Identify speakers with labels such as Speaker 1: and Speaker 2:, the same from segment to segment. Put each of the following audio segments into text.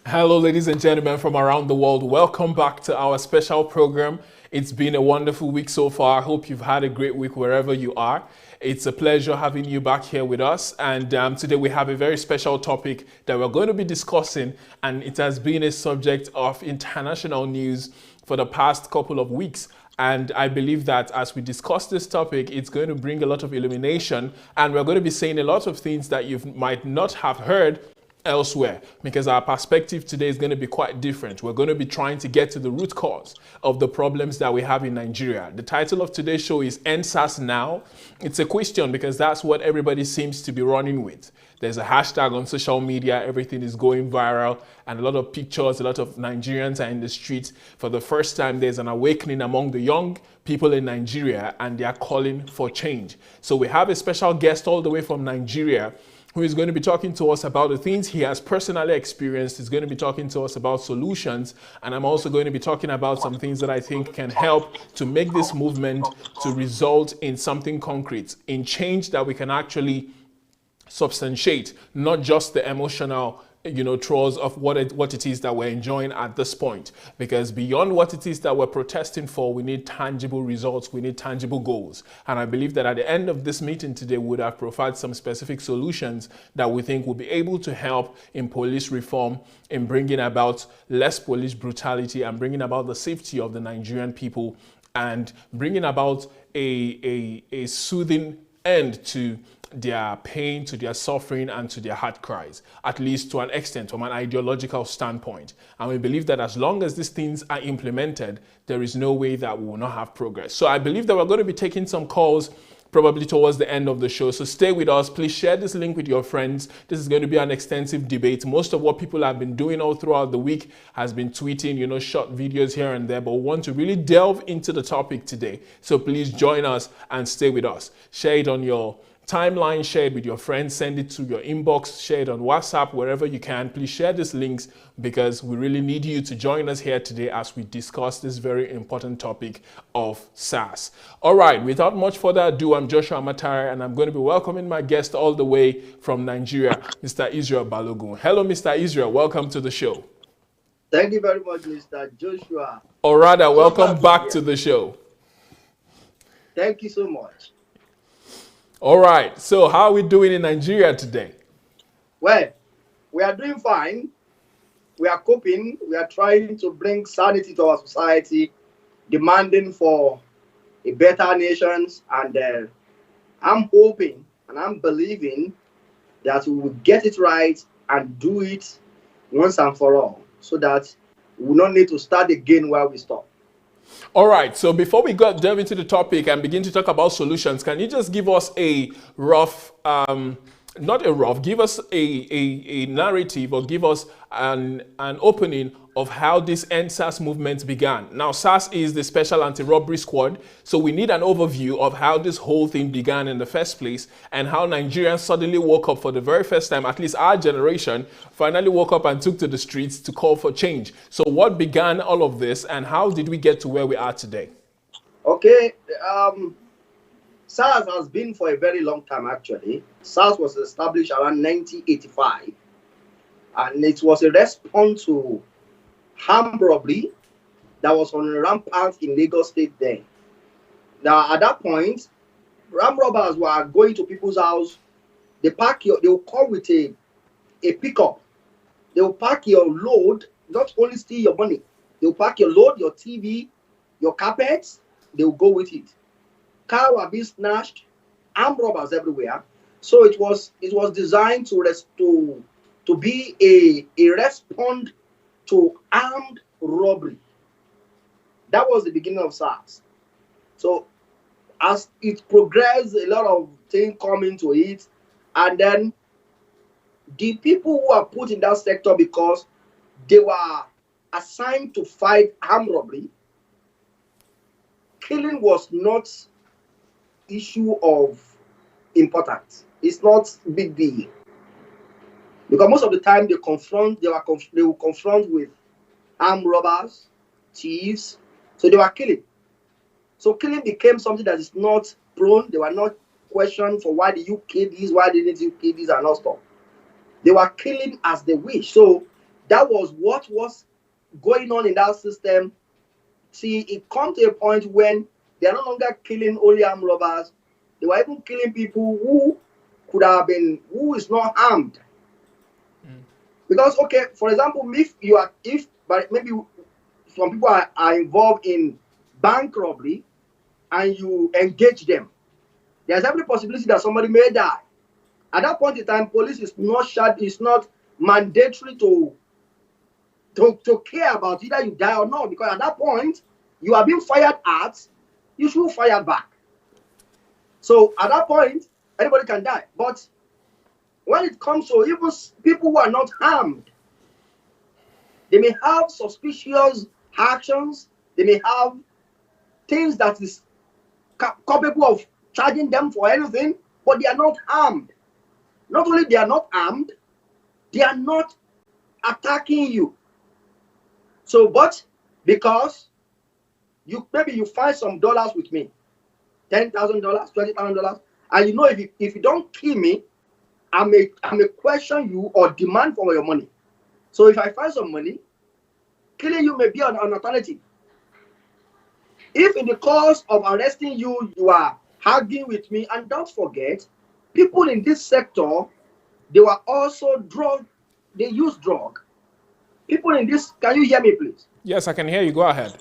Speaker 1: Hello, ladies and gentlemen from around the world. Welcome back to our special program. It's been a wonderful week so far. I hope you've had a great week wherever you are. It's a pleasure having you back here with us. And today we have a very special topic that we're going to be discussing. And it has been a subject of international news for the past couple of weeks. And I believe that as we discuss this topic, it's going to bring a lot of illumination. And we're going to be saying a lot of things that you might not have heard elsewhere, because our perspective today is going to be quite different. We're going to be trying to get to the root cause of the problems that we have in Nigeria. The title of today's show is EndSARS Now. It's a question because that's what everybody seems to be running with. There's a hashtag on social media, everything is going viral, and a lot of pictures, a lot of Nigerians are in the streets. For the first time, there's an awakening among the young people in Nigeria, and they are calling for change. So we have a special guest all the way from Nigeria who is going to be talking to us about the things he has personally experienced. He's going to be talking to us about solutions, and I'm also going to be talking about some things that I think can help to make this movement to result in something concrete, in change that we can actually substantiate, not just the emotional throes of what it is that we're enjoying at this point. Because beyond what it is that we're protesting for, we need tangible results, we need tangible goals. And I believe that at the end of this meeting today, we would have provided some specific solutions that we think will be able to help in police reform, in bringing about less police brutality, and bringing about the safety of the Nigerian people, and bringing about a soothing end to their pain, to their suffering, and to their heart cries, at least to an extent from an ideological standpoint. And we believe that as long as these things are implemented, there is no way that we will not have progress. So I believe that we're going to be taking some calls probably towards the end of the show. So stay with us. Please share this link with your friends. This is going to be an extensive debate. Most of what people have been doing all throughout the week has been tweeting, short videos here and there, but we want to really delve into the topic today. So please join us and stay with us. Share it on your timeline, share it with your friends, send it to your inbox, share it on WhatsApp, wherever you can. Please share these links because we really need you to join us here today as we discuss this very important topic of SARS. All right, without much further ado, I'm Joshua Amatare, and I'm going to be welcoming my guest all the way from Nigeria, Mr. Israel Balogun. Hello, Mr. Israel. Welcome to the show.
Speaker 2: Thank you very much, Mr. Joshua.
Speaker 1: Or rather, welcome back to the show.
Speaker 2: Thank you so much.
Speaker 1: All right, so how are we doing in Nigeria today?
Speaker 2: Well, we are doing fine. We are coping. We are trying to bring sanity to our society, demanding for a better nation. And I'm hoping and I'm believing that we will get it right and do it once and for all, so that we will not need to start again where we stop.
Speaker 1: All right, so before we delve into the topic and begin to talk about solutions, can you just give us a rough, give us a narrative, or give us an opening of how this EndSARS movement began? Now, SARS is the Special Anti-Robbery Squad, so we need an overview of how this whole thing began in the first place and how Nigerians suddenly woke up for the very first time, at least our generation, finally woke up and took to the streets to call for change. So what began all of this, and how did we get to where we are today?
Speaker 2: Okay, SARS has been for a very long time, actually. SARS was established around 1985, and it was a response to armed robbery that was on rampant in Lagos State then. Now, at that point, armed robbers were going to people's house. They will come with a pickup. They will pack your load, not only steal your money. They will pack your load, your TV, your carpets. They will go with it. Cars were being snatched, armed robbers everywhere. So it was designed to be a response to armed robbery. That was the beginning of SARS. So as it progressed, a lot of things come into it, and then the people who are put in that sector because they were assigned to fight armed robbery, killing was not issue of importance. It's not big deal. Because most of the time they will confront with armed robbers, thieves, so they were killing. So killing became something that is not prone. They were not questioned for why did you kill this, why didn't you kill this, and all stuff. They were killing as they wish. So that was what was going on in that system. See, it comes to a point when they are no longer killing only armed robbers. They were even killing people who could have been, who is not armed. Because, okay, for example, but maybe some people are involved in bank robbery and you engage them, there's every possibility that somebody may die. At that point in time, police is not mandatory to care about either you die or not, because at that point you are being fired at, you should fire back. So at that point, anybody can die. But when it comes to even people who are not harmed, they may have suspicious actions, they may have things that is capable of charging them for anything, but they are not armed. Not only they are not armed, they are not attacking you. So, but because maybe you find some dollars with me, $10,000, $20,000, and you know if you don't kill me, I may question you or demand for your money. So if I find some money, killing you may be an alternative. If in the course of arresting you, you are arguing with me, and don't forget, people in this sector, they were also they use drug. People in this, can you hear me please?
Speaker 1: Yes, I can hear you. Go ahead.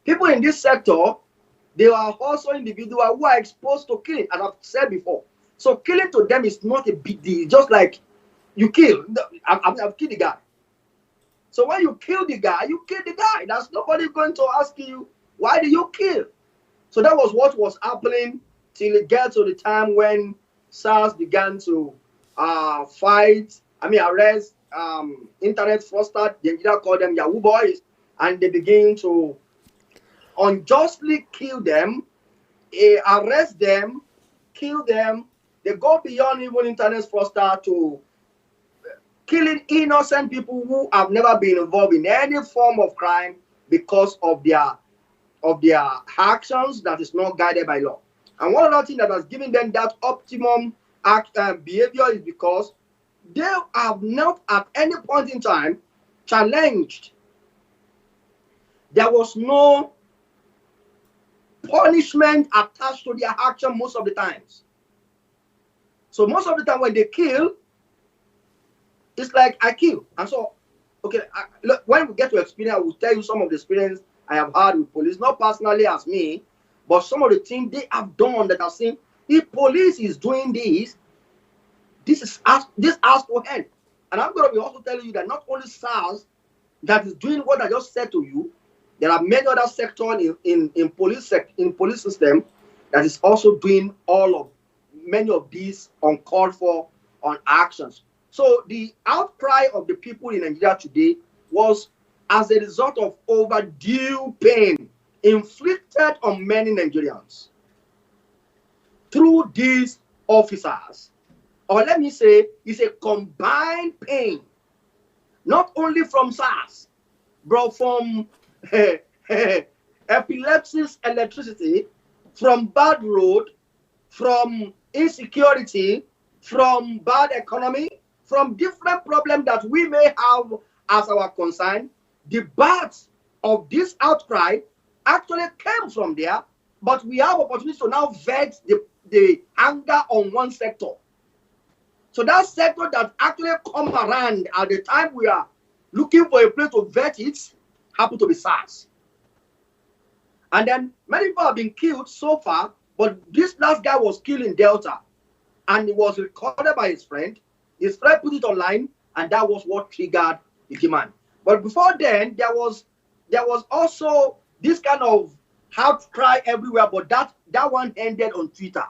Speaker 2: People in this sector, they are also individuals who are exposed to killing, as I've said before. So killing to them is not a big deal. Just like you kill, I've killed the guy. So when you kill the guy, you kill the guy. There's nobody going to ask you, why did you kill? So that was what was happening till it gets to the time when SARS began to arrest internet fraudsters. They call them Yahoo boys, and they begin to unjustly kill them, arrest them, kill them. They go beyond even internet fraudsters to killing innocent people who have never been involved in any form of crime because of their actions that is not guided by law. And one other thing that has given them that optimum behavior is because they have not at any point in time challenged. There was no punishment attached to their action most of the times. So most of the time when they kill, it's like I kill. And so, okay, look, when we get to experience, I will tell you some of the experience I have had with police, not personally as me, but some of the things they have done that I've seen. If police is doing this has to end. And I'm going to be also telling you that not only SARS that is doing what I just said to you, there are many other sectors in police system that is also doing many of these uncalled for on actions. So the outcry of the people in Nigeria today was as a result of overdue pain inflicted on many Nigerians through these officers. Or let me say, it's a combined pain, not only from SARS, but from epilepsy, electricity, from bad road, from insecurity, from bad economy, from different problems that we may have as our concern. The birth of this outcry actually came from there, but we have opportunity to now vet the anger on one sector. So that sector that actually come around at the time we are looking for a place to vet it happened to be SARS. And then many people have been killed so far, but this last guy was killed in Delta, and it was recorded by his friend. His friend put it online, and that was what triggered the demand. But before then, there was also this kind of outcry everywhere, but that one ended on Twitter.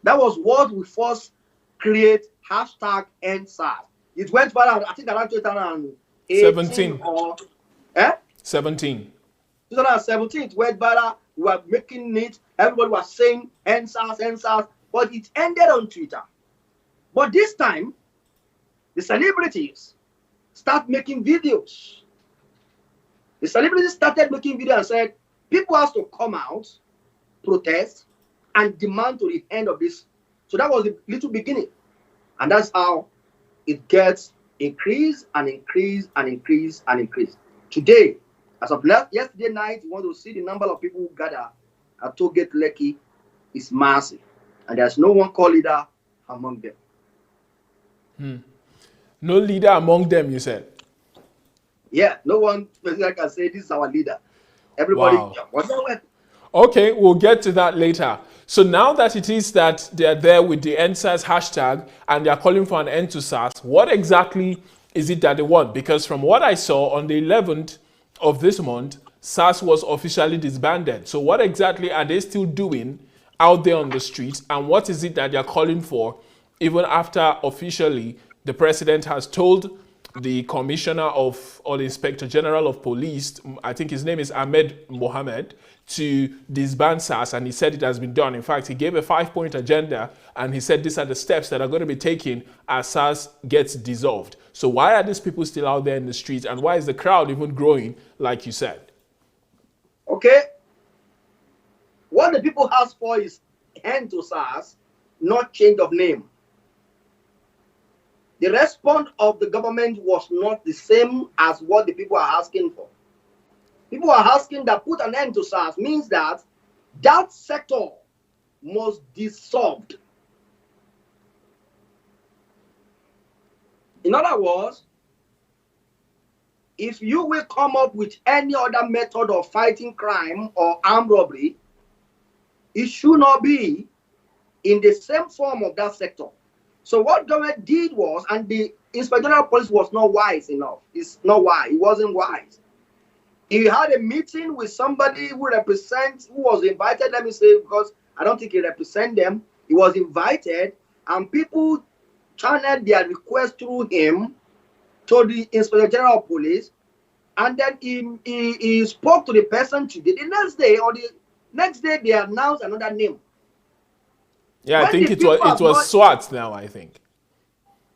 Speaker 2: That was what we first create hashtag EndSARS. It went viral, I think around 2018 or
Speaker 1: 17.
Speaker 2: 2017, it went viral. We were making it. Everybody was saying EndSARS, EndSARS, but it ended on Twitter. But this time, the celebrities start making videos. The celebrities started making videos and said, people have to come out, protest, and demand to the end of this. So that was the little beginning. And that's how it gets increase and increase and increase and increase. Today, as of yesterday night, you want to see the number of people who gather at Tollgate Lekki is massive. And there's no one called leader among them.
Speaker 1: No leader among them, you said?
Speaker 2: Yeah, no one can say this is our leader. Everybody,
Speaker 1: Wow.
Speaker 2: what's that way?
Speaker 1: Okay, we'll get to that later. So now that it is that they're there with the EndSARS hashtag and they're calling for an end to SARS, what exactly is it that they want? Because from what I saw on the 11th of this month, SARS was officially disbanded. So what exactly are they still doing out there on the streets, and what is it that they're calling for, even after officially the president has told the commissioner of, or the inspector general of police, I think his name is Ahmed Mohammed, to disband SARS, and he said it has been done. In fact, he gave a 5-point agenda, and he said these are the steps that are going to be taken as SARS gets dissolved. So why are these people still out there in the streets, and why is the crowd even growing, like you said?
Speaker 2: Okay. What the people ask for is end to SARS, not change of name. The response of the government was not the same as what the people are asking for. People are asking that put an end to SARS means that that sector must be dissolved. In other words, if you will come up with any other method of fighting crime or armed robbery, it should not be in the same form of that sector. So what government did was, and the Inspector General of Police was not wise enough. It's not wise. He wasn't wise. He had a meeting with somebody who was invited, let me say, because I don't think he represents them. He was invited, and people channeled their request through him to the Inspector General of Police, and then he spoke to the person today. The next day, they announced another name.
Speaker 1: Yeah, I think it was SWAT now, I think.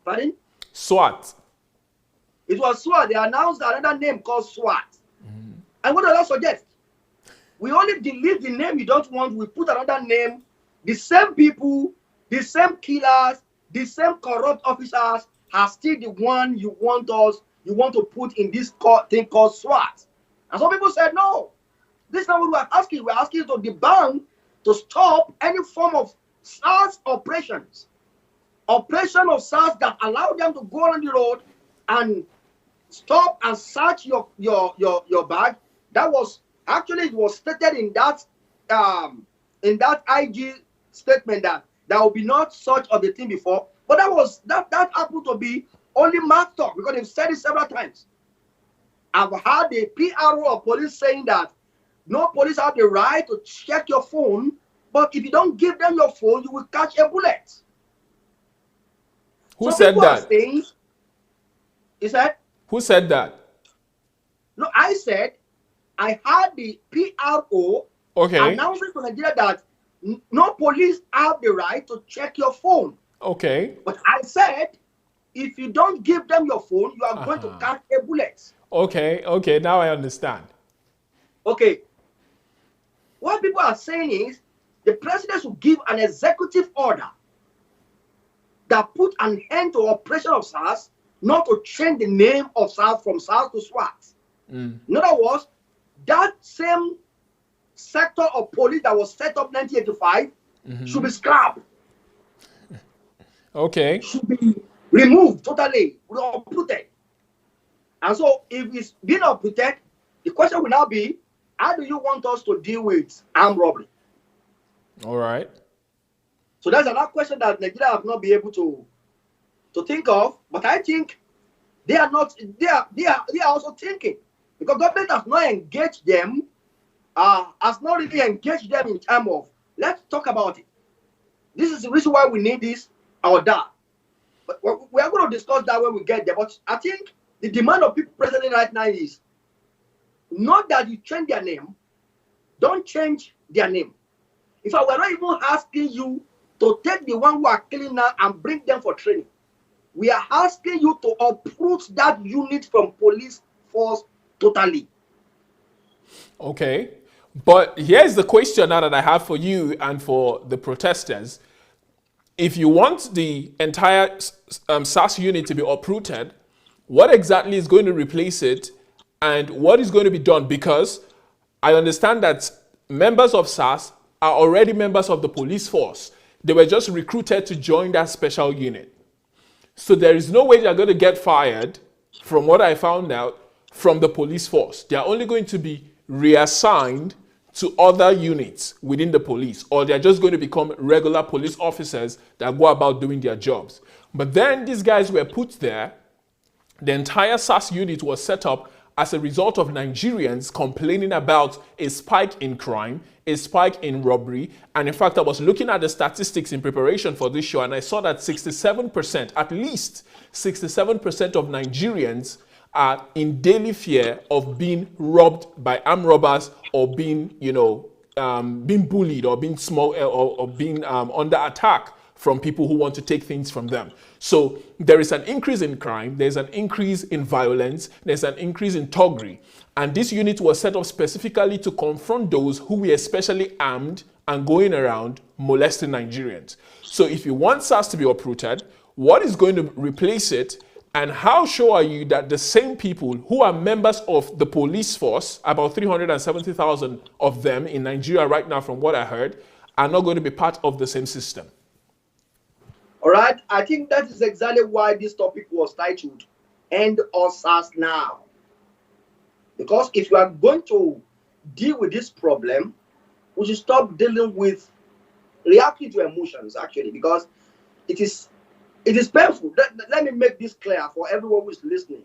Speaker 2: Pardon?
Speaker 1: SWAT.
Speaker 2: It was SWAT. They announced another name called SWAT. And what does that suggest? We only delete the name you don't want. We put another name. The same people, the same killers, the same corrupt officers are still the one you want to put in this thing called SWAT. And some people said, no, this is not what we're asking. We're asking you to debank, to stop any form of SARS operations. Operation of SARS that allow them to go on the road and stop and search your bag. That was actually, it was stated in that IG statement that there will be not such of a thing before. But that happened to be only mark talk, because they've said it several times. I've had a PRO of police saying that no police have the right to check your phone, but if you don't give them your phone, you will catch a bullet.
Speaker 1: Who said that?
Speaker 2: He said?
Speaker 1: Who said that?
Speaker 2: No, I said I had the PRO announcing to Nigeria that no police have the right to check your phone.
Speaker 1: Okay.
Speaker 2: But I said, if you don't give them your phone, you are going to catch a bullet.
Speaker 1: Okay, now I understand.
Speaker 2: Okay. What people are saying is the president should give an executive order that put an end to operation of SARS, not to change the name of SARS from SARS to SWAT. In other words, that same sector of police that was set up in 1985 should be scrapped.
Speaker 1: Okay.
Speaker 2: Should be removed totally, uprooted. And so if it's being uprooted, the question will now be, how do you want us to deal with armed robbery?
Speaker 1: All right.
Speaker 2: So that's another question that Nigeria have not been able to think of, but I think they are also thinking, because government has not engaged them, has not really engaged them in terms of, let's talk about it. This is the reason why we need this or that. But we are going to discuss that when we get there. But I think the demand of people presently right now is not that you change their name, don't change their name. If I were not even asking you to take the one who are killing now and bring them for training, we are asking you to uproot that unit from police force totally.
Speaker 1: Okay. But here's the question now that I have for you and for the protesters. If you want the entire SARS unit to be uprooted, What exactly is going to replace it, and what is going to be done? Because I understand that members of SARS are already members of the police force. They were just recruited to join that special unit. So there is no way they're going to get fired, from what I found out, from the police force. They are only going to be reassigned to other units within the police, or they're just going to become regular police officers that go about doing their jobs. But then these guys were put there. The entire SARS unit was set up as a result of Nigerians complaining about a spike in crime, a spike in robbery. And in fact, I was looking at the statistics in preparation for this show, and I saw that 67%, at least 67% of Nigerians are in daily fear of being robbed by armed robbers, or being, being bullied, or being or being under attack from people who want to take things from them. So there is an increase in crime, there's an increase in violence, there's an increase in thuggery. And this unit was set up specifically to confront those who were especially armed and going around molesting Nigerians. So if you want SARS to be uprooted, what is going to replace it? And how sure are you that the same people who are members of the police force, about 370,000 of them in Nigeria right now from what I heard, are not going to be part of the same system?
Speaker 2: All right, I think that is exactly why this topic was titled EndSARS Now. Because if you are going to deal with this problem, we should stop dealing with reacting to emotions, actually, because it is painful. Let me make this clear for everyone who is listening,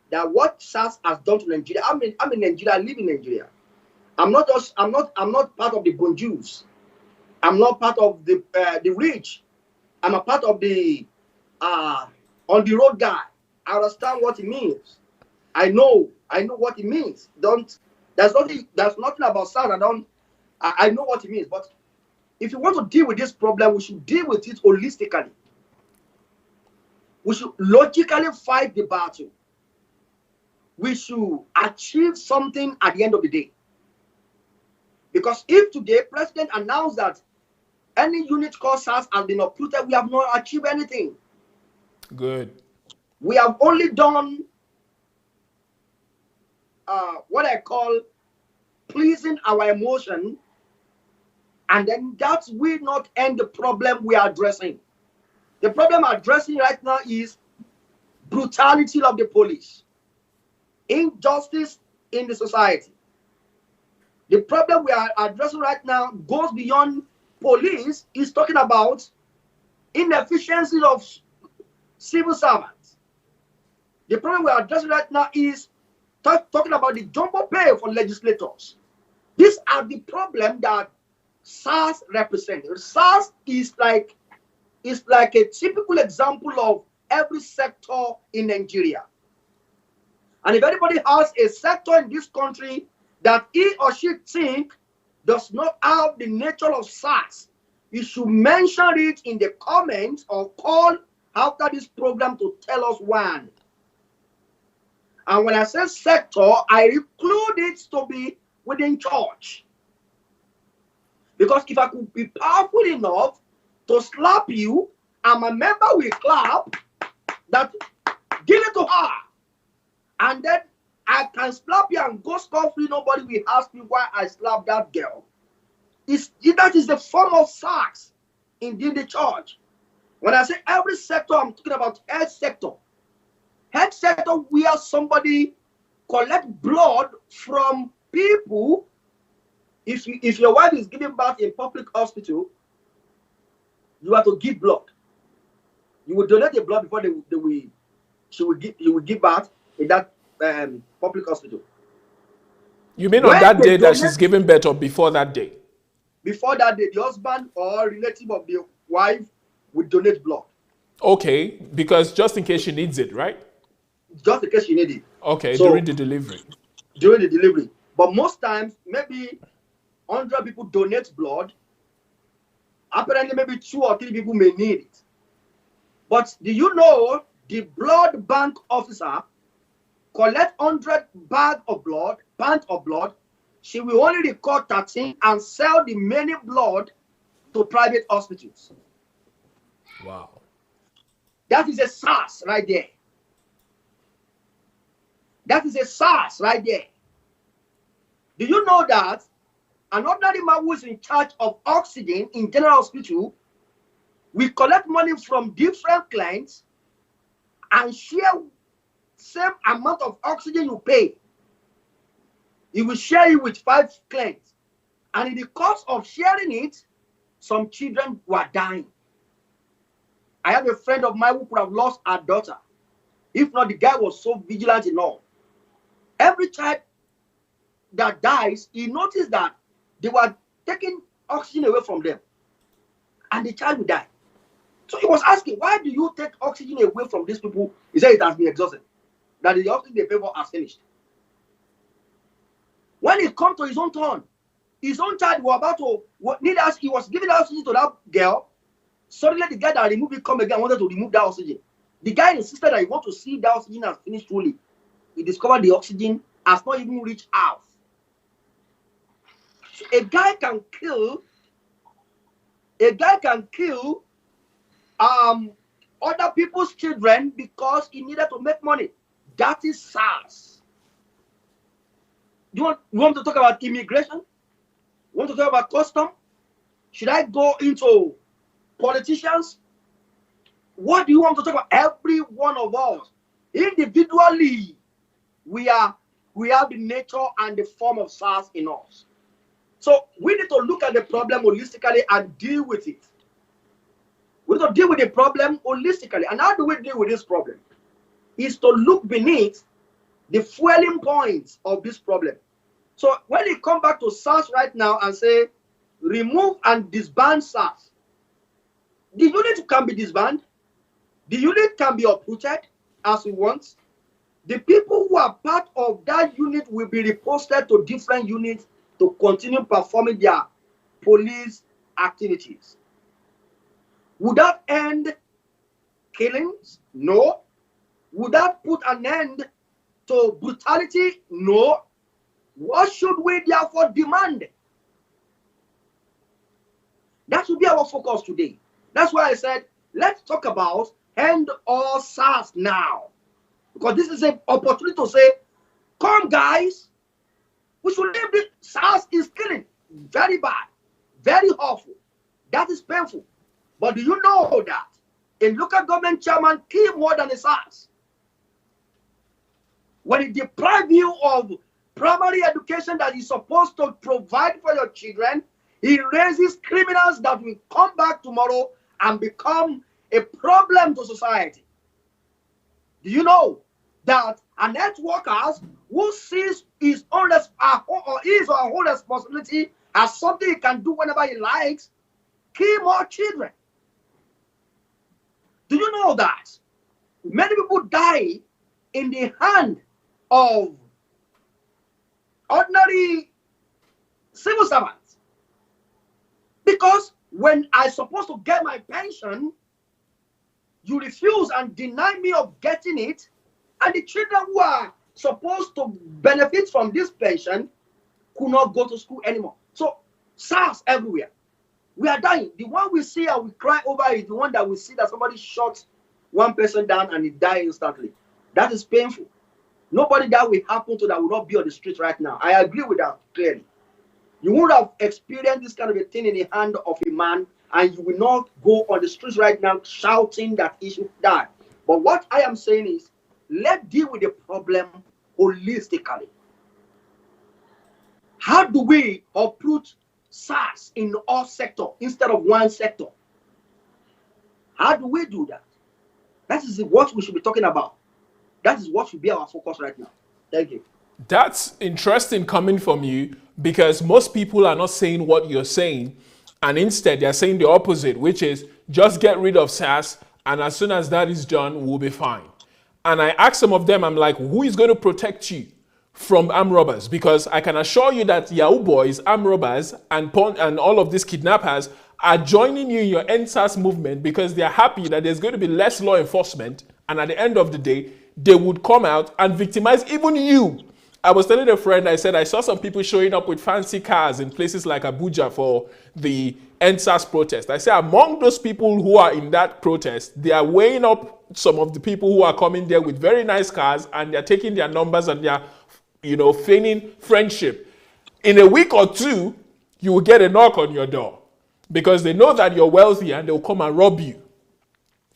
Speaker 2: that what SARS has done to Nigeria. I'm in Nigeria, I live in Nigeria. I'm not part of the bonjus. I'm not part of the rich. I'm a part of the on the road guy. I understand what it means. I know what it means. There's nothing about SARS. I know what it means. But if you want to deal with this problem, we should deal with it holistically. We should logically fight the battle. We should achieve something at the end of the day. Because if today President announced that any unit called SARS has been uprooted, we have not achieved anything.
Speaker 1: Good.
Speaker 2: We have only done what I call pleasing our emotion, and then that will not end the problem we are addressing. The problem I'm addressing right now is brutality of the police, injustice in the society. The problem we are addressing right now goes beyond police. Is talking about inefficiency of civil servants. The problem we are addressing right now is talking about the jumbo pay for legislators. These are the problems that SARS represents. SARS is like a typical example of every sector in Nigeria. And if anybody has a sector in this country that he or she think does not have the nature of SARS, you should mention it in the comments or call after this program to tell us one. And when I say sector, I include it to be within church. Because if I could be powerful enough to slap you and my member will clap, that give it to her. And then I can slap you and go scot-free. Nobody will ask me why I slapped that girl. That is the form of SARS in the church. When I say every sector, I'm talking about health sector. Health sector where somebody collect blood from people. If your wife is giving birth in public hospital, you have to give blood. You will donate the blood before you will give birth in that public hospital.
Speaker 1: You mean on that day that she's giving birth, or before that day?
Speaker 2: Before that day, the husband or relative of the wife would donate blood.
Speaker 1: Okay, because just in case she needs it, right?
Speaker 2: Just in case she needs it.
Speaker 1: Okay, so, during the delivery.
Speaker 2: During the delivery. But most times, maybe 100 people donate blood. Apparently, maybe 2 or 3 people may need it. But do you know the blood bank officer collect 100 bags of blood, she will only record 13 and sell the many blood to private hospitals.
Speaker 1: Wow.
Speaker 2: That is a SARS right there. That is a SARS right there. Do you know that an ordinary man who is in charge of oxygen in general hospital will collect money from different clients and share same amount of oxygen you pay? He will share it with 5 clients. And in the course of sharing it, some children were dying. I have a friend of mine who could have lost her daughter. If not, the guy was so vigilant enough. Every child that dies, he noticed that they were taking oxygen away from them. And the child will die. So he was asking, why do you take oxygen away from these people? He said it has been exhausted. That the oxygen they pay for has finished. When it comes to his own turn, his own child was about to need us. He was giving oxygen to that girl. Suddenly, the guy that removed it come again wanted to remove that oxygen. The guy insisted that he want to see that oxygen has finished fully. He discovered the oxygen has not even reached half. So a guy can kill other people's children because he needed to make money. That is SARS. You want to talk about immigration? You want to talk about custom? Should I go into politicians? What do you want to talk about? Every one of us, individually, we have the nature and the form of SARS in us. So we need to look at the problem holistically and deal with it. We need to deal with the problem holistically. And how do we deal with this problem? Is to look beneath the fueling points of this problem. So when you come back to SARS right now and say, remove and disband SARS, the unit can be disbanded. The unit can be uprooted as we want. The people who are part of that unit will be reposted to different units to continue performing their police activities. Would that end killings? No. Would that put an end to brutality? No. What should we therefore demand? That should be our focus today. That's why I said, let's talk about end all SARS now. Because this is an opportunity to say, come guys, we should leave this. SARS is killing. Very bad. Very awful. That is painful. But do you know that a local government chairman kill more than a SARS? When it deprives you of primary education that is supposed to provide for your children, he raises criminals that will come back tomorrow and become a problem to society. Do you know that a net worker who sees his own or his or her own responsibility as something he can do whenever he likes, kill more children? Do you know that many people die in the hand of ordinary civil servants? Because when I'm supposed to get my pension, you refuse and deny me of getting it, and the children who are supposed to benefit from this pension could not go to school anymore. So SARS everywhere. We are dying. The one we see and we cry over is the one that we see that somebody shot one person down and he died instantly. That is painful. Nobody that will happen to that will not be on the street right now. I agree with that clearly. You would have experienced this kind of a thing in the hand of a man, and you will not go on the streets right now shouting that he should die. But what I am saying is, let's deal with the problem holistically. How do we uproot SARS in all sectors instead of one sector? How do we do that? That is what we should be talking about. That is what should be our focus right now. Thank you.
Speaker 1: That's interesting coming from you, because most people are not saying what you're saying, and instead they're saying the opposite, which is just get rid of SARS, and as soon as that is done, we'll be fine. And I asked some of them, I'm like, who is going to protect you from armed robbers? Because I can assure you that Yahoo boys, armed robbers, and all of these kidnappers are joining you in your EndSARS movement because they're happy that there's going to be less law enforcement, and at the end of the day, they would come out and victimize even you. I was telling a friend, I said, I saw some people showing up with fancy cars in places like Abuja for the EndSARS protest. I say among those people who are in that protest, they are weighing up some of the people who are coming there with very nice cars, and they're taking their numbers and they're, feigning friendship. In a week or two, you will get a knock on your door because they know that you're wealthy and they'll come and rob you.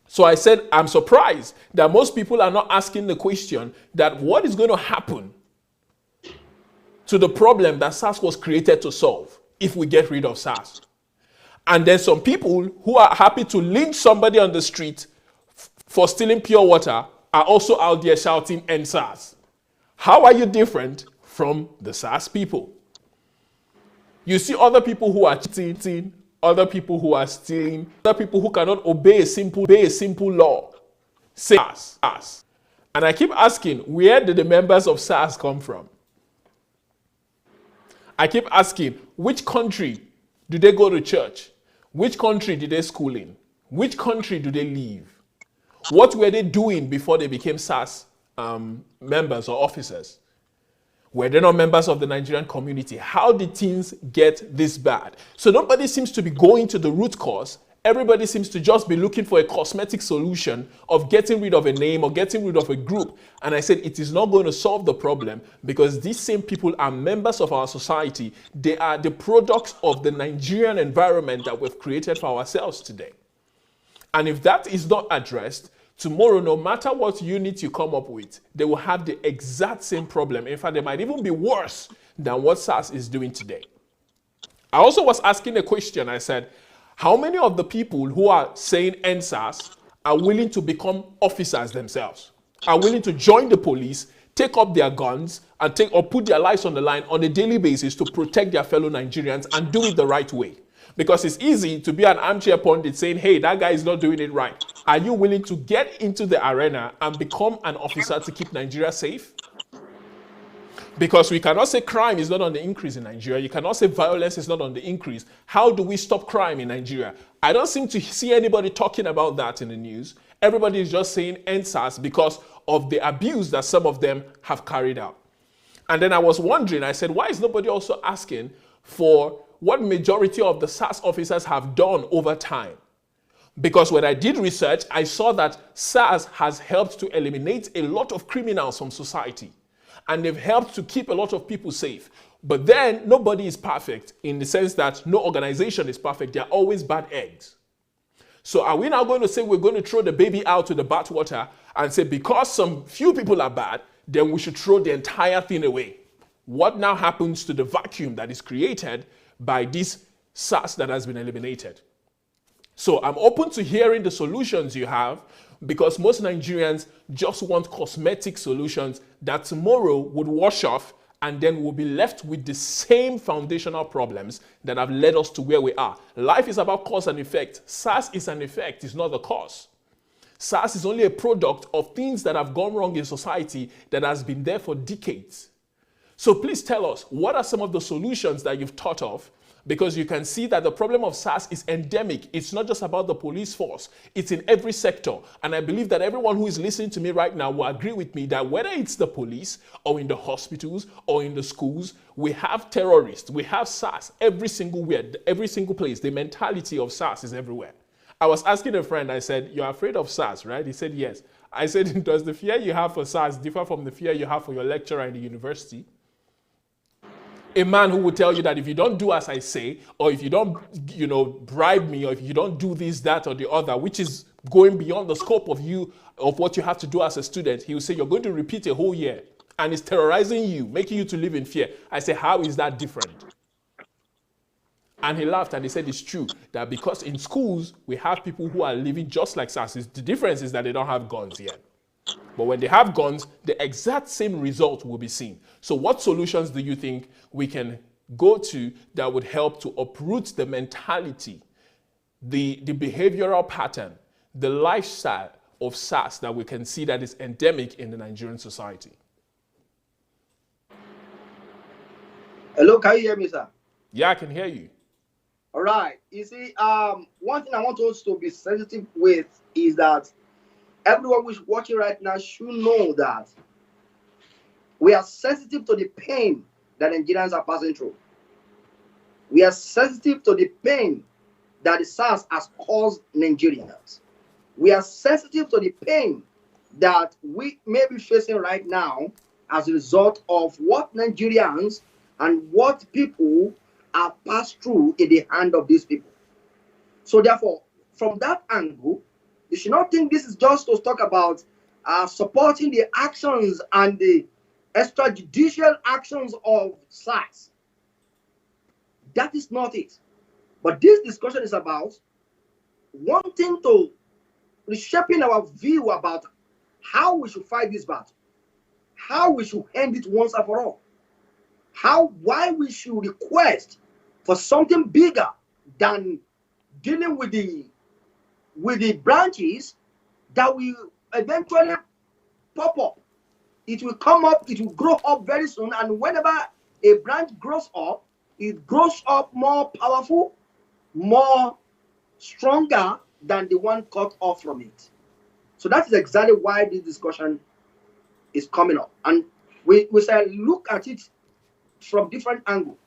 Speaker 1: So I said, I'm surprised that most people are not asking the question that what is going to happen to the problem that SARS was created to solve if we get rid of SARS. And then some people who are happy to lynch somebody on the street for stealing pure water are also out there shouting EndSARS. How are you different from the SARS people? You see other people who are cheating, other people who are stealing, other people who cannot obey a simple law. Say SARS. And I keep asking, where did the members of SARS come from? I keep asking, which country do they go to church? Which country did they school in? Which country do they live? What were they doing before they became SARS members or officers? Were they not members of the Nigerian community? How did things get this bad? So nobody seems to be going to the root cause. Everybody seems to just be looking for a cosmetic solution of getting rid of a name or getting rid of a group. And I said it is not going to solve the problem because these same people are members of our society. They are the products of the Nigerian environment that we've created for ourselves today. And if that is not addressed, tomorrow, no matter what unit you come up with, they will have the exact same problem. In fact, they might even be worse than what SARS is doing today. I also was asking a question. I said, how many of the people who are saying EndSARS are willing to become officers themselves, are willing to join the police, take up their guns, and put their lives on the line on a daily basis to protect their fellow Nigerians and do it the right way? Because it's easy to be an armchair pundit saying, hey, that guy is not doing it right. Are you willing to get into the arena and become an officer to keep Nigeria safe? Because we cannot say crime is not on the increase in Nigeria. You cannot say violence is not on the increase. How do we stop crime in Nigeria? I don't seem to see anybody talking about that in the news. Everybody is just saying EndSARS because of the abuse that some of them have carried out. And then I was wondering, I said, why is nobody also asking for what majority of the SARS officers have done over time? Because when I did research, I saw that SARS has helped to eliminate a lot of criminals from society. And they've helped to keep a lot of people safe. But then nobody is perfect in the sense that no organization is perfect. There are always bad eggs. So are we now going to say we're going to throw the baby out to the bathwater and say because some few people are bad, then we should throw the entire thing away? What now happens to the vacuum that is created by this SARS that has been eliminated? So I'm open to hearing the solutions you have because most Nigerians just want cosmetic solutions that tomorrow would wash off and then we'll be left with the same foundational problems that have led us to where we are. Life is about cause and effect. SARS is an effect, it's not the cause. SARS is only a product of things that have gone wrong in society that has been there for decades. So please tell us, what are some of the solutions that you've thought of? Because you can see that the problem of SARS is endemic. It's not just about the police force. It's in every sector. And I believe that everyone who is listening to me right now will agree with me that whether it's the police or in the hospitals or in the schools, we have terrorists. We have SARS every single place. The mentality of SARS is everywhere. I was asking a friend, I said, you're afraid of SARS, right? He said, yes. I said, does the fear you have for SARS differ from the fear you have for your lecturer in the university? A man who would tell you that if you don't do as I say, or if you don't, bribe me, or if you don't do this, that, or the other, which is going beyond the scope of what you have to do as a student, he will say you're going to repeat a whole year, and it's terrorizing you, making you to live in fear. I say, how is that different? And he laughed and he said it's true that because in schools we have people who are living just like SARS. The difference is that they don't have guns yet. But when they have guns, the exact same result will be seen. So what solutions do you think we can go to that would help to uproot the mentality, the behavioral pattern, the lifestyle of SARS that we can see that is endemic in the Nigerian society?
Speaker 2: Hello, can you hear me, sir?
Speaker 1: Yeah, I can hear you.
Speaker 2: All right. You see, one thing I want us to be sensitive with is that everyone who's watching right now should know that we are sensitive to the pain that Nigerians are passing through. We are sensitive to the pain that the SARS has caused Nigerians. We are sensitive to the pain that we may be facing right now as a result of what Nigerians and what people are passed through in the hand of these people. So therefore, from that angle, you should not think this is just to talk about supporting the actions and the extrajudicial actions of SARS. That is not it. But this discussion is about wanting to reshaping our view about how we should fight this battle, how we should end it once and for all, why we should request for something bigger than dealing with the branches that will eventually pop up. It will come up, it will grow up very soon, and whenever a branch grows up, it grows up more powerful, more stronger than the one cut off from it. So that is exactly why this discussion is coming up. And we say look at it from different angles.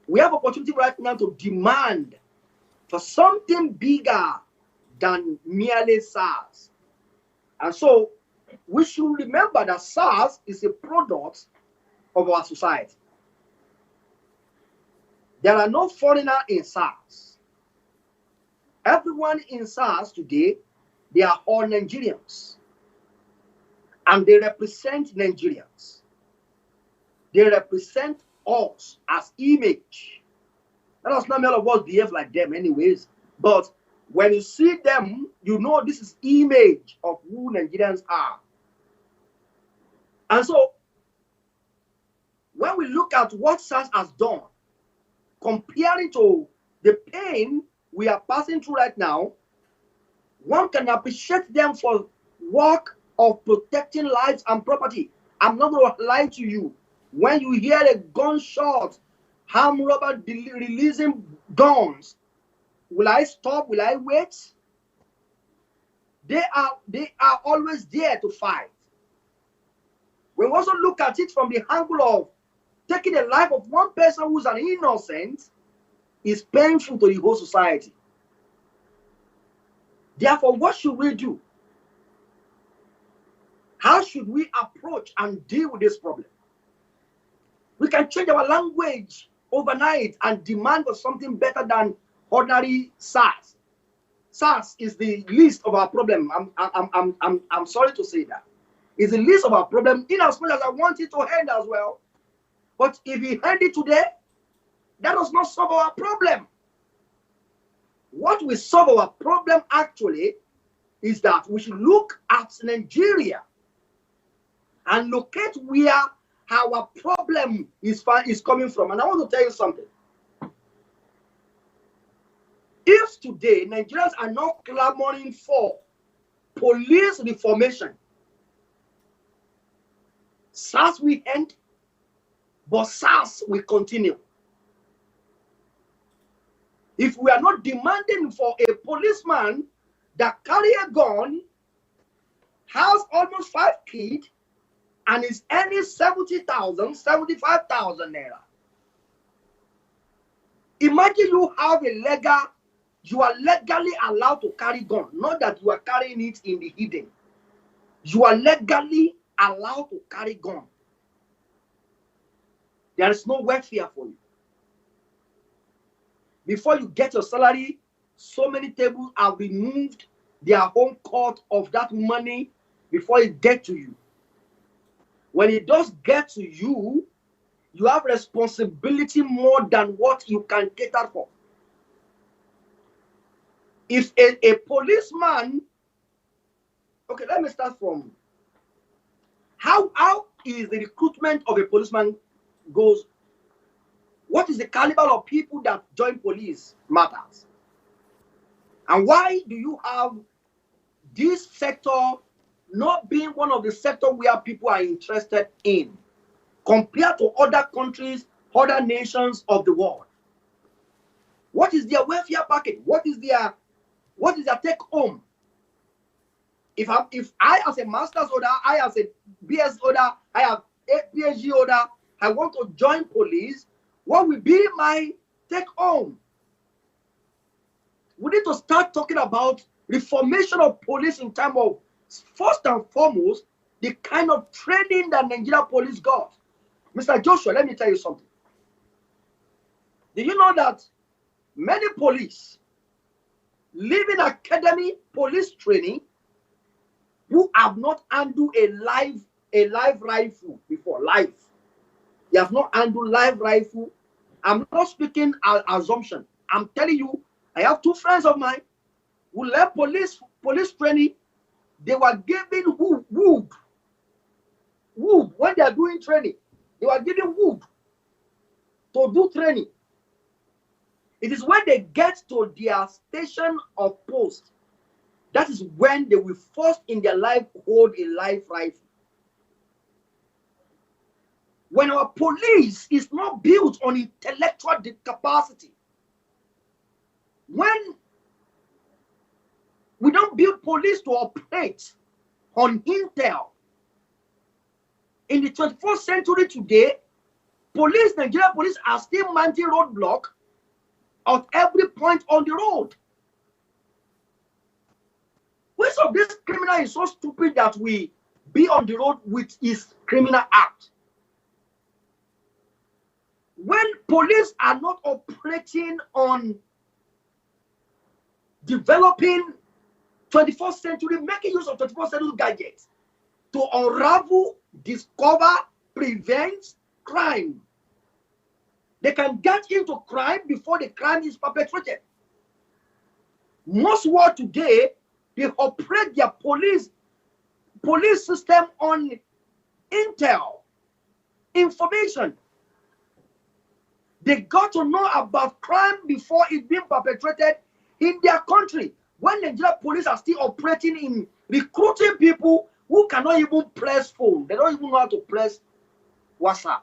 Speaker 2: We have opportunity right now to demand for something bigger than merely SARS. And so we should remember that SARS is a product of our society. There are no foreigners in SARS. Everyone in SARS today, they are all Nigerians. And they represent Nigerians. They represent us as image. That does not mean all of us behave like them anyways. But when you see them, you know this is image of who Nigerians are. And so, when we look at what SARS has done, comparing to the pain we are passing through right now, one can appreciate them for work of protecting lives and property. I'm not going to lie to you. When you hear a gunshot, armed robber releasing guns, will I stop? Will I wait? They are always there to fight. We also look at it from the angle of taking the life of one person who's an innocent is painful to the whole society. Therefore, what should we do? How should we approach and deal with this problem? We can change our language overnight and demand for something better than ordinary SARS. SARS is the least of our problem. I'm sorry to say that. It's the least of our problem, in as much as I want it to end as well. But if we end it today, that does not solve our problem. What will solve our problem actually is that we should look at Nigeria and locate where our problem is coming from. And I want to tell you something. If today Nigerians are not clamoring for police reformation, SARS will end, but SARS will continue. If we are not demanding for a policeman that carry a gun, has almost 5 kids, and is earning 70,000, 75,000 naira. Imagine you have you are legally allowed to carry gun, not that you are carrying it in the hidden. You are legally allowed to carry gun. There is no welfare for you. Before you get your salary, so many tables have removed their own cut of that money before it gets to you. When it does get to you, you have responsibility more than what you can cater for. If a policeman, okay, let me start from how is the recruitment of a policeman goes. What is the caliber of people that join police matters. And why do you have this sector not being one of the sectors where people are interested in compared to other countries, other nations of the world? What is their welfare package? What is their take home? If I as a master's holder, I as a BS holder, I have a PhD holder, I want to join police, what will be my take home? we need to start talking about reformation of police in terms of, first and foremost, the kind of training that Nigeria police got. Mr. Joshua, let me tell you something. Do you know that many police leaving academy police training who have not handled a live rifle before? Live. They have not handled live rifle. I'm not speaking assumption. I'm telling you, I have two friends of mine who left police training. They were given wood when they are doing training. They were given wood to do training. It is when they get to their station of post, that is when they will first in their life hold a live rifle. When our police is not built on intellectual capacity, when we don't build police to operate on intel, in the 21st century today, Nigeria police are still mounting roadblock at every point on the road. Which of this criminal is so stupid that we be on the road with his criminal act? When police are not operating on developing 21st century, making use of 21st century gadgets to unravel, discover, prevent crime, they can get into crime before the crime is perpetrated. Most world today, they operate their police system on intel, information. They got to know about crime before it's being perpetrated in their country. When Nigeria police are still operating in recruiting people who cannot even press phone, they don't even know how to press WhatsApp.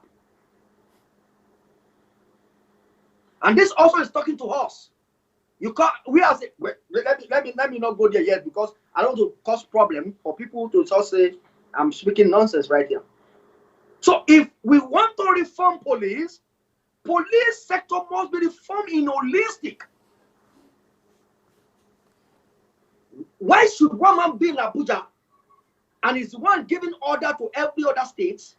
Speaker 2: And this also is talking to us. You can't. We are saying, wait, let me not go there yet, because I don't want to cause problem for people to just say I'm speaking nonsense right here. So if we want to reform police sector must be reformed in holistic. Why should one man be in Abuja and is the one giving order to every other state,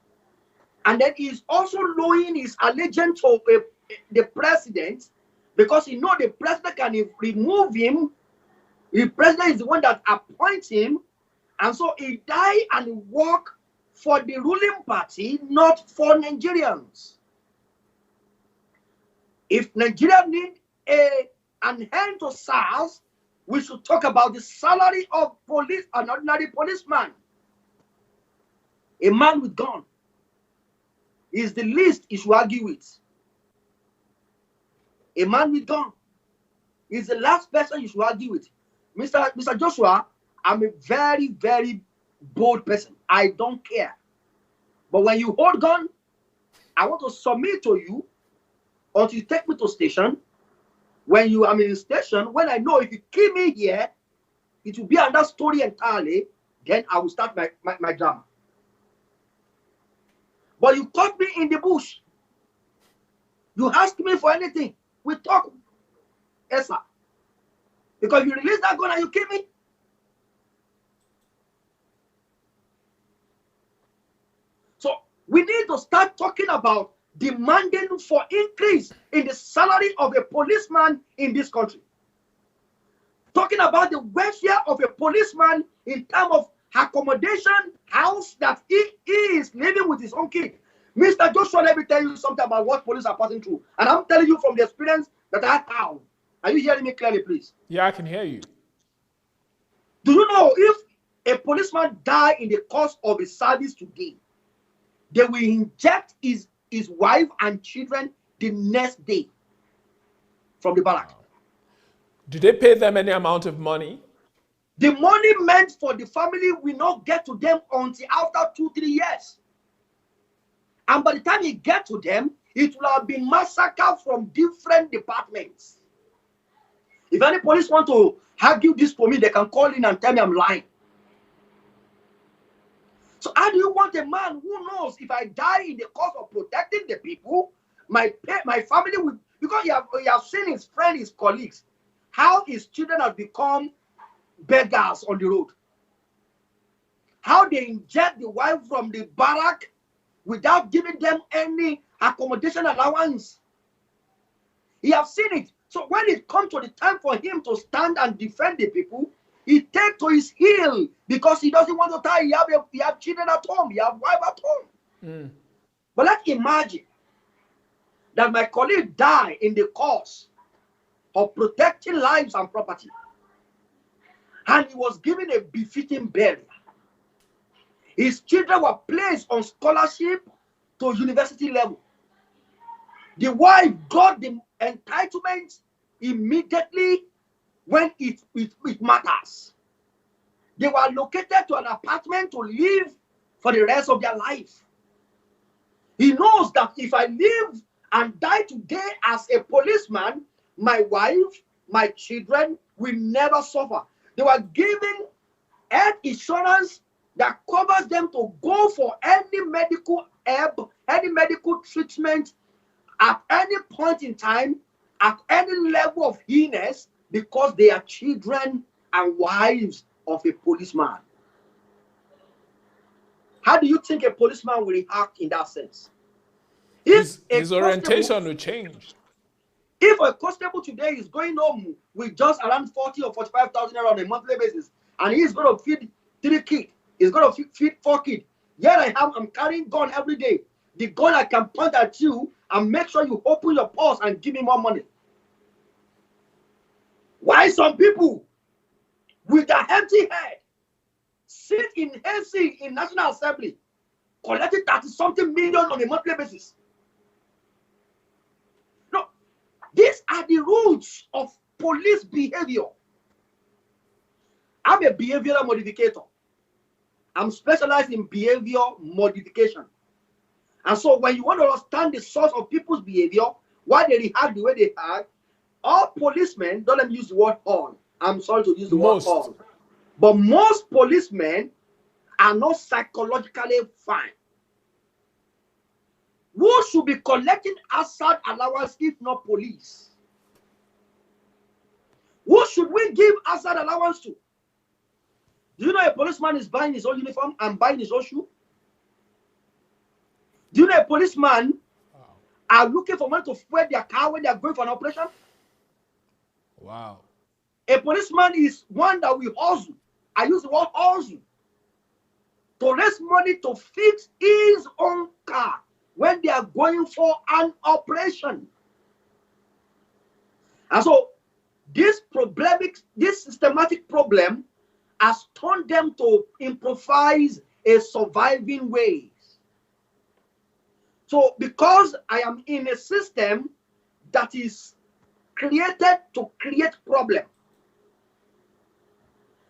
Speaker 2: and then he's also lowering his allegiance to the president, because he know the president can remove him? The president is the one that appoints him, and so he die and work for the ruling party, not for Nigerians. If Nigeria need an end to SARS, we should talk about the salary of police, an ordinary policeman. A man with gun is the least he should argue with. A man with gun is the last person you should argue with. Mr. Joshua, I'm a very, very bold person. I don't care. But when you hold gun, I want to submit to you until you take me to station. When you are in the station, when I know if you kill me here, it will be another story entirely. Then I will start my drama. But you caught me in the bush. You ask me for anything. We talk. Yes, sir. Because you release that gun and you kill me. So we need to start talking about demanding for increase in the salary of a policeman in this country. Talking about the welfare of a policeman in terms of accommodation, house that he is living with his own kid. Mr. Joshua, let me tell you something about what police are passing through. And I'm telling you from the experience that I have. Are you hearing me clearly, please?
Speaker 1: Yeah, I can hear you.
Speaker 2: Do you know if a policeman die in the course of his service today, they will inject his wife and children the next day from the barrack?
Speaker 1: Do they pay them any amount of money?
Speaker 2: The money meant for the family will not get to them until after 2-3 years. And by the time it gets to them, it will have been massacred from different departments. If any police want to argue this for me, they can call in and tell me I'm lying. So how do you want a man who knows if I die in the course of protecting the people, my family will, because he have seen his friends, his colleagues, how his children have become beggars on the road. How they inject the wife from the barrack without giving them any accommodation allowance. He has seen it. So when it comes to the time for him to stand and defend the people, he takes to his heel because he doesn't want to die. He have children at home. He have wife at home.
Speaker 1: Mm.
Speaker 2: But let's imagine that my colleague died in the cause of protecting lives and property, and he was given a befitting burial. His children were placed on scholarship to university level. The wife got the entitlement immediately when it matters. They were located to an apartment to live for the rest of their life. He knows that if I live and die today as a policeman, my wife, my children will never suffer. They were given health insurance that covers them to go for any medical help, any medical treatment at any point in time, at any level of illness, because they are children and wives of a policeman. How do you think a policeman will react in that sense?
Speaker 1: His orientation will change.
Speaker 2: If a constable today is going home with just around 40 or 45,000 on a monthly basis, and he's going to feed 3 kids, he's going to feed 4 kids. Here I'm carrying gun every day. The gun I can point at you and make sure you open your purse and give me more money. Why some people with their empty head sit in AC in National Assembly collecting 30-something million on a monthly basis? No, these are the roots of police behavior. I'm a behavioral modificator. I'm specialized in behavior modification. And so when you want to understand the source of people's behavior, why they react the way they act, all policemen, don't let me use the word all. I'm sorry to use the word all. But most policemen are not psychologically fine. Who should be collecting hazard allowance if not police? Who should we give hazard allowance to? Do you know a policeman is buying his own uniform and buying his own shoe? Do you know a policeman are looking for money to fuel their car when they are going for an operation?
Speaker 1: Wow.
Speaker 2: A policeman is one that will hustle. I use the word hustle to raise money to fix his own car when they are going for an operation. And so this systematic problem has turned them to improvise a surviving ways. So because I am in a system that is created to create problem.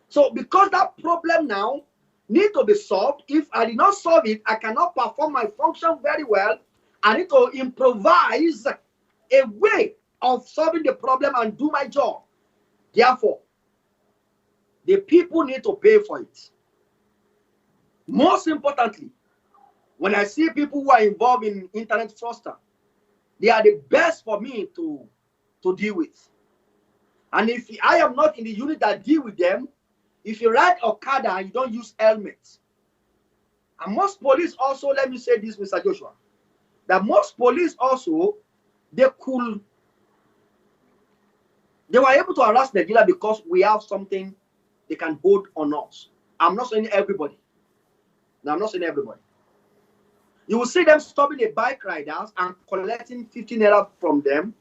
Speaker 2: So because that problem now needs to be solved, if I did not solve it, I cannot perform my function very well. I need to improvise a way of solving the problem and do my job. Therefore, the people need to pay for it. Most importantly, when I see people who are involved in internet fraudster, they are the best for me to deal with. And if I am not in the unit that deal with them, if you ride Okada and you don't use helmets, and most police also, let me say this, Mr. Joshua, that most police also, they were able to harass Nigeria because we have something they can hold on us. I'm not saying everybody. No, I'm not saying everybody. You will see them stopping the bike riders and collecting 15 naira from them.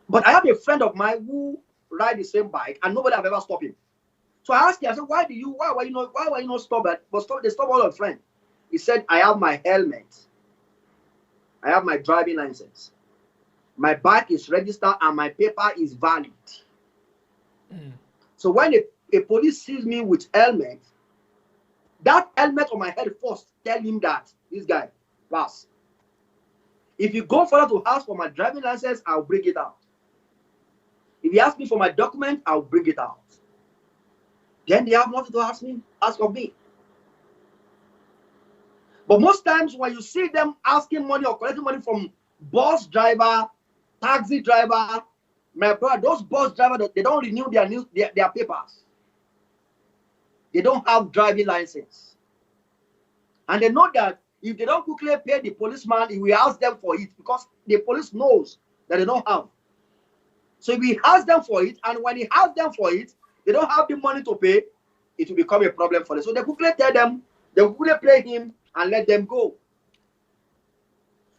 Speaker 2: But I have a friend of mine who ride the same bike and nobody have ever stopped him. So I asked him, I said, why were you not stopped? But they stopped all your friend. He said, I have my helmet. I have my driving license. My bike is registered and my paper is valid. Mm. So when a police sees me with helmet, that helmet on my head first tell him that this guy pass. If you go further to ask for my driving license, I'll bring it out. If you ask me for my document, I'll bring it out. Then they have nothing to ask of me. But most times when you see them asking money or collecting money from bus driver, taxi driver, My brother, those bus drivers, they don't renew their papers. They don't have driving license. And they know that if they don't quickly pay the policeman, he will ask them for it because the police knows that they don't have. So if he asks them for it, and when he asks them for it, they don't have the money to pay, it will become a problem for them. So they quickly tell them, they quickly pay him and let them go.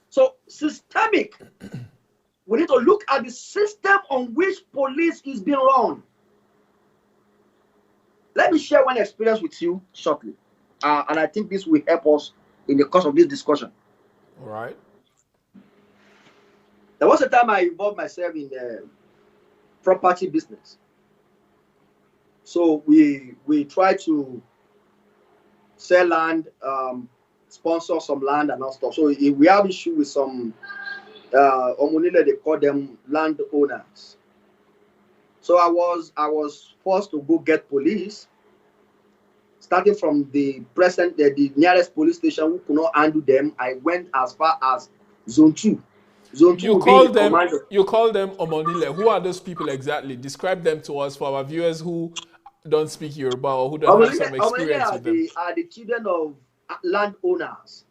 Speaker 2: So systemic, we need to look at the system on which police is being run. Let me share one experience with you shortly. And I think this will help us in the course of this discussion.
Speaker 1: All right.
Speaker 2: There was a time I involved myself in the property business. So we try to sell land, sponsor some land and all stuff. So if we have issue with some Omonile, they call them landowners. So I was forced to go get police, starting from the nearest police station who could not handle them. I went as far as Zone 2. Zone 2
Speaker 1: You call them Omonile. Who are those people exactly? Describe them to us for our viewers who don't speak Yoruba or who don't have some experience with them.
Speaker 2: Are the children of landowners.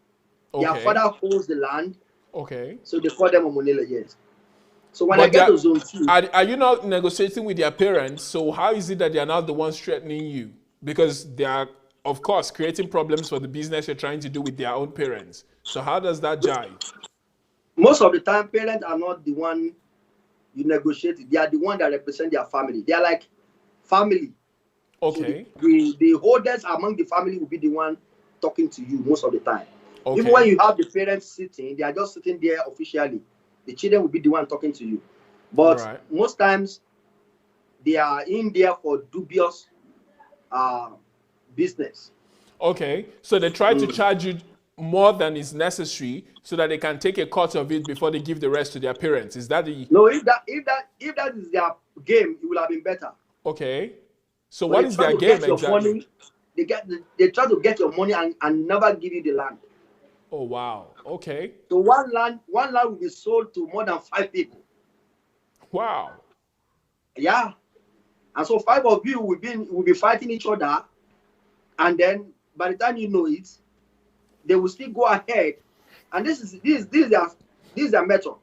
Speaker 1: Okay.
Speaker 2: Their father owns the land.
Speaker 1: Okay.
Speaker 2: So they call them Omonile, yes. So when I get to Zone 2...
Speaker 1: Are you not negotiating with their parents? So how is it that they are not the ones threatening you? Because they are, of course, creating problems for the business you're trying to do with their own parents. So how does that jive?
Speaker 2: Most of the time, parents are not the one you negotiate with. They are the one that represent their family. They are like family.
Speaker 1: Okay.
Speaker 2: So the holders among the family will be the one talking to you most of the time.
Speaker 1: Okay.
Speaker 2: Even when you have the parents sitting, they are just sitting there officially. The children will be the one talking to you. But most times, they are in there for dubious business.
Speaker 1: Okay. So they try to charge you more than is necessary so that they can take a cut of it before they give the rest to their parents. Is that the...
Speaker 2: No, if that is their game, it would have been better.
Speaker 1: Okay. So what is their game exactly?
Speaker 2: Money, they try to get your money and never give you the land.
Speaker 1: Oh wow. Okay.
Speaker 2: So one land will be sold to more than 5 people.
Speaker 1: Wow.
Speaker 2: Yeah. And so 5 of you will be fighting each other, and then by the time you know it, they will still go ahead. And this is their method.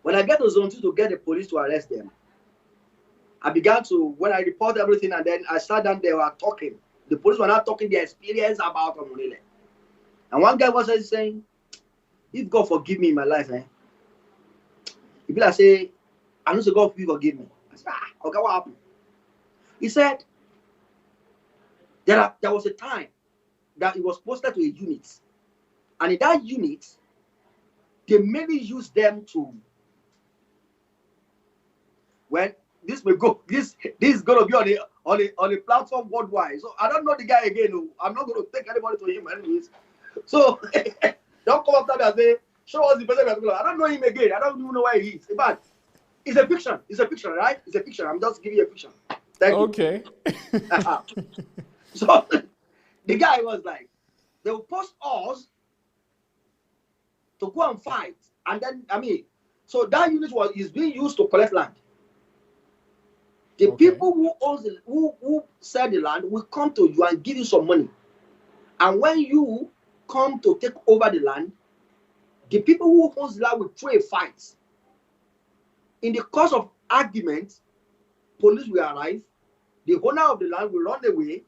Speaker 2: When I get to Zone 2 to get the police to arrest them, I began to, when I report everything, and then I sat down, they were talking. The police were not talking their experience about Omonile. And one guy was saying, if God forgive me in my life, If I say, I know so God will forgive me. I said, okay, what happened? He said, there was a time that it was posted to a unit. And in that unit, they mainly use them to, when this will go, this is going to be on a platform worldwide. So I don't know the guy again. I'm not going to take anybody to him anyways. So don't come after me and say, show us the person. I don't know him again. I don't even know where he is. But it's a fiction. It's a fiction, right? It's a fiction. I'm just giving you a fiction. Thank you.
Speaker 1: Okay.
Speaker 2: So the guy was like, they will post us to go and fight. And then, so that unit is being used to collect land. The people who sell the land will come to you and give you some money. And when you come to take over the land, the people who owns the land will throw a fight. In the course of argument, police will arrive. The owner of the land will run away.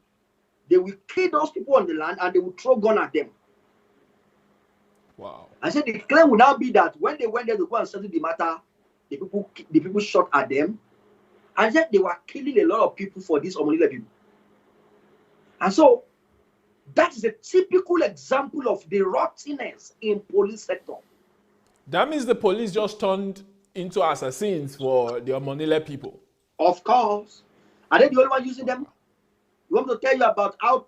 Speaker 2: They will kill those people on the land and they will throw gun at them.
Speaker 1: Wow.
Speaker 2: I said the claim will now be that when they went there to go and settle the matter, the people shot at them. And yet they were killing a lot of people for these Omonile people. And so that is a typical example of the rottenness in police sector.
Speaker 1: That means the police just turned into assassins for the Omonile people.
Speaker 2: Of course. Are they the only one using them? You want me to tell you about how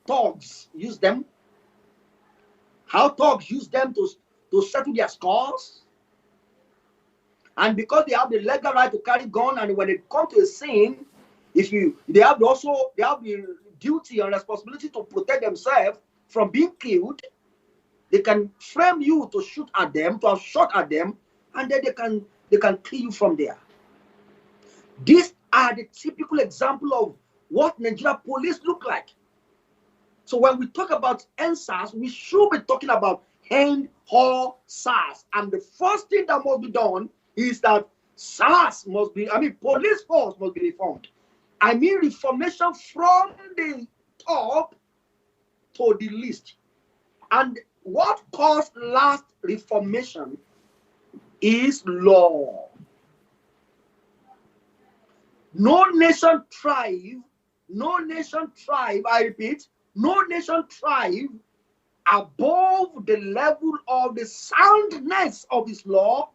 Speaker 2: thugs use them? How thugs use them to settle their scores? And because they have the legal right to carry gun, and when they come to a scene, they have the duty and responsibility to protect themselves from being killed. They can frame you to shoot at them, to have shot at them, and then they can kill you from there. These are the typical example of what Nigeria police look like. So when we talk about EndSARS, we should be talking about EndSARS. And the first thing that must be done is that SARS must be, police force must be reformed. Reformation from the top to the least. And what caused last reformation is law. No nation thrive, I repeat, no nation thrive above the level of the soundness of his law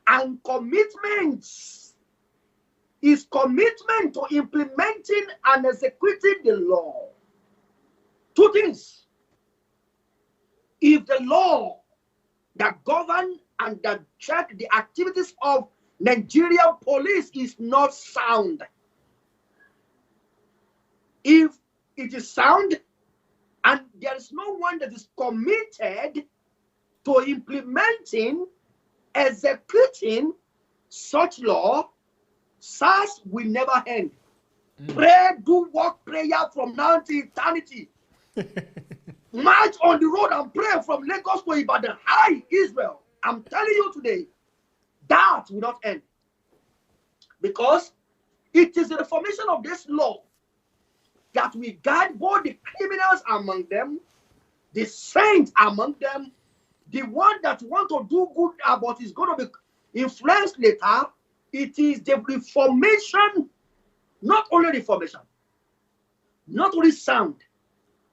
Speaker 2: and commitments. His commitment to implementing and executing the law. Two things. If the law that govern and that check the activities of Nigerian police is not sound, if it is sound and there is no one that is committed to implementing, executing such law, SARS will never end. Pray, do work prayer from now to eternity. March on the road and pray from Lagos to Ibadan. Hi, Israel. I'm telling you today, that will not end. Because it is the reformation of this law that will guide both the criminals among them, the saints among them, the one that want to do good but is going to be influenced later. It is the reformation, not only reformation, not only sound,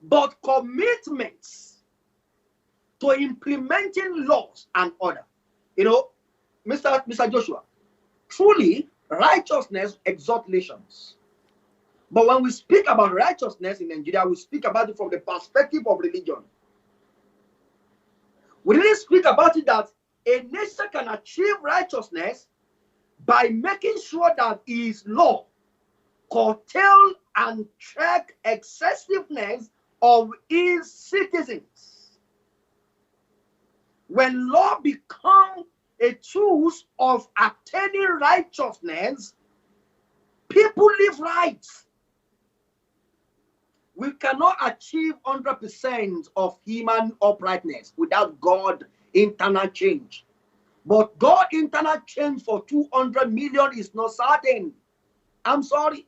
Speaker 2: but commitments to implementing laws and order. You know, Mr. Joshua, truly righteousness exalts nations. But when we speak about righteousness in Nigeria, we speak about it from the perspective of religion. We didn't speak about it that a nation can achieve righteousness by making sure that his law curtail and check excessiveness of his citizens. When law becomes a tool of attaining righteousness, people live right. We cannot achieve 100% of human uprightness without God internal change. But God internal change for 200 million is not certain. I'm sorry.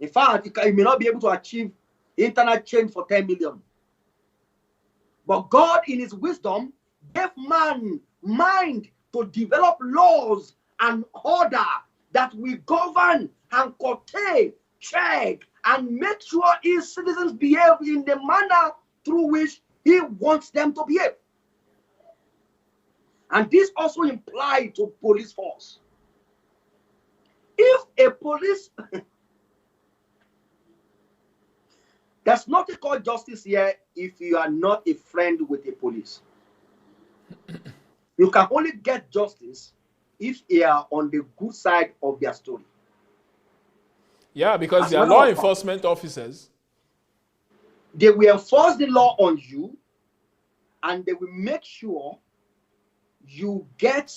Speaker 2: In fact, you may not be able to achieve internal change for 10 million. But God in his wisdom gave man mind to develop laws and order that will govern and curtail, check, and make sure his citizens behave in the manner through which he wants them to behave. And this also implies to police force. If a police, there's nothing called justice here if you are not a friend with the police. You can only get justice if you are on the good side of their story.
Speaker 1: Yeah, because they are law enforcement officers.
Speaker 2: They will enforce the law on you, and they will make sure you get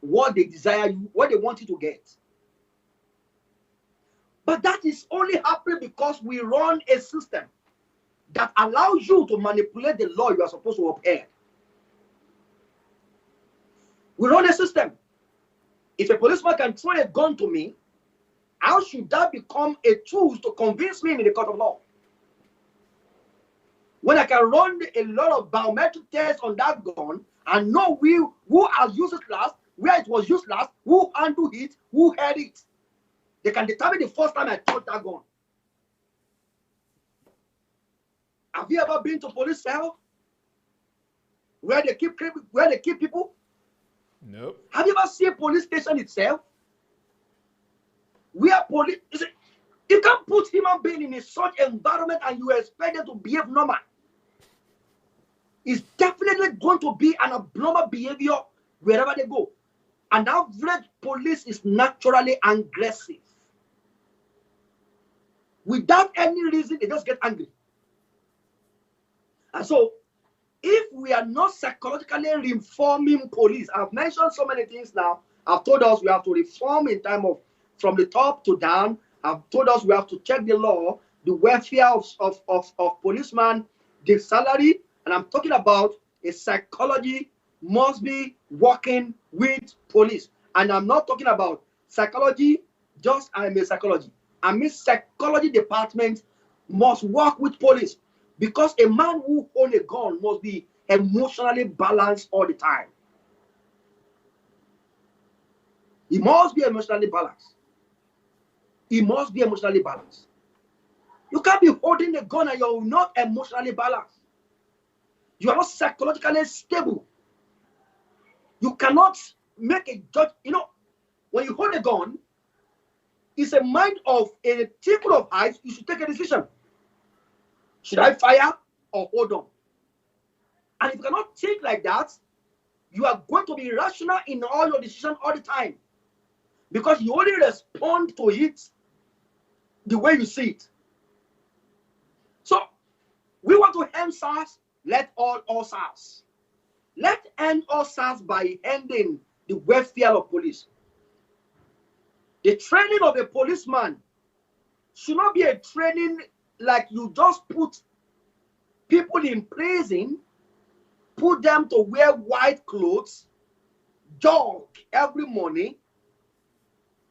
Speaker 2: what they desire, what they want you to get. But that is only happening because we run a system that allows you to manipulate the law you are supposed to uphold. We run a system. If a policeman can throw a gun to me, how should that become a tool to convince me in the court of law? When I can run a lot of biometric tests on that gun and know who has used it last, where it was used last, who handled it, who had it. They can determine the first time I touched that gun. Have you ever been to police cell where they keep people?
Speaker 1: No.
Speaker 2: Have you ever seen a police station itself? Where police, you can't put human being in such environment and you expect them to behave normal. It's definitely going to be an abnormal behavior wherever they go. An average police is naturally aggressive. Without any reason, they just get angry. And so, if we are not psychologically reforming police, I've mentioned so many things now. I've told us we have to reform in time of from the top to down. I've told us we have to check the law, the welfare of policemen, the salary, and I'm talking about a psychology must be working with police. And I'm not talking about psychology, just I'm a psychology. I mean psychology department must work with police. Because a man who owns a gun must be emotionally balanced all the time. He must be emotionally balanced. He must be emotionally balanced. You can't be holding a gun and you're not emotionally balanced. You are not psychologically stable. You cannot make a judge. You know, when you hold a gun, it's a mind of a trickle of eyes. You should take a decision. Should I fire or hold on? And if you cannot think like that, you are going to be irrational in all your decisions all the time. Because you only respond to it the way you see it. So, we want to end SARS, let all SARS. Let's end all SARS by ending the welfare of police. The training of a policeman should not be a training like you just put people in prison, put them to wear white clothes, jog every morning,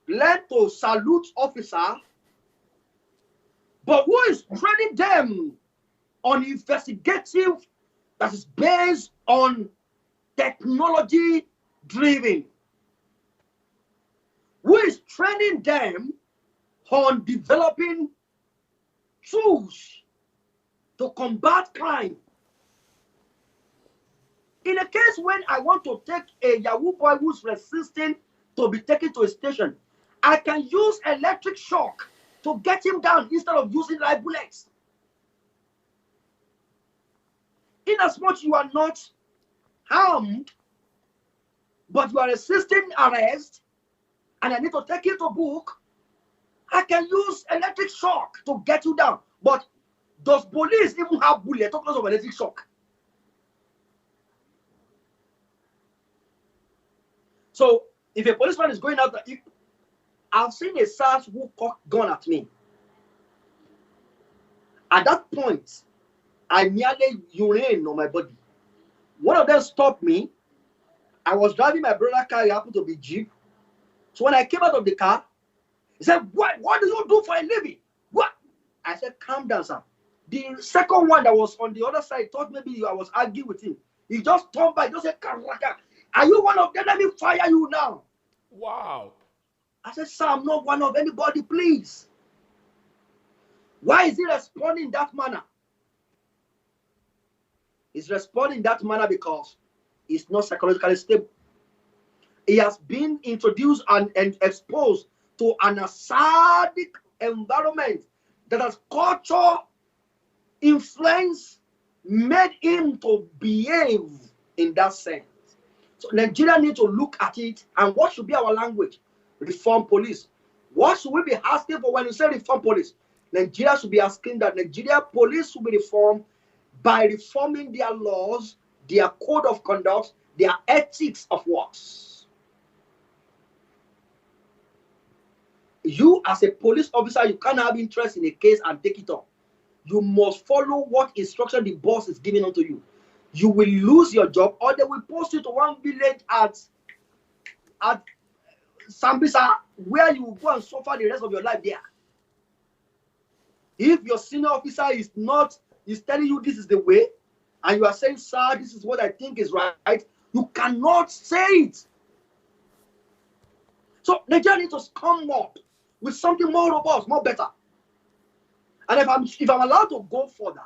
Speaker 2: learn to salute officer, but who is training them on investigative that is based on technology driven? Who is training them on developing tools to combat crime? In a case when I want to take a Yahoo boy who's resisting to be taken to a station, I can use electric shock to get him down instead of using live bullets. Inasmuch you are not harmed, but you are resisting arrest, and I need to take you to book, I can use electric shock to get you down. But does police even have bullets because of electric shock? So if a policeman is going out, I've seen a SARS who cocked gun at me. At that point, I nearly urinated on my body. One of them stopped me. I was driving my brother's car. It happened to be Jeep. So when I came out of the car, he said, what do you do for a living? What? I said, calm down, sir. The second one that was on the other side thought maybe I was arguing with him. He just turned by, just said, Karaka, are you one of them? Let me fire you now.
Speaker 1: Wow.
Speaker 2: I said, sir, I'm not one of anybody, please. Why is he responding in that manner? He's responding in that manner because he's not psychologically stable. He has been introduced and exposed to an acidic environment that has culture influence made him to behave in that sense. So Nigeria needs to look at it, and what should be our language? Reform police. What should we be asking for when we say reform police? Nigeria should be asking that Nigeria police should be reformed by reforming their laws, their code of conduct, their ethics of works. You as a police officer, you can't have interest in a case and take it up. You must follow what instruction the boss is giving unto you. You will lose your job, or they will post you to one village at Sambisa, where you will go and suffer the rest of your life there. If your senior officer is telling you this is the way, and you are saying, sir, this is what I think is right, you cannot say it. So Nigeria needs to come up with something more robust, more better. And if I'm allowed to go further,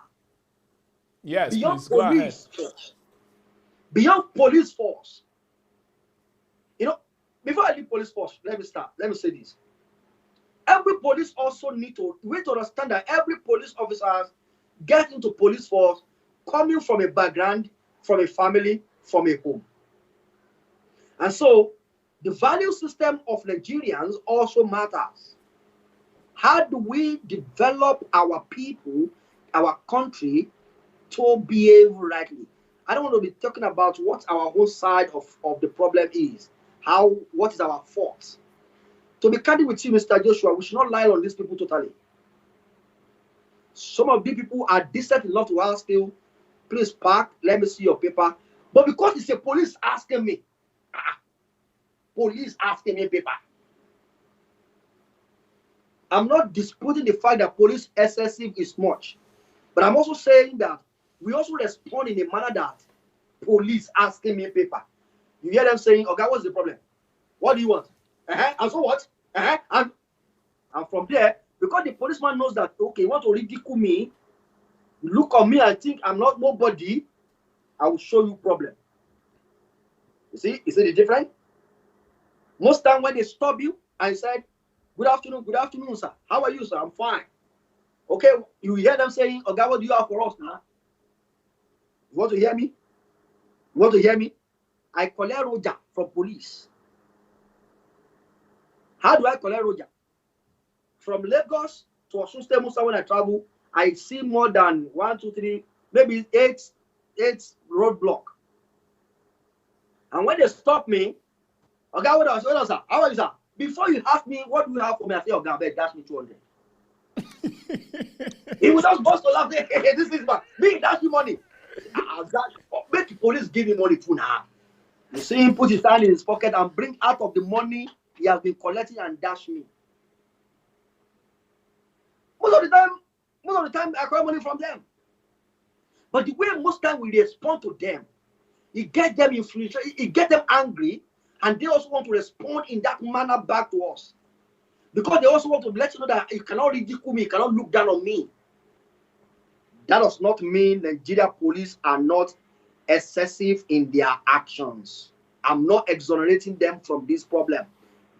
Speaker 1: yes,
Speaker 2: beyond
Speaker 1: please, go ahead.
Speaker 2: police force, beyond police force, you know, before I leave police force, let me say this. Every police also need to understand that every police officer gets into police force coming from a background, from a family, from a home. And so the value system of Nigerians also matters. How do we develop our people, our country, to behave rightly? I don't want to be talking about what our own side of the problem is. What is our fault? To be candid with you, Mr. Joshua, we should not lie on these people totally. Some of these people are decent enough to ask you, please park, let me see your paper. But because it's a police asking me, police asking me paper. I'm not disputing the fact that police excessive is much. But I'm also saying that we also respond in a manner that police asking me paper. You hear them saying, okay, what's the problem? What do you want? And so what? And from there, because the policeman knows that, okay, you want to ridicule me, look on me and think I'm not nobody, I will show you problem. You see the difference? Most time when they stop you and said, good afternoon, sir. How are you, sir? I'm fine. Okay, you hear them saying, okay, what do you have for us now? You want to hear me? You want to hear me? I collect Roger from police. How do I collect Roger? From Lagos to Osun State, when I travel, I see more than 1, 2, 3, maybe eight roadblock. And when they stop me, okay, what else, sir? How are you, sir? Before you ask me, what do you have for me? I say, okay, I beg, dash me 200. He would just bust to laugh. Hey, this is bad. Me, dash me money. Make the police give me money too now. You see him put his hand in his pocket and bring out of the money he has been collecting and dash me. Most of the time, I collect money from them. But the way most time we respond to them, it gets them influential, it gets them angry, and they also want to respond in that manner back to us. Because they also want to let you know that you cannot ridicule me, you cannot look down on me. That does not mean Nigeria police are not excessive in their actions. I'm not exonerating them from this problem.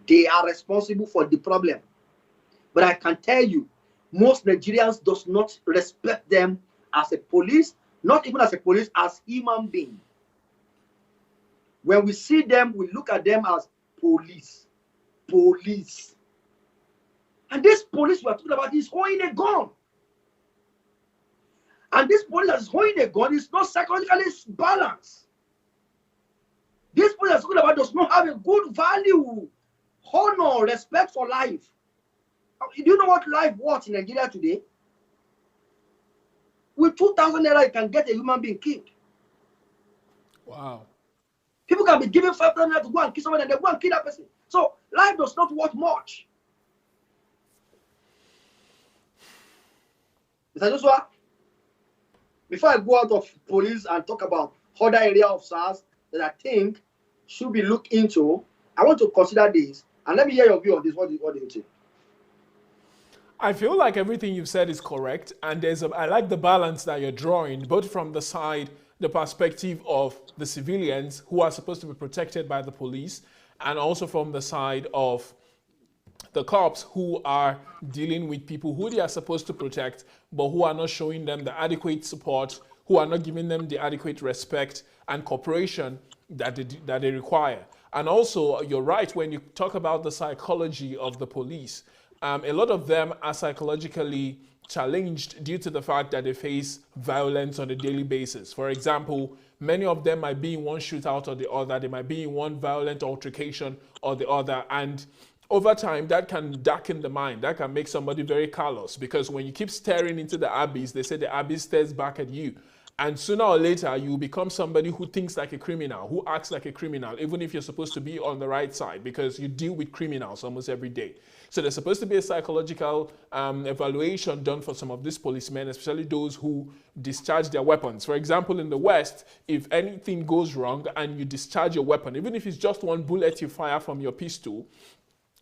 Speaker 2: They are responsible for the problem. But I can tell you, most Nigerians does not respect them as a police, not even as a police, as human being. When we see them, we look at them as police. Police. And this police we are talking about is holding a gun. And this police that is holding a gun is not psychologically balanced. This police that is talking about does not have a good value, honor, respect for life. Do you know what life was in Nigeria today? With 2,000 naira, you can get a human being killed.
Speaker 1: Wow.
Speaker 2: People can be given 5,000 naira to go and kill someone and they go and kill that person. So life does not worth much. Mr. Joshua, before I go out of police and talk about other area of SARS that I think should be looked into, I want to consider this. And let me hear your view on this. What do you think?
Speaker 1: I feel like everything you've said is correct, and I like the balance that you're drawing, both from the perspective of the civilians who are supposed to be protected by the police, and also from the side of the cops who are dealing with people who they are supposed to protect, but who are not showing them the adequate support, who are not giving them the adequate respect and cooperation that they require. And also, you're right when you talk about the psychology of the police. A lot of them are psychologically challenged due to the fact that they face violence on a daily basis. For example, many of them might be in one shootout or the other. They might be in one violent altercation or the other. And over time, that can darken the mind. That can make somebody very callous, because when you keep staring into the abyss, they say the abyss stares back at you. And sooner or later, you become somebody who thinks like a criminal, who acts like a criminal, even if you're supposed to be on the right side, because you deal with criminals almost every day. So there's supposed to be a psychological evaluation done for some of these policemen, especially those who discharge their weapons. For example, in the West, if anything goes wrong and you discharge your weapon, even if it's just one bullet you fire from your pistol,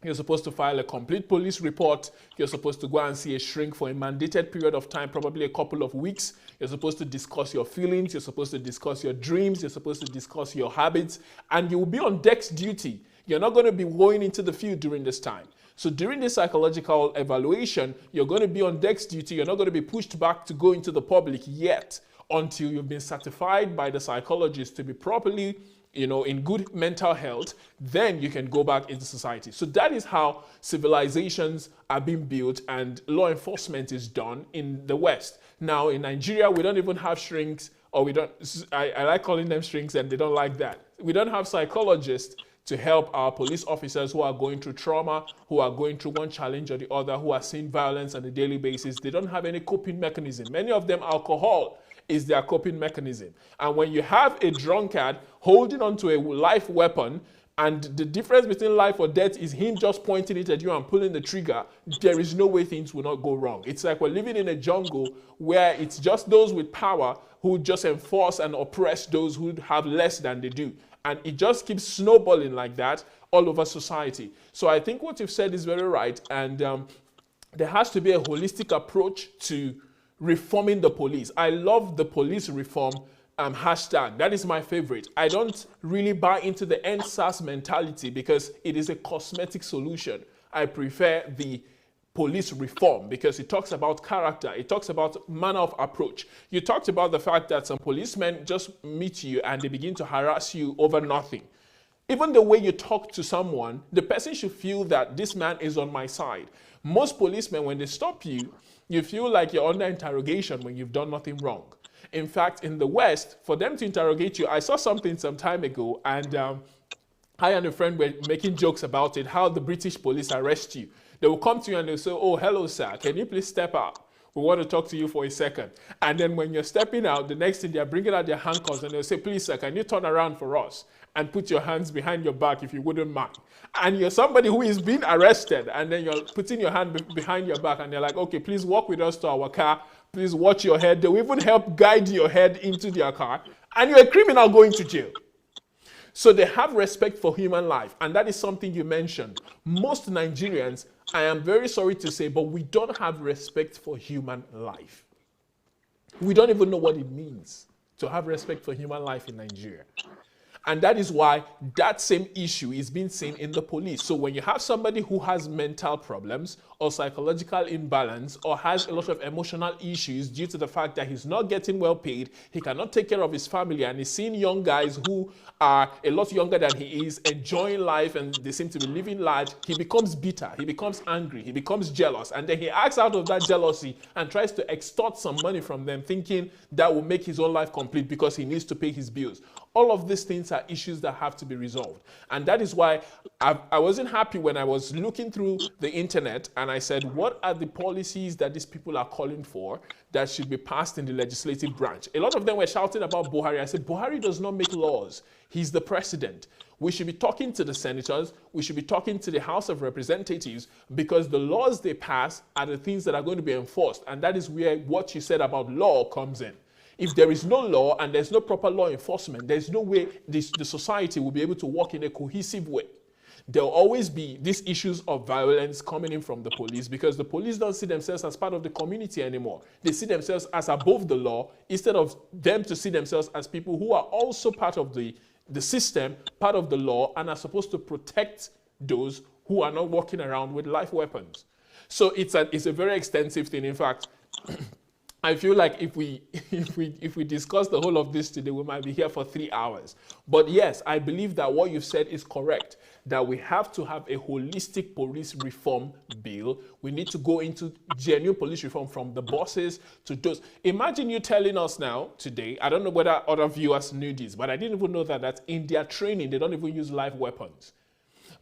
Speaker 1: you're supposed to file a complete police report. You're supposed to go and see a shrink for a mandated period of time, probably a couple of weeks. You're supposed to discuss your feelings. You're supposed to discuss your dreams. You're supposed to discuss your habits. And you will be on deck's duty. You're not going to be going into the field during this time. So during this psychological evaluation, you're going to be on deck's duty. You're not going to be pushed back to go into the public yet until you've been certified by the psychologist to be properly in good mental health. Then you can go back into society. So that is how civilizations are being built and law enforcement is done in the West. Now in Nigeria, we don't even have shrinks or we don't, I like calling them strings and they don't like that. We don't have psychologists to help our police officers who are going through trauma, who are going through one challenge or the other, who are seeing violence on a daily basis. They don't have any coping mechanism. Many of them, alcohol is their coping mechanism. And when you have a drunkard holding onto a live weapon, and the difference between life or death is him just pointing it at you and pulling the trigger, there is no way things will not go wrong. It's like we're living in a jungle where it's just those with power who just enforce and oppress those who have less than they do. And it just keeps snowballing like that all over society. So I think what you've said is very right. And there has to be a holistic approach to reforming the police. I love the police reform hashtag. That is my favorite. I don't really buy into the EndSARS mentality because it is a cosmetic solution. I prefer the police reform because it talks about character. It talks about manner of approach. You talked about the fact that some policemen just meet you and they begin to harass you over nothing. Even the way you talk to someone, the person should feel that this man is on my side. Most policemen, when they stop you, you feel like you're under interrogation when you've done nothing wrong. In fact, in the West, for them to interrogate you, I saw something some time ago, and I and a friend were making jokes about it, how the British police arrest you. They will come to you and they'll say, oh, hello, sir, can you please step out? We want to talk to you for a second. And then when you're stepping out, the next thing they're bringing out their handcuffs and they'll say, please, sir, can you turn around for us and put your hands behind your back if you wouldn't mind? And you're somebody who is being arrested, and then you're putting your hand behind your back and they're like, okay, please walk with us to our car. Please watch your head. They will even help guide your head into their car. And you're a criminal going to jail. So they have respect for human life. And that is something you mentioned. Most Nigerians, I am very sorry to say, but we don't have respect for human life. We don't even know what it means to have respect for human life in Nigeria. And that is why that same issue is being seen in the police. So when you have somebody who has mental problems or psychological imbalance or has a lot of emotional issues due to the fact that he's not getting well paid, he cannot take care of his family, and he's seeing young guys who are a lot younger than he is enjoying life and they seem to be living large, he becomes bitter, he becomes angry, he becomes jealous, and then he acts out of that jealousy and tries to extort some money from them, thinking that will make his own life complete because he needs to pay his bills. All of these things are issues that have to be resolved. And that is why I wasn't happy when I was looking through the internet and I said, what are the policies that these people are calling for that should be passed in the legislative branch? A lot of them were shouting about Buhari. I said, Buhari does not make laws. He's the president. We should be talking to the senators. We should be talking to the House of Representatives, because the laws they pass are the things that are going to be enforced. And that is where what you said about law comes in. If there is no law and there's no proper law enforcement, there's no way the society will be able to work in a cohesive way. There will always be these issues of violence coming in from the police, because the police don't see themselves as part of the community anymore. They see themselves as above the law, instead of them to see themselves as people who are also part of the system, part of the law, and are supposed to protect those who are not walking around with live weapons. So it's a very extensive thing. In fact, I feel like if we discuss the whole of this today, we might be here for 3 hours. But yes, I believe that what you've said is correct, that we have to have a holistic police reform bill. We need to go into genuine police reform from the bosses to those. Imagine you telling us now today, I don't know whether other viewers knew this, but I didn't even know that in their training, they don't even use live weapons.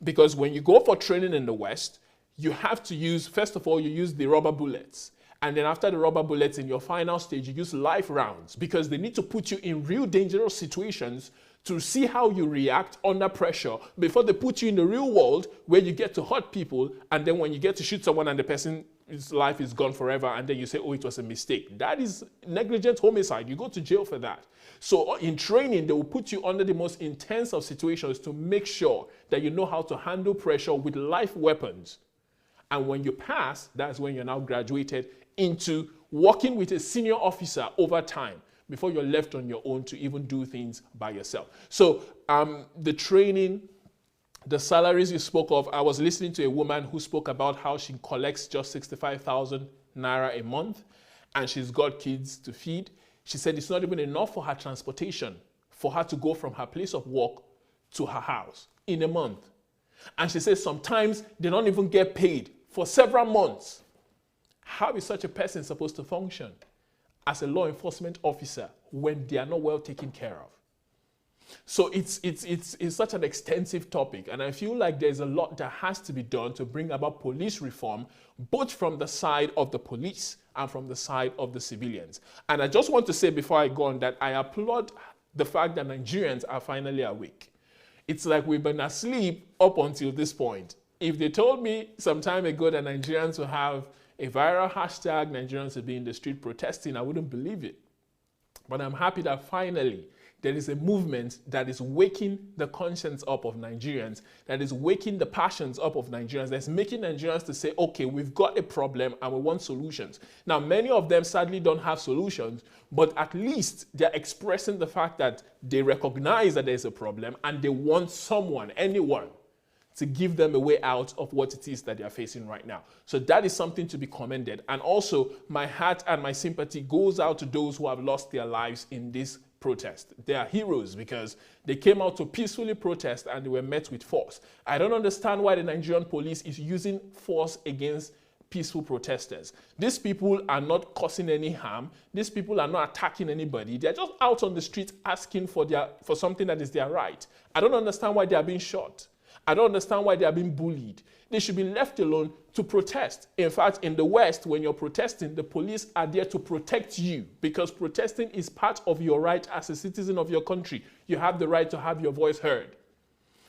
Speaker 1: Because when you go for training in the West, you have to use, first of all, you use the rubber bullets. And then after the rubber bullets, in your final stage, you use live rounds, because they need to put you in real dangerous situations to see how you react under pressure before they put you in the real world where you get to hurt people. And then when you get to shoot someone and the person's life is gone forever, and then you say, oh, it was a mistake. That is negligent homicide. You go to jail for that. So in training, they will put you under the most intense of situations to make sure that you know how to handle pressure with live weapons. And when you pass, that's when you're now graduated into working with a senior officer over time before you're left on your own to even do things by yourself. So the training, the salaries you spoke of, I was listening to a woman who spoke about how she collects just 65,000 naira a month, and she's got kids to feed. She said it's not even enough for her transportation, for her to go from her place of work to her house in a month. And she says sometimes they don't even get paid for several months. How is such a person supposed to function as a law enforcement officer when they are not well taken care of. So it's such an extensive topic, and I feel like there's a lot that has to be done to bring about police reform, both from the side of the police and from the side of the civilians. And I just want to say before I go on that I applaud the fact that Nigerians are finally awake. It's like we've been asleep up until this point. If they told me some time ago that Nigerians will have a viral hashtag, Nigerians will be in the street protesting, I wouldn't believe it. But I'm happy that finally there is a movement that is waking the conscience up of Nigerians, that is waking the passions up of Nigerians, that's making Nigerians to say, okay, we've got a problem and we want solutions. Now, many of them sadly don't have solutions, but at least they're expressing the fact that they recognize that there's a problem and they want someone, anyone, to give them a way out of what it is that they are facing right now. So that is something to be commended. And also, my heart and my sympathy goes out to those who have lost their lives in this protest. They are heroes because they came out to peacefully protest and they were met with force. I don't understand why the Nigerian police is using force against peaceful protesters. These people are not causing any harm. These people are not attacking anybody. They're just out on the street asking for something that is their right. I don't understand why they are being shot. I don't understand why they are being bullied. They should be left alone to protest. In fact, in the West, when you're protesting, the police are there to protect you because protesting is part of your right as a citizen of your country. You have the right to have your voice heard.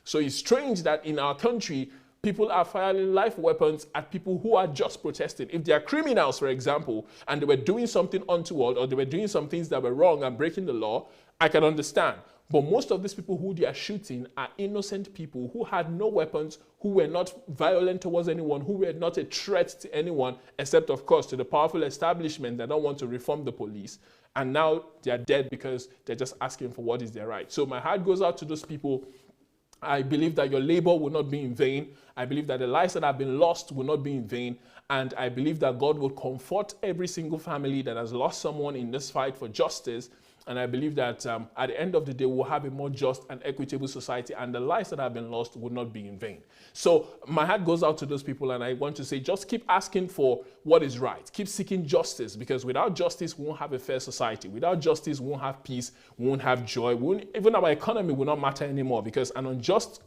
Speaker 1: So it's strange that in our country, people are firing live weapons at people who are just protesting. If they are criminals, for example, and they were doing something untoward or they were doing some things that were wrong and breaking the law, I can understand. But most of these people who they are shooting are innocent people who had no weapons, who were not violent towards anyone, who were not a threat to anyone, except, of course, to the powerful establishment that don't want to reform the police. And now they are dead because they're just asking for what is their right. So my heart goes out to those people. I believe that your labor will not be in vain. I believe that the lives that have been lost will not be in vain. And I believe that God will comfort every single family that has lost someone in this fight for justice. And I believe that at the end of the day, we'll have a more just and equitable society, and the lives that have been lost will not be in vain. So my heart goes out to those people, and I want to say, just keep asking for what is right. Keep seeking justice, because without justice, we won't have a fair society. Without justice, we won't have peace, we won't have joy. Even our economy will not matter anymore, because an unjust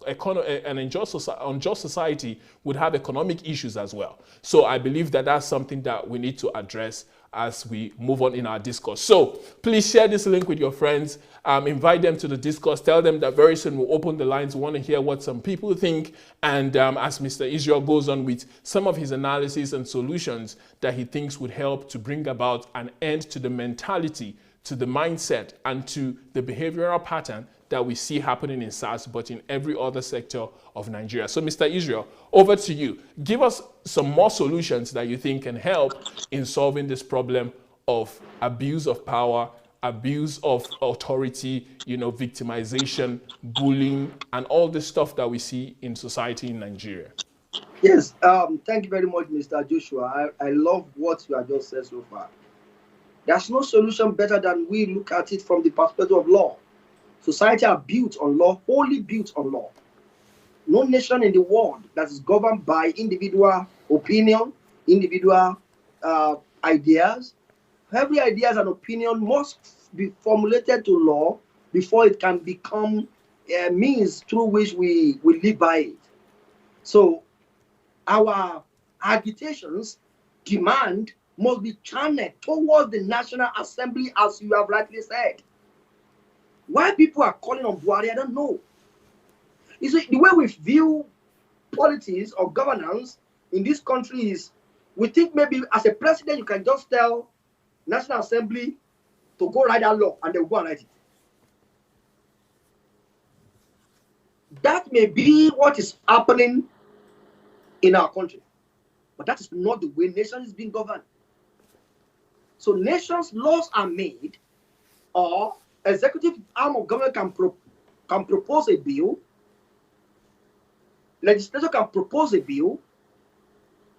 Speaker 1: society would have economic issues as well. So I believe that that's something that we need to address as we move on in our discourse. So please share this link with your friends, invite them to the discourse, tell them that very soon we'll open the lines. We want to hear what some people think. And as Mr. Israel goes on with some of his analysis and solutions that he thinks would help to bring about an end to the mentality, to the mindset, and to the behavioral pattern that we see happening in SARS, but in every other sector of Nigeria. So Mr. Israel, over to you. Give us some more solutions that you think can help in solving this problem of abuse of power, abuse of authority, victimization, bullying, and all the stuff that we see in society in Nigeria.
Speaker 2: Yes, thank you very much, Mr. Joshua. I love what you have just said so far. There's no solution better than we look at it from the perspective of law. Society are built on law, wholly built on law. No nation in the world that is governed by individual opinion, individual ideas. Every idea and opinion must be formulated to law before it can become a means through which we live by it. So our agitations, demand must be channeled towards the National Assembly, as you have rightly said. Why people are calling on Buhari, I don't know. You see, the way we view politics or governance in this country is, we think maybe as a president, you can just tell National Assembly to go write that law and they'll go and write it. That may be what is happening in our country, but that is not the way nation is being governed. So nations' laws are made, or executive arm of government can propose a bill, legislature can propose a bill,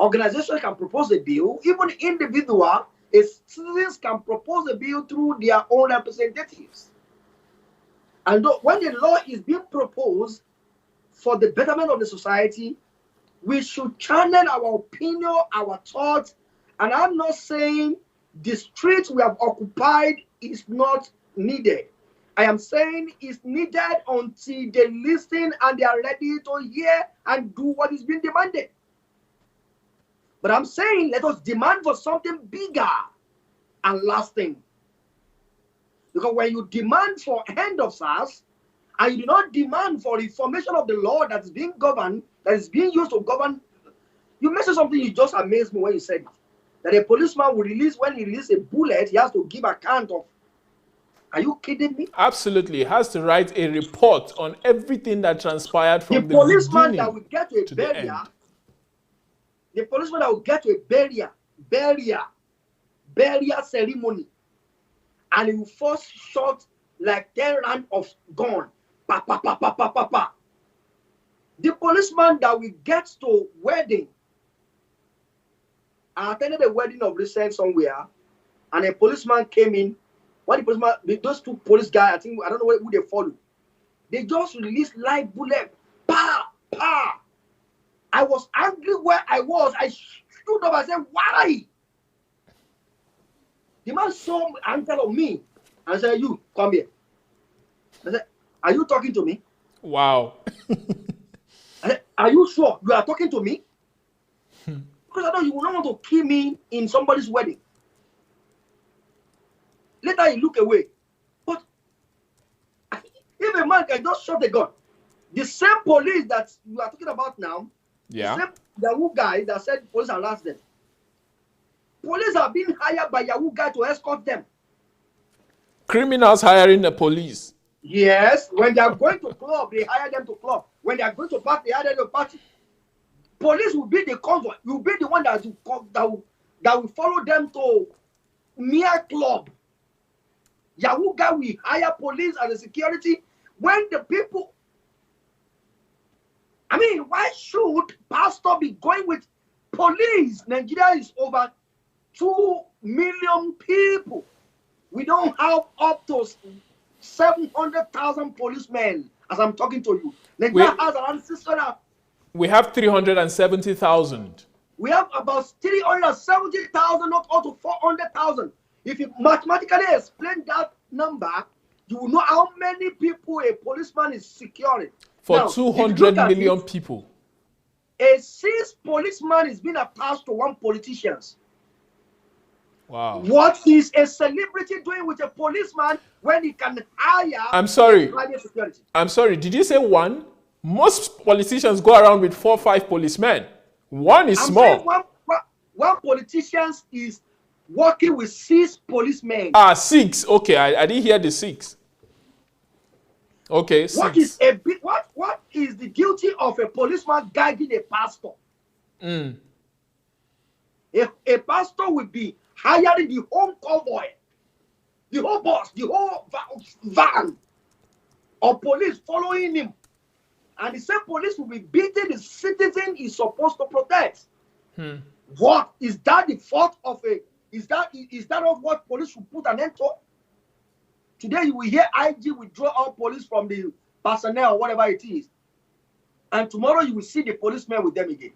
Speaker 2: organization can propose a bill, even individual citizens can propose a bill through their own representatives. And when the law is being proposed for the betterment of the society, we should channel our opinion, our thoughts. And I'm not saying the streets we have occupied is not needed. I am saying it's needed until they listen and they are ready to hear and do what is being demanded. But I'm saying let us demand for something bigger and lasting. Because when you demand for end of SARS, and you do not demand for reformation of the law that is being governed, that is being used to govern, you mentioned something you just amazed me when you said it. That a policeman will release, when he releases a bullet, he has to give account of. Are you kidding me?
Speaker 1: Absolutely. He has to write a report on everything that transpired
Speaker 2: The
Speaker 1: from the
Speaker 2: policeman
Speaker 1: beginning
Speaker 2: that will get to a
Speaker 1: to the
Speaker 2: burial,
Speaker 1: end.
Speaker 2: the policeman that will get to a burial ceremony, and he will first shot like 10 rounds of gun. Pa, pa, pa, pa, pa, pa, pa. The policeman that will get to wedding. I attended a wedding of recent somewhere, and a policeman came in. What the policeman, those two police guys, I think, I don't know who they follow. They just released live bullet. Pa, pa. I was angry where I was. I stood up and said, why? The man saw anger on me and said, you, come here. I said, are you talking to me?
Speaker 1: Wow.
Speaker 2: I said, are you sure you are talking to me? Because I know you will not want to kill me in somebody's wedding. Later he look away. But if a man can just shot a gun, the same police that you are talking about now,
Speaker 1: Yeah.
Speaker 2: the same Yahoo guy that said police harass them. Police are being hired by Yahoo guy to escort them.
Speaker 1: Criminals hiring the police.
Speaker 2: Yes, when they are going to club, they hire them to club. When they are going to party, they hire them to party. Police will be the convoy. Will be the one that will follow them to near club. Yahoo guy will hire police as a security. When the people, I mean, why should pastor be going with police? Nigeria is over 2 million people. We don't have up to 700,000 policemen as I'm talking to you. Nigeria has around 600.
Speaker 1: We have 370,000.
Speaker 2: We have about 370,000, not up to 400,000. If you mathematically explain that number, you will know how many people a policeman is securing.
Speaker 1: For
Speaker 2: now,
Speaker 1: 200 million people.
Speaker 2: A 6 policeman is being attached to 1 politician.
Speaker 1: Wow.
Speaker 2: What is a celebrity doing with a policeman when he can hire
Speaker 1: I'm sorry.
Speaker 2: private security?
Speaker 1: I'm sorry. Did you say 1? Most politicians go around with 4 or 5 policemen. 1 is small.
Speaker 2: One politician is working with 6 policemen.
Speaker 1: 6. Okay, I didn't hear the 6. Okay, 6.
Speaker 2: What is the duty of a policeman guiding a pastor? A pastor will be hiring the whole convoy, the whole bus, the whole van of police following him. And the same police will be beating the citizen he's supposed to protect. What is that the fault of is that of what police should put an end to? Today you will hear IG withdraw all police from the personnel or whatever it is. And tomorrow you will see the policemen with them again.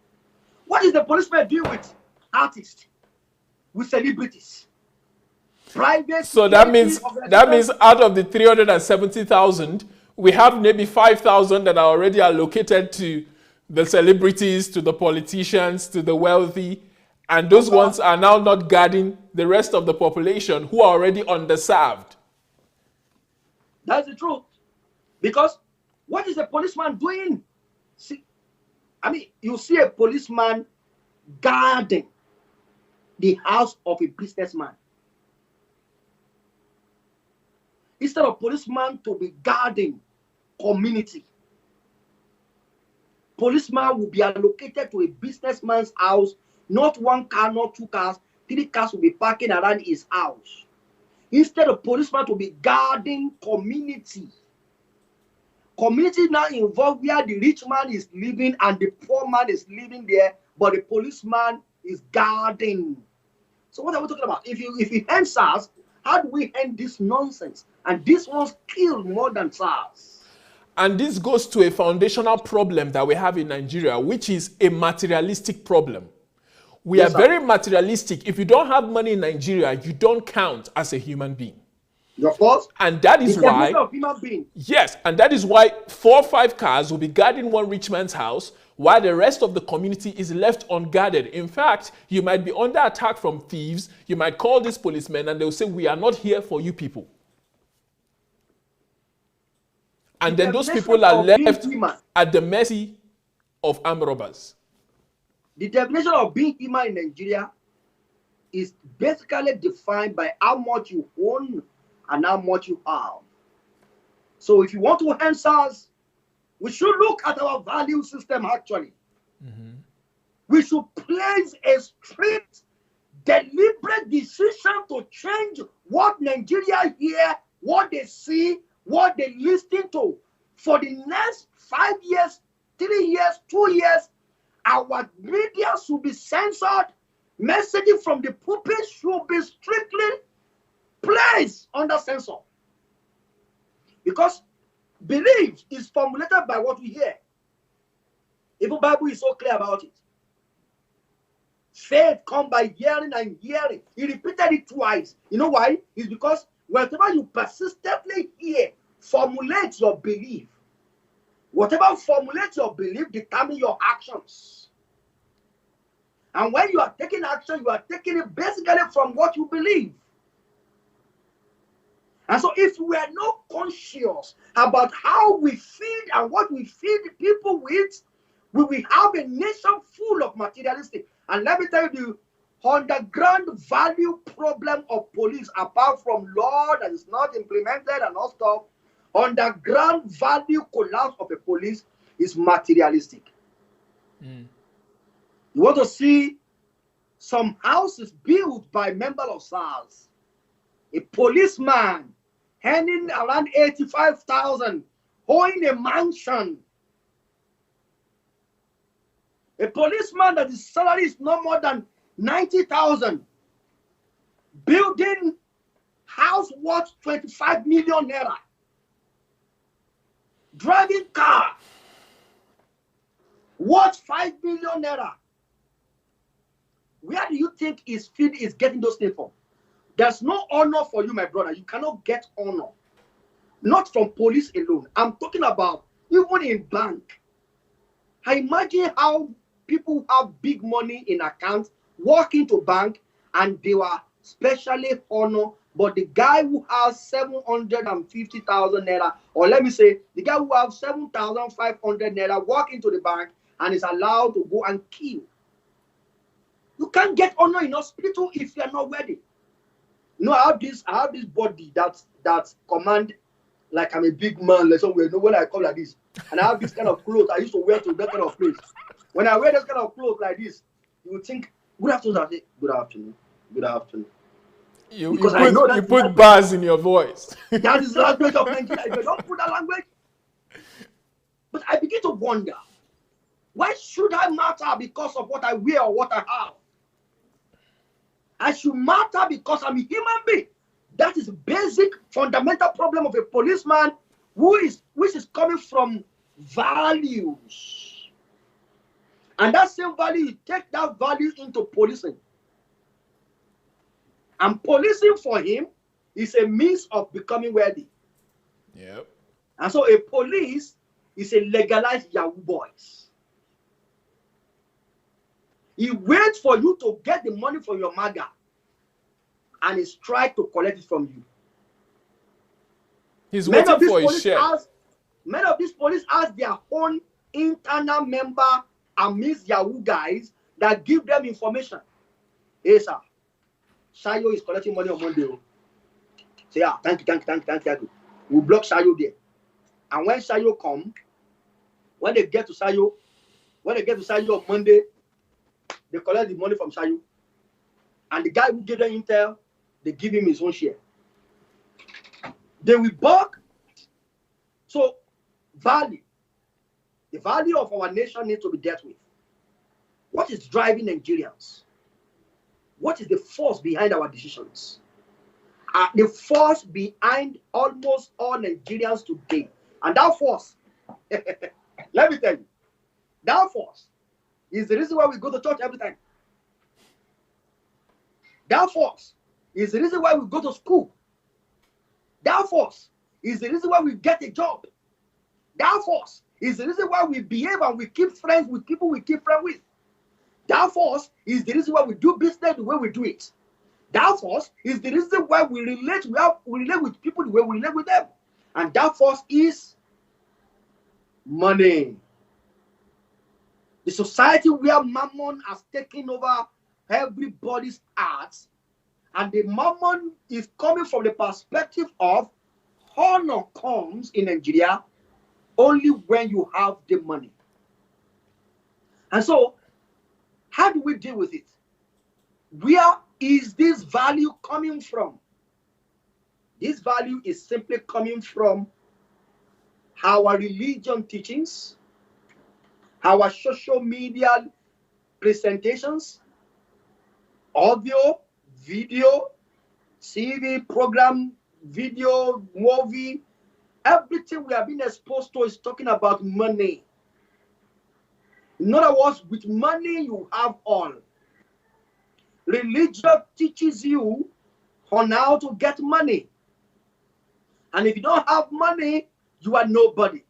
Speaker 2: What is the policeman doing with artists? With celebrities? Private.
Speaker 1: So that means out of the 370,000, we have maybe 5,000 that are already allocated to the celebrities, to the politicians, to the wealthy, and those ones are now not guarding the rest of the population who are already underserved.
Speaker 2: That's the truth. Because what is a policeman doing? See, I mean, you see a policeman guarding the house of a businessman. Instead of policeman to be guarding community, policeman will be allocated to a businessman's house, not 1 car, not 2 cars, 3 cars will be parking around his house. Instead of policeman to be guarding community. Community now involved where the rich man is living and the poor man is living there, but the policeman is guarding. So what are we talking about? If you end SARS, how do we end this nonsense? And this one's killed more than SARS.
Speaker 1: And this goes to a foundational problem that we have in Nigeria, which is a materialistic problem. We are very materialistic. If you don't have money in Nigeria, you don't count as a human being.
Speaker 2: Of course.
Speaker 1: And that is
Speaker 2: The definition
Speaker 1: why,
Speaker 2: of human being.
Speaker 1: yes, and that is why 4 or 5 cars will be guarding one rich man's house while the rest of the community is left unguarded. In fact, you might be under attack from thieves. You might call these policemen and they'll say, we are not here for you people. And then those people are left at the mercy of armed robbers.
Speaker 2: The definition of being human in Nigeria is basically defined by how much you own and how much you have. So if you want to end SARS, we should look at our value system actually. Mm-hmm. We should place a strict, deliberate decision to change what Nigeria hear, what they see, what they listen to. For the next 5 years, 3 years, 2 years, our media should be censored. Messaging from the pulpit should be strictly placed under censor. Because belief is formulated by what we hear. Even the Bible is so clear about it. Faith comes by hearing and hearing. He repeated it twice. You know why? It's because whatever you persistently hear formulates your belief. Whatever formulates your belief determines your actions. And when you are taking action, you are taking it basically from what you believe. And so if we are not conscious about how we feed and what we feed people with, we will have a nation full of materialistic. And let me tell you, the underground value problem of police, apart from law that is not implemented and all stuff, underground value collapse of a police is materialistic. Mm. You want to see some houses built by members of SARS. A policeman earning around 85,000, owning a mansion. A policeman that his salary is no more than 90,000, building house worth 25 million naira, driving car worth 5 million naira. Where do you think his feed is getting those things from? There's no honor for you, my brother. You cannot get honor. Not from police alone. I'm talking about even in bank. I imagine how people who have big money in accounts walk into bank and they were specially honored. But the guy who has 750,000 naira, or let me say, the guy who has 7,500 naira walk into the bank and is allowed to go and kill. You can't get honor in hospital if you are not ready. You know, I have this body that's command like I'm a big man, like somewhere. You know, when I come like this, and I have this kind of clothes I used to wear to that kind of place. When I wear this kind of clothes like this, you would think, good afternoon. I say, good afternoon. Good afternoon.
Speaker 1: You put bars in your voice.
Speaker 2: That is the language of Nigeria. If you don't put that language. But I begin to wonder, why should I matter because of what I wear or what I have? I should matter because I'm a human being. That is a basic, fundamental problem of a policeman which is coming from values. And that same value, you take that value into policing. And policing for him is a means of becoming wealthy.
Speaker 1: Yep.
Speaker 2: And so a police is a legalized Yahoo boys. He waits for you to get the money from your maga and he's trying to collect it from you.
Speaker 1: He's waiting for his share.
Speaker 2: Many of these police have their own internal member amidst Yahoo guys that give them information. Hey, sir, Shayo is collecting money on Monday. Say, yeah, thank you. We'll block Shayo there. And when Shayo come, when they get to Shayo on Monday, they collect the money from Shayo. And the guy who gave them intel, they give him his own share. They will bulk. So, value. The value of our nation needs to be dealt with. What is driving Nigerians? What is the force behind our decisions? The force behind almost all Nigerians today. And that force, let me tell you, that force is the reason why we go to church every time. That force is the reason why we go to school. That force is the reason why we get a job. That force is the reason why we behave and we keep friends with people we keep friends with. That force is the reason why we do business the way we do it. That force is the reason why we relate with people the way we relate with them. And that force is money. The society where mammon has taken over everybody's hearts, and the mammon is coming from the perspective of honor comes in Nigeria only when you have the money. And so, how do we deal with it? Where is this value coming from? This value is simply coming from our religion teachings, our social media presentations, audio, video, TV program, video, movie. Everything we have been exposed to is talking about money. In other words, with money you have all. Religion teaches you on how to get money. And if you don't have money, you are nobody.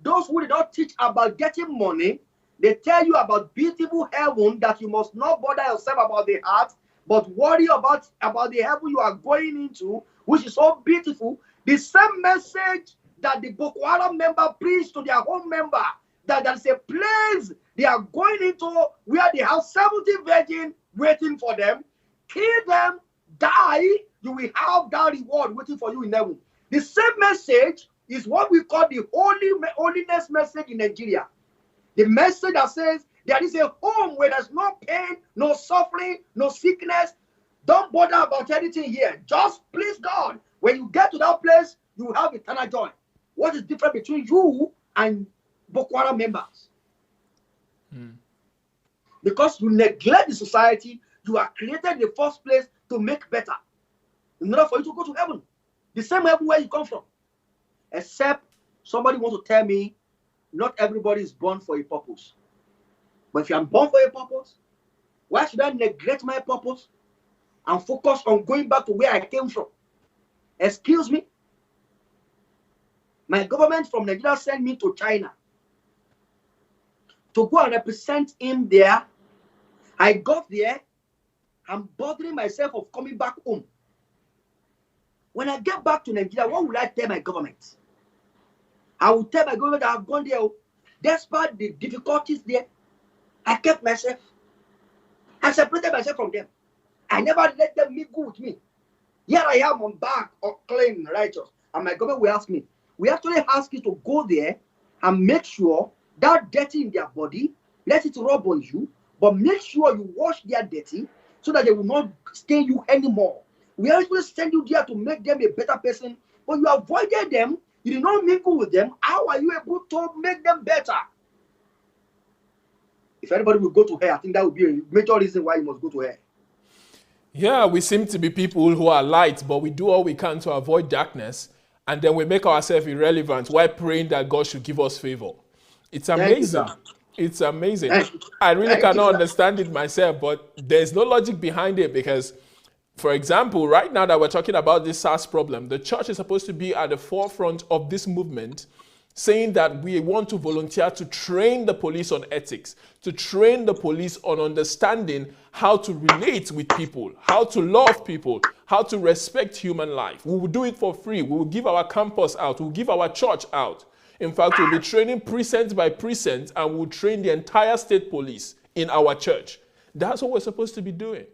Speaker 2: Those who did not teach about getting money, they tell you about beautiful heaven that you must not bother yourself about the heart, but worry about the heaven you are going into, which is so beautiful. The same message that the Boko Haram member preached to their home member, that there's a place they are going into where they have 70 virgins waiting for them. Kill them, die, you will have that reward waiting for you in heaven. The same message is what we call the holiness message in Nigeria. The message that says there is a home where there's no pain, no suffering, no sickness. Don't bother about anything here. Just please God. When you get to that place, you will have eternal joy. What is different between you and Boko Haram members? Because you neglect the society you are created in the first place to make better, in order for you to go to heaven. The same heaven where you come from. Except somebody wants to tell me not everybody is born for a purpose. But if I'm born for a purpose, why should I neglect my purpose and focus on going back to where I came from? Excuse me? My government from Nigeria sent me to China to go and represent him there. I got there. I'm bothering myself of coming back home. When I get back to Nigeria, what will I tell my government? I will tell my government that I've gone there. Despite the difficulties there, I kept myself. I separated myself from them. I never let them mingle with me. Here I am on back or clean, righteous. And my government will ask me. We actually ask you to go there and make sure that dirty in their body, let it rub on you, but make sure you wash their dirty so that they will not stain you anymore. We actually send you there to make them a better person, but you avoided them, you did not mingle with them. How are you able to make them better? If anybody will go to hell, I think that would be a major reason why you must go to hell.
Speaker 1: Yeah, we seem to be people who are light, but we do all we can to avoid darkness, and then we make ourselves irrelevant while praying that God should give us favor. It's amazing. It's amazing. I really cannot understand it myself, but there's no logic behind it because, for example, right now that we're talking about this SARS problem, the church is supposed to be at the forefront of this movement, saying that we want to volunteer to train the police on ethics, to train the police on understanding how to relate with people, how to love people, how to respect human life. We will do it for free. We will give our campus out. We will give our church out. In fact, we'll be training precinct by precinct and we'll train the entire state police in our church. That's what we're supposed to be doing.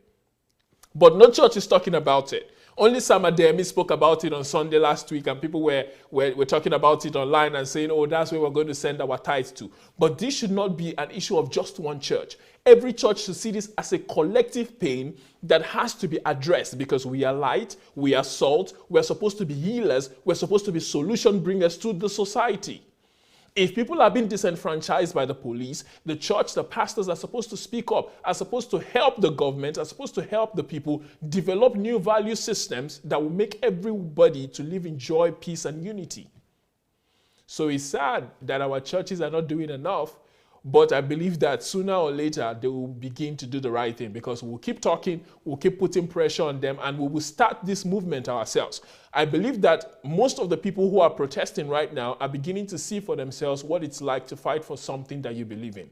Speaker 1: But no church is talking about it. Only Sam Ademi spoke about it on Sunday last week, and people were talking about it online and saying, oh, that's where we're going to send our tithes to. But this should not be an issue of just one church. Every church should see this as a collective pain that has to be addressed because we are light, we are salt, we're supposed to be healers, we're supposed to be solution bringers to the society. If people are being disenfranchised by the police, the church, the pastors are supposed to speak up, are supposed to help the government, are supposed to help the people develop new value systems that will make everybody to live in joy, peace, and unity. So it's sad that our churches are not doing enough, But I believe that sooner or later, they will begin to do the right thing, because we'll keep talking, we'll keep putting pressure on them, and we will start this movement ourselves. I believe that most of the people who are protesting right now are beginning to see for themselves what it's like to fight for something that you believe in.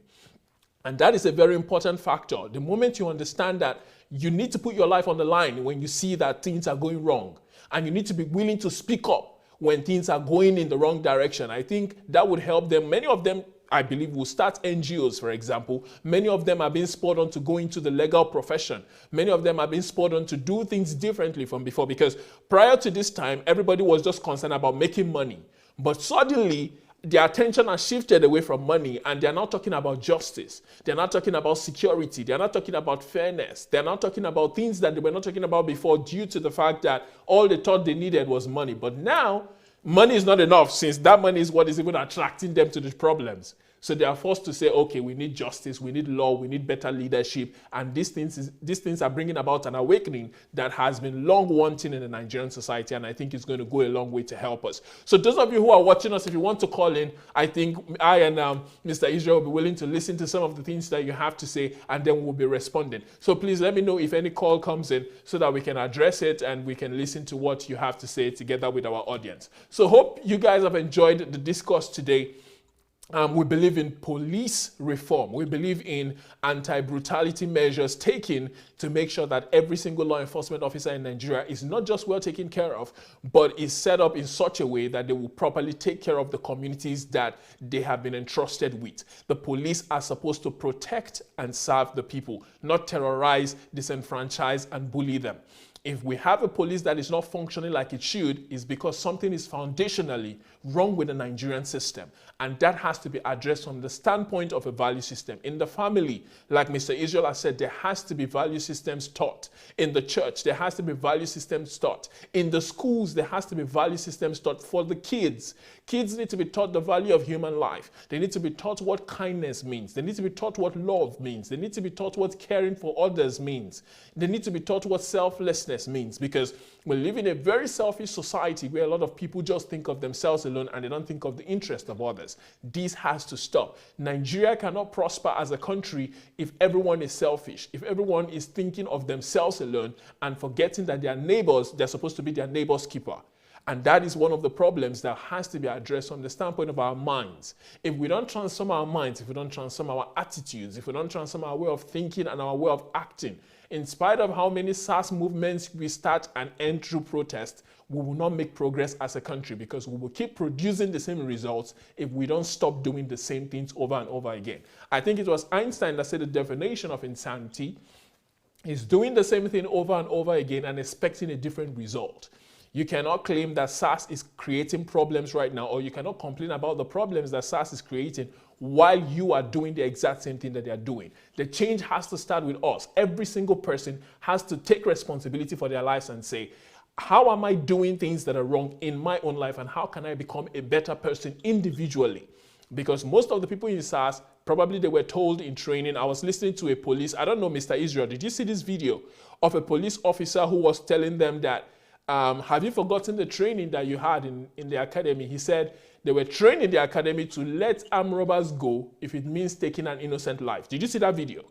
Speaker 1: And that is a very important factor. The moment you understand that you need to put your life on the line when you see that things are going wrong, and you need to be willing to speak up when things are going in the wrong direction, I think that would help them. Many of them, I believe, will start NGOs, for example. Many of them are being spurred on to go into the legal profession. Many of them are being spurred on to do things differently from before, because prior to this time, everybody was just concerned about making money. But suddenly, their attention has shifted away from money, and they're now talking about justice. They're not talking about security. They're not talking about fairness. They're not talking about things that they were not talking about before, due to the fact that all they thought they needed was money. But now, money is not enough, since that money is what is even attracting them to the problems. So they are forced to say, okay, we need justice, we need law, we need better leadership. And these things are bringing about an awakening that has been long wanting in the Nigerian society. And I think it's going to go a long way to help us. So those of you who are watching us, if you want to call in, I think I and Mr. Israel will be willing to listen to some of the things that you have to say, and then we'll be responding. So please let me know if any call comes in, so that we can address it and we can listen to what you have to say together with our audience. So hope you guys have enjoyed the discourse today. We believe in police reform. We believe in anti-brutality measures taken to make sure that every single law enforcement officer in Nigeria is not just well taken care of, but is set up in such a way that they will properly take care of the communities that they have been entrusted with. The police are supposed to protect and serve the people, not terrorize, disenfranchise, and bully them. If we have a police that is not functioning like it should, it's because something is foundationally wrong with the Nigerian system. And that has to be addressed from the standpoint of a value system. In the family, like Mr. Israel has said, there has to be value systems taught. In the church, there has to be value systems taught. In the schools, there has to be value systems taught for the kids. Kids need to be taught the value of human life. They need to be taught what kindness means. They need to be taught what love means. They need to be taught what caring for others means. They need to be taught what selflessness means, because we live in a very selfish society where a lot of people just think of themselves alone and they don't think of the interest of others. This has to stop. Nigeria cannot prosper as a country if everyone is selfish, if everyone is thinking of themselves alone and forgetting that their neighbors, they're supposed to be their neighbor's keeper. And that is one of the problems that has to be addressed from the standpoint of our minds. If we don't transform our minds, if we don't transform our attitudes, if we don't transform our way of thinking and our way of acting, in spite of how many SARS movements we start and end through protest, we will not make progress as a country, because we will keep producing the same results if we don't stop doing the same things over and over again. I think it was Einstein that said the definition of insanity is doing the same thing over and over again and expecting a different result. You cannot claim that SARS is creating problems right now, or you cannot complain about the problems that SARS is creating while you are doing the exact same thing that they are doing. The change has to start with us. Every single person has to take responsibility for their lives and say, how am I doing things that are wrong in my own life, and how can I become a better person individually? Because most of the people in SARS, probably they were told in training. I was listening to a police, I don't know, Mr. Israel, did you see this video of a police officer who was telling them that, have you forgotten the training that you had in the academy? He said they were trained in the academy to let armed robbers go if it means taking an innocent life. Did you see that video?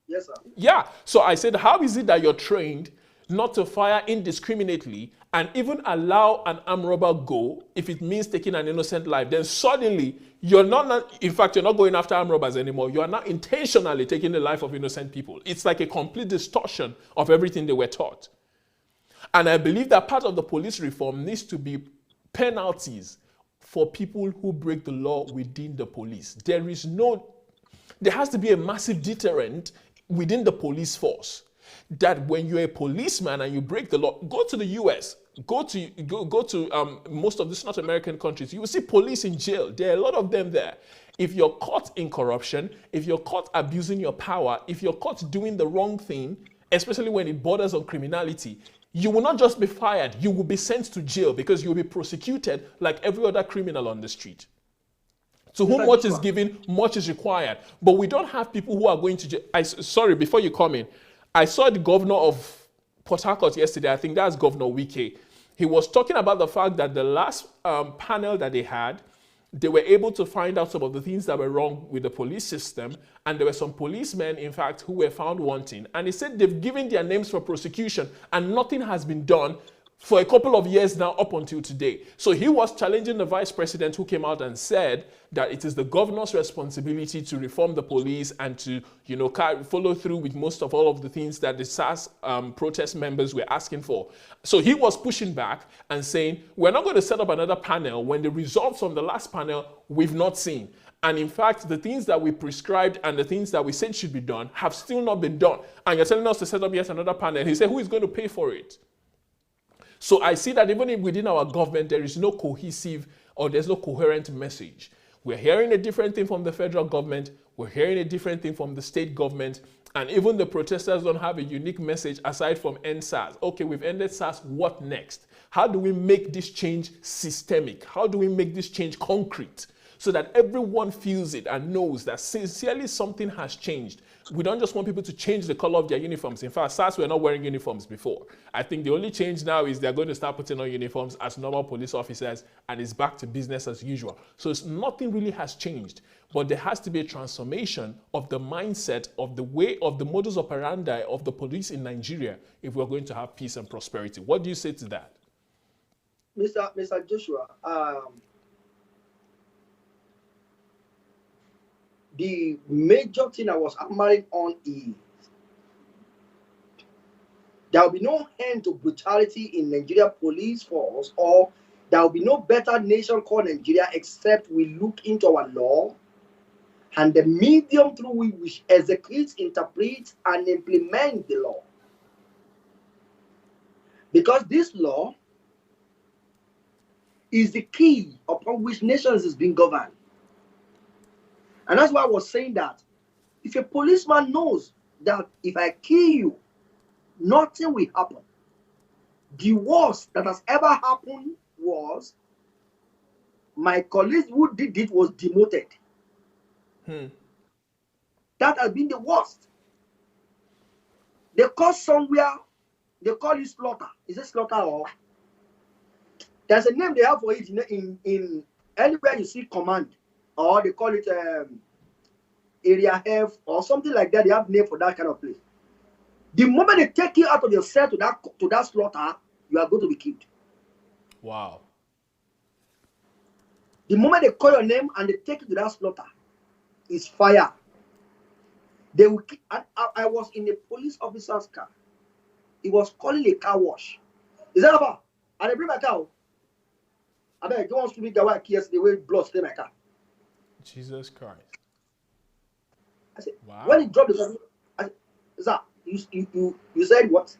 Speaker 2: Yes, sir.
Speaker 1: Yeah. So I said, how is it that you're trained not to fire indiscriminately and even allow an armed robber go if it means taking an innocent life? Then suddenly you're not, in fact, you're not going after armed robbers anymore. You are now intentionally taking the life of innocent people. It's like a complete distortion of everything they were taught. And I believe that part of the police reform needs to be penalties for people who break the law within the police. There has to be a massive deterrent within the police force, that when you're a policeman and you break the law, go to the US, go to most of these North American countries, you will see police in jail. There are a lot of them there. If you're caught in corruption, if you're caught abusing your power, if you're caught doing the wrong thing, especially when it borders on criminality, you will not just be fired, you will be sent to jail, because you will be prosecuted like every other criminal on the street. To whom much is given, much is required. But we don't have people who are going to jail. Sorry, before you come in, I saw the governor of Port Harcourt yesterday. I think that's Governor Wike. He was talking about the fact that the last panel that they had, they were able to find out some of the things that were wrong with the police system, and there were some policemen, in fact, who were found wanting. And they said they've given their names for prosecution, and nothing has been done for a couple of years now up until today. So he was challenging the vice president, who came out and said that it is the governor's responsibility to reform the police and to, follow through with most of all of the things that the SARS protest members were asking for. So he was pushing back and saying, we're not going to set up another panel when the results from the last panel we've not seen. And in fact, the things that we prescribed and the things that we said should be done have still not been done. And you're telling us to set up yet another panel. He said, who is going to pay for it? So I see that even within our government, there is no cohesive or there's no coherent message. We're hearing a different thing from the federal government. We're hearing a different thing from the state government. And even the protesters don't have a unique message aside from EndSARS. Okay, we've ended SARS. What next? How do we make this change systemic? How do we make this change concrete so that everyone feels it and knows that sincerely something has changed? We don't just want people to change the color of their uniforms. In fact, SARS were not wearing uniforms before. I think the only change now is they're going to start putting on uniforms as normal police officers, and it's back to business as usual. So nothing really has changed, but there has to be a transformation of the mindset, of the way, of the modus operandi of the police in Nigeria if we're going to have peace and prosperity. What do you say to that?
Speaker 2: Mr. Joshua, the major thing I was hammering on is there will be no end to brutality in Nigeria police force, or there will be no better nation called Nigeria except we look into our law and the medium through which we execute, interpret, and implement the law. Because this law is the key upon which nations is being governed. And that's why I was saying that if a policeman knows that if I kill you, nothing will happen. The worst that has ever happened was my colleague who did it was demoted. That has been the worst. They call somewhere, they call it slaughter. Is it slaughter or? There's a name they have for it in anywhere you see command, or they call it area F or something like that. They have name for that kind of place. The moment they take you out of your cell to that slaughter, you are going to be killed.
Speaker 1: Wow.
Speaker 2: The moment they call your name and they take you to that slaughter, it's fire. They will. I was in a police officer's car. He was calling a car wash. Is that about? And they bring my car. I mean, you want to be the way the way blood stay my car.
Speaker 1: Jesus Christ.
Speaker 2: I said,
Speaker 1: wow.
Speaker 2: When he dropped the car, I said, sir, you said what?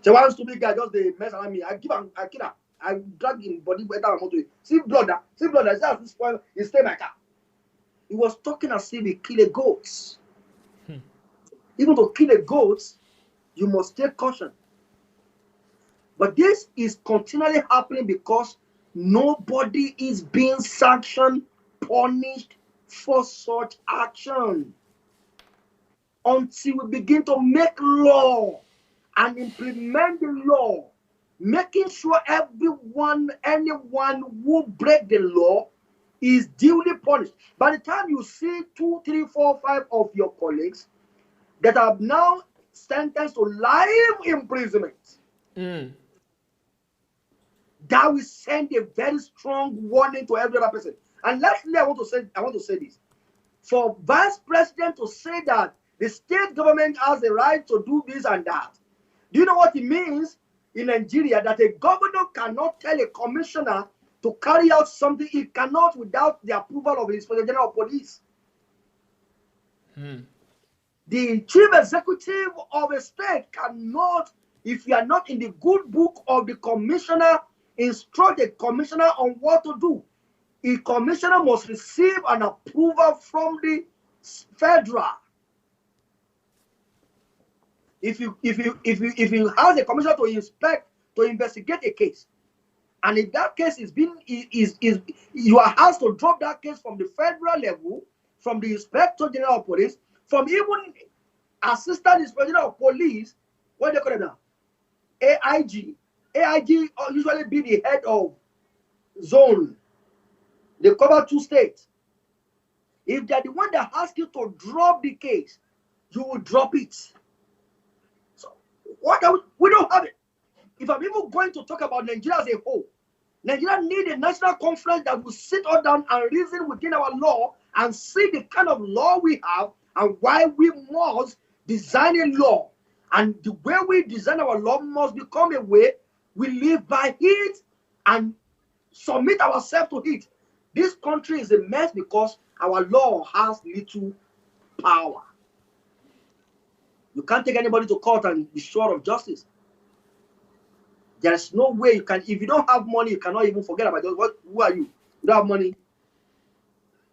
Speaker 2: So one stupid guy just they mess around me. I kill him. I drag him body better and motor. See blood. I said, this point, he stay my car. He was talking as if he kill a goat. Even to kill a goat, you must take caution. But this is continually happening because nobody is being sanctioned, punished for such action. Until we begin to make law and implement the law, making sure anyone who break the law is duly punished. By the time you see 2, 3, 4, 5 of your colleagues that are now sentenced to life imprisonment, that will send a very strong warning to every other person. And lastly, I want to say this. For vice president to say that the state government has the right to do this and that, do you know what it means in Nigeria? That a governor cannot tell a commissioner to carry out something he cannot without the approval of the Inspector General of Police. The chief executive of a state cannot, if you are not in the good book of the commissioner, instruct the commissioner on what to do. A commissioner must receive an approval from the federal. If you ask a commissioner to investigate a case, and if that case you are asked to drop that case from the federal level, from the Inspector General of Police, from even Assistant Inspector General of Police, what do they call it now? AIG. AIG usually be the head of zone. They cover 2 states. If they're the one that asks you to drop the case, you will drop it. So what are we don't have it. If I'm even going to talk about Nigeria as a whole, Nigeria need a national conference that will sit all down and reason within our law and see the kind of law we have and why we must design a law. And the way we design our law must become a way we live by it and submit ourselves to it. This country is a mess because our law has little power. You can't take anybody to court and be sure of justice. There's no way you can. If you don't have money, you cannot even forget about it. Who are you? You don't have money.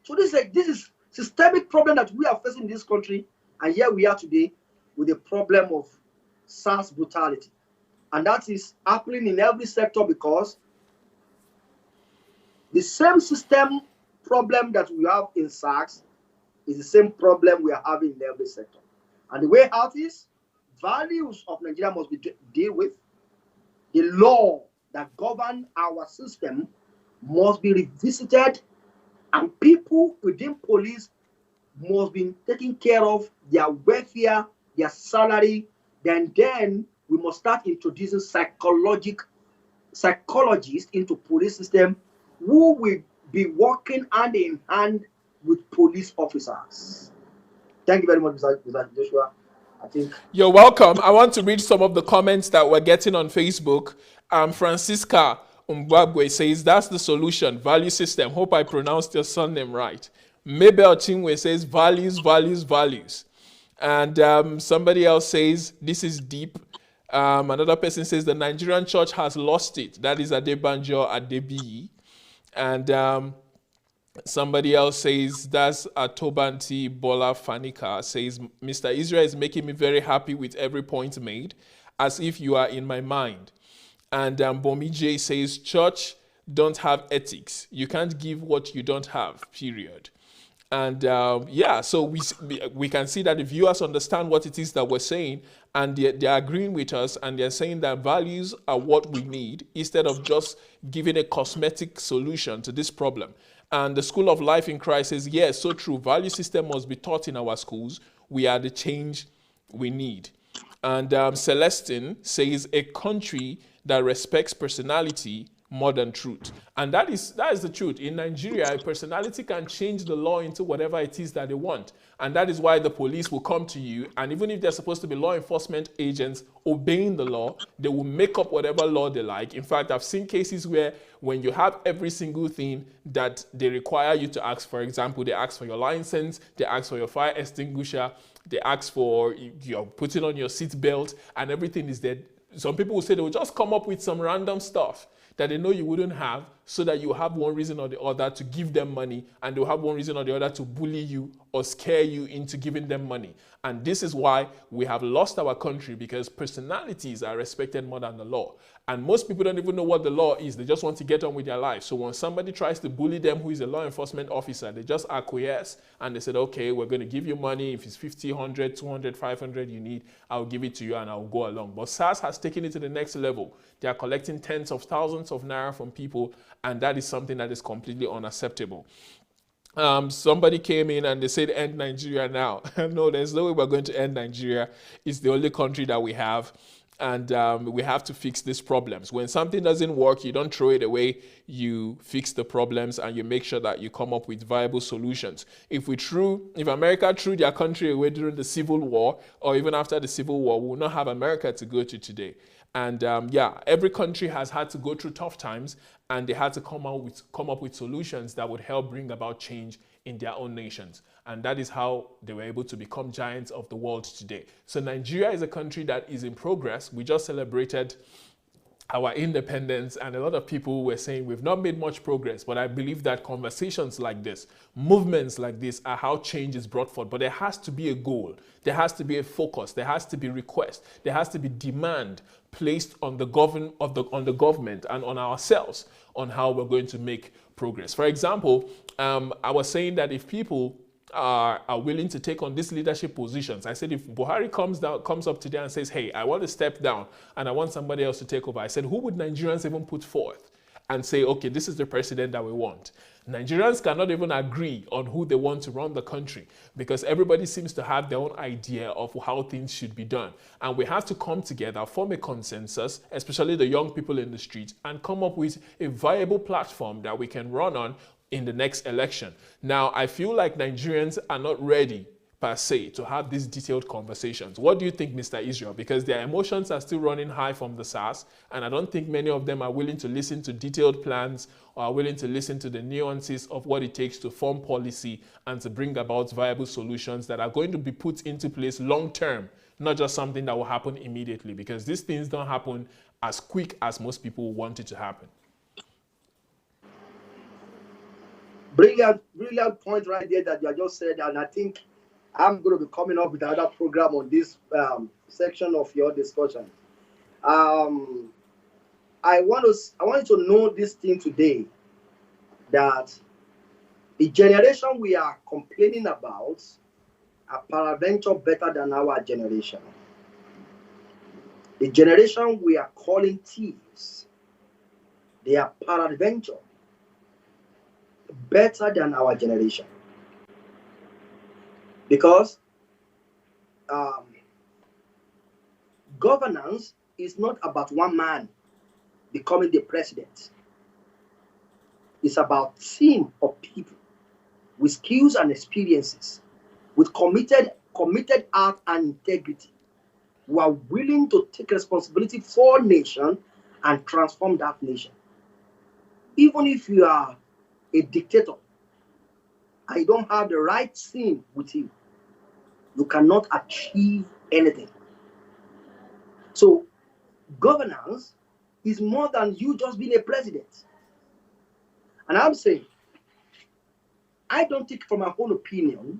Speaker 2: So this is systemic problem that we are facing in this country, and here we are today with the problem of SARS brutality, and that is happening in every sector because the same system problem that we have in SARS is the same problem we are having in every sector. And the way out is values of Nigeria must be dealt with. The law that govern our system must be revisited, and people within police must be taken care of, their welfare, their salary. Then we must start introducing psychologists into police system who will be working hand in hand with police officers. Thank you very much, Mr. Joshua. I think
Speaker 1: You're welcome. I want to read some of the comments that we're getting on Facebook. Francisca Umbabwe says, that's the solution, value system. Hope I pronounced your surname right. Mabel Chingwe says, values, values, values. And somebody else says, this is deep. Another person says, the Nigerian church has lost it. That is Adebanjo Adebiyi. And somebody else says, that's Atobanti Bola Fanika, says, Mr. Israel is making me very happy with every point made, as if you are in my mind. And Bomi J says, church don't have ethics. You can't give what you don't have, period. And yeah, so we can see that the viewers understand what it is that we're saying, and they're agreeing with us, and they're saying that values are what we need, instead of just giving a cosmetic solution to this problem. And the School of Life in Christ says, yes, so true. Value system must be taught in our schools. We are the change we need. And Celestine says, a country that respects personality more than truth. And that is the truth. In Nigeria, a personality can change the law into whatever it is that they want. And that is why the police will come to you, and even if they're supposed to be law enforcement agents obeying the law, they will make up whatever law they like. In fact, I've seen cases where when you have every single thing that they require you to ask, for example, they ask for your license, they ask for your fire extinguisher, they ask for your putting on your seat belt, and everything is there. Some people will say they will just come up with some random stuff that they know you wouldn't have, so that you have one reason or the other to give them money, and they'll have one reason or the other to bully you or scare you into giving them money. And this is why we have lost our country, because personalities are respected more than the law. And most people don't even know what the law is. They just want to get on with their life. So when somebody tries to bully them who is a law enforcement officer, they just acquiesce, and they said, okay, we're going to give you money. If it's 50, 100, 200, 500 you need, I'll give it to you and I'll go along. But SARS has taken it to the next level. They are collecting tens of thousands of naira from people, and that is something that is completely unacceptable. Somebody came in and they said, end Nigeria now. No, there's no way we're going to end Nigeria. It's the only country that we have. And we have to fix these problems. When something doesn't work, you don't throw it away. You fix the problems and you make sure that you come up with viable solutions. If America threw their country away during the Civil War, or even after the Civil War, we will not have America to go to today. And yeah, every country has had to go through tough times, and they had to come up with solutions that would help bring about change in their own nations. And that is how they were able to become giants of the world today. So Nigeria is a country that is in progress. We just celebrated our independence, and a lot of people were saying we've not made much progress, but I believe that conversations like this, movements like this, are how change is brought forth. But there has to be a goal, there has to be a focus, there has to be request, there has to be demand placed on the government and on ourselves on how we're going to make progress. For example, I was saying that if people are willing to take on these leadership positions, I said if Buhari comes up today and says, hey, I want to step down and I want somebody else to take over, I said, who would Nigerians even put forth? and say, okay, this is the president that we want. Nigerians cannot even agree on who they want to run the country because everybody seems to have their own idea of how things should be done. And we have to come together, form a consensus, especially the young people in the streets, and come up with a viable platform that we can run on in the next election. Now, I feel like Nigerians are not ready per se to have these detailed conversations. What do you think, Mr. Israel? Because their emotions are still running high from the SARS, and I don't think many of them are willing to listen to detailed plans or are willing to listen to the nuances of what it takes to form policy and to bring about viable solutions that are going to be put into place long term, not just something that will happen immediately, because these things don't happen as quick as most people want it to happen.
Speaker 2: Brilliant point right there that you just said, and I think I'm going to be coming up with another program on this section of your discussion. I want you to know this thing today, that the generation we are complaining about are peradventure better than our generation. The generation we are calling thieves, they are peradventure better than our generation. Because governance is not about one man becoming the president. It's about a team of people with skills and experiences, with committed heart and integrity, who are willing to take responsibility for a nation and transform that nation. Even if you are a dictator and you don't have the right team with you, you cannot achieve anything. So governance is more than you just being a president. And I'm saying, I don't think, from my own opinion,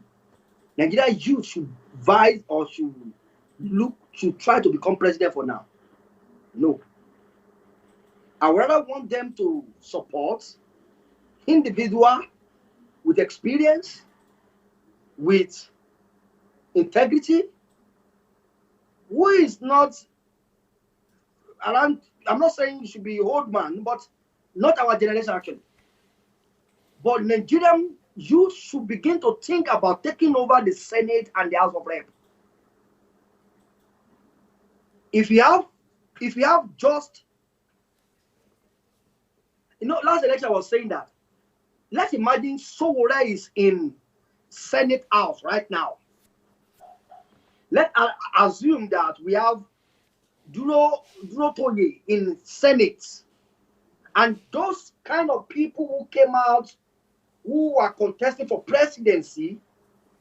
Speaker 2: Nigeria youth should vie or should try to become president for now. No. I rather want them to support individual with experience, with integrity, who is not around. I'm not saying you should be old man, but not our generation actually. But Nigerian youth should begin to think about taking over the Senate and the House of Rep. If you have just, last election I was saying that, let's imagine Sowore is in Senate House right now. Let's assume that we have Duro Toye in Senate, and those kind of people who came out, who are contesting for presidency,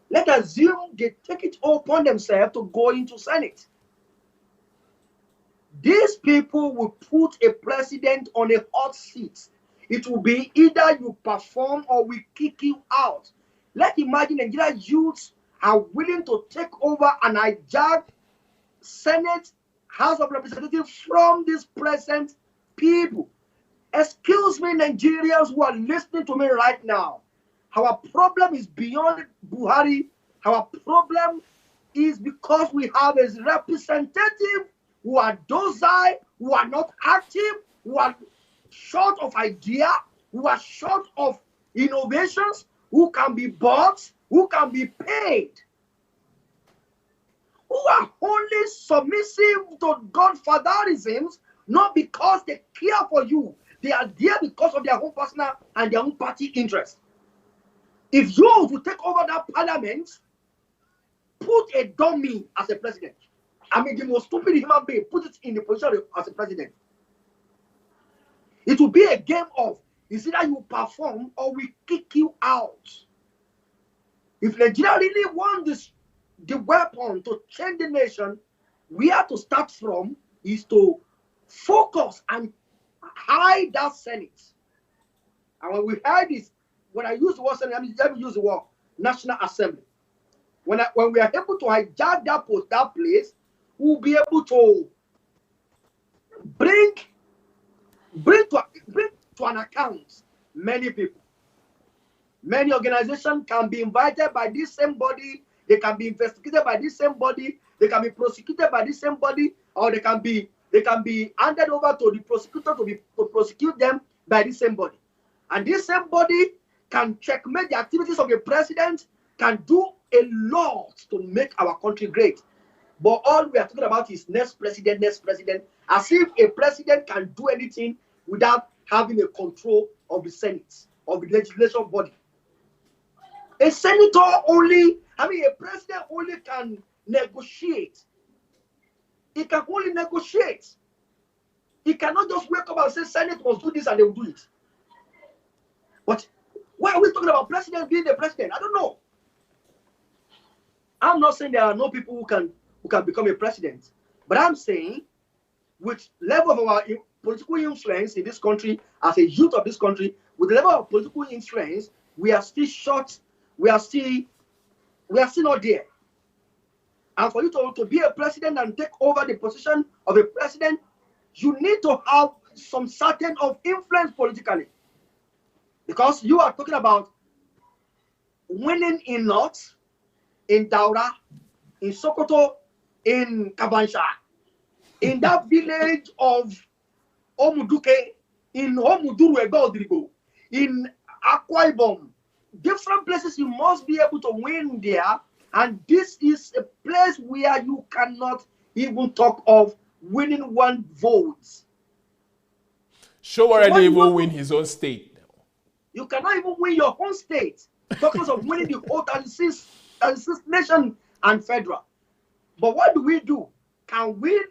Speaker 2: let's assume they take it upon themselves to go into Senate. These people will put a president on a hot seat. It will be either you perform or we kick you out. Let's imagine Nigeria youths are willing to take over and hijack Senate, House of Representatives from these present people. Excuse me, Nigerians who are listening to me right now. Our problem is beyond Buhari. Our problem is because we have a representative who are docile, who are not active, who are short of idea, who are short of innovations, who can be bought, who can be paid, who are only submissive to godfatherisms, not because they care for you. They are there because of their own personal and their own party interest. If you will take over that parliament, put a dummy as a president. I mean, the most stupid human being, put it in the position as a president. It will be a game of, is either you perform or we kick you out. If Nigeria really wants the weapon to change the nation, we have to start from is to focus and hide that Senate. And when we hide this, when I use the word Senate, let me use the word National Assembly. When we are able to hijack that place, we'll be able to bring to an account many people. Many organizations can be invited by this same body. They can be investigated by this same body. They can be prosecuted by this same body, or they can be handed over to the prosecutor to prosecute them by this same body. And this same body can checkmate the activities of a president, can do a lot to make our country great. But all we are talking about is next president, as if a president can do anything without having a control of the Senate, of the legislation body. A senator only, a president only can negotiate. He can only negotiate. He cannot just wake up and say, Senate must do this and they will do it. But why are we talking about president being the president? I don't know. I'm not saying there are no people who can become a president, but I'm saying with level of our political influence in this country, as a youth of this country, with the level of political influence, we are still short. We are still not there. And for you to be a president and take over the position of a president, you need to have some certain of influence politically. Because you are talking about winning in North, in Daura, in Sokoto, in Kabansha, in that village of Omuduke, in Omuduru, in Akwa Ibom, different places you must be able to win there. And this is a place where you cannot even talk of winning one vote.
Speaker 1: Show already even win his own state.
Speaker 2: You cannot even win your own state. Talking of winning the whole 36 nation and federal. But what do? Can we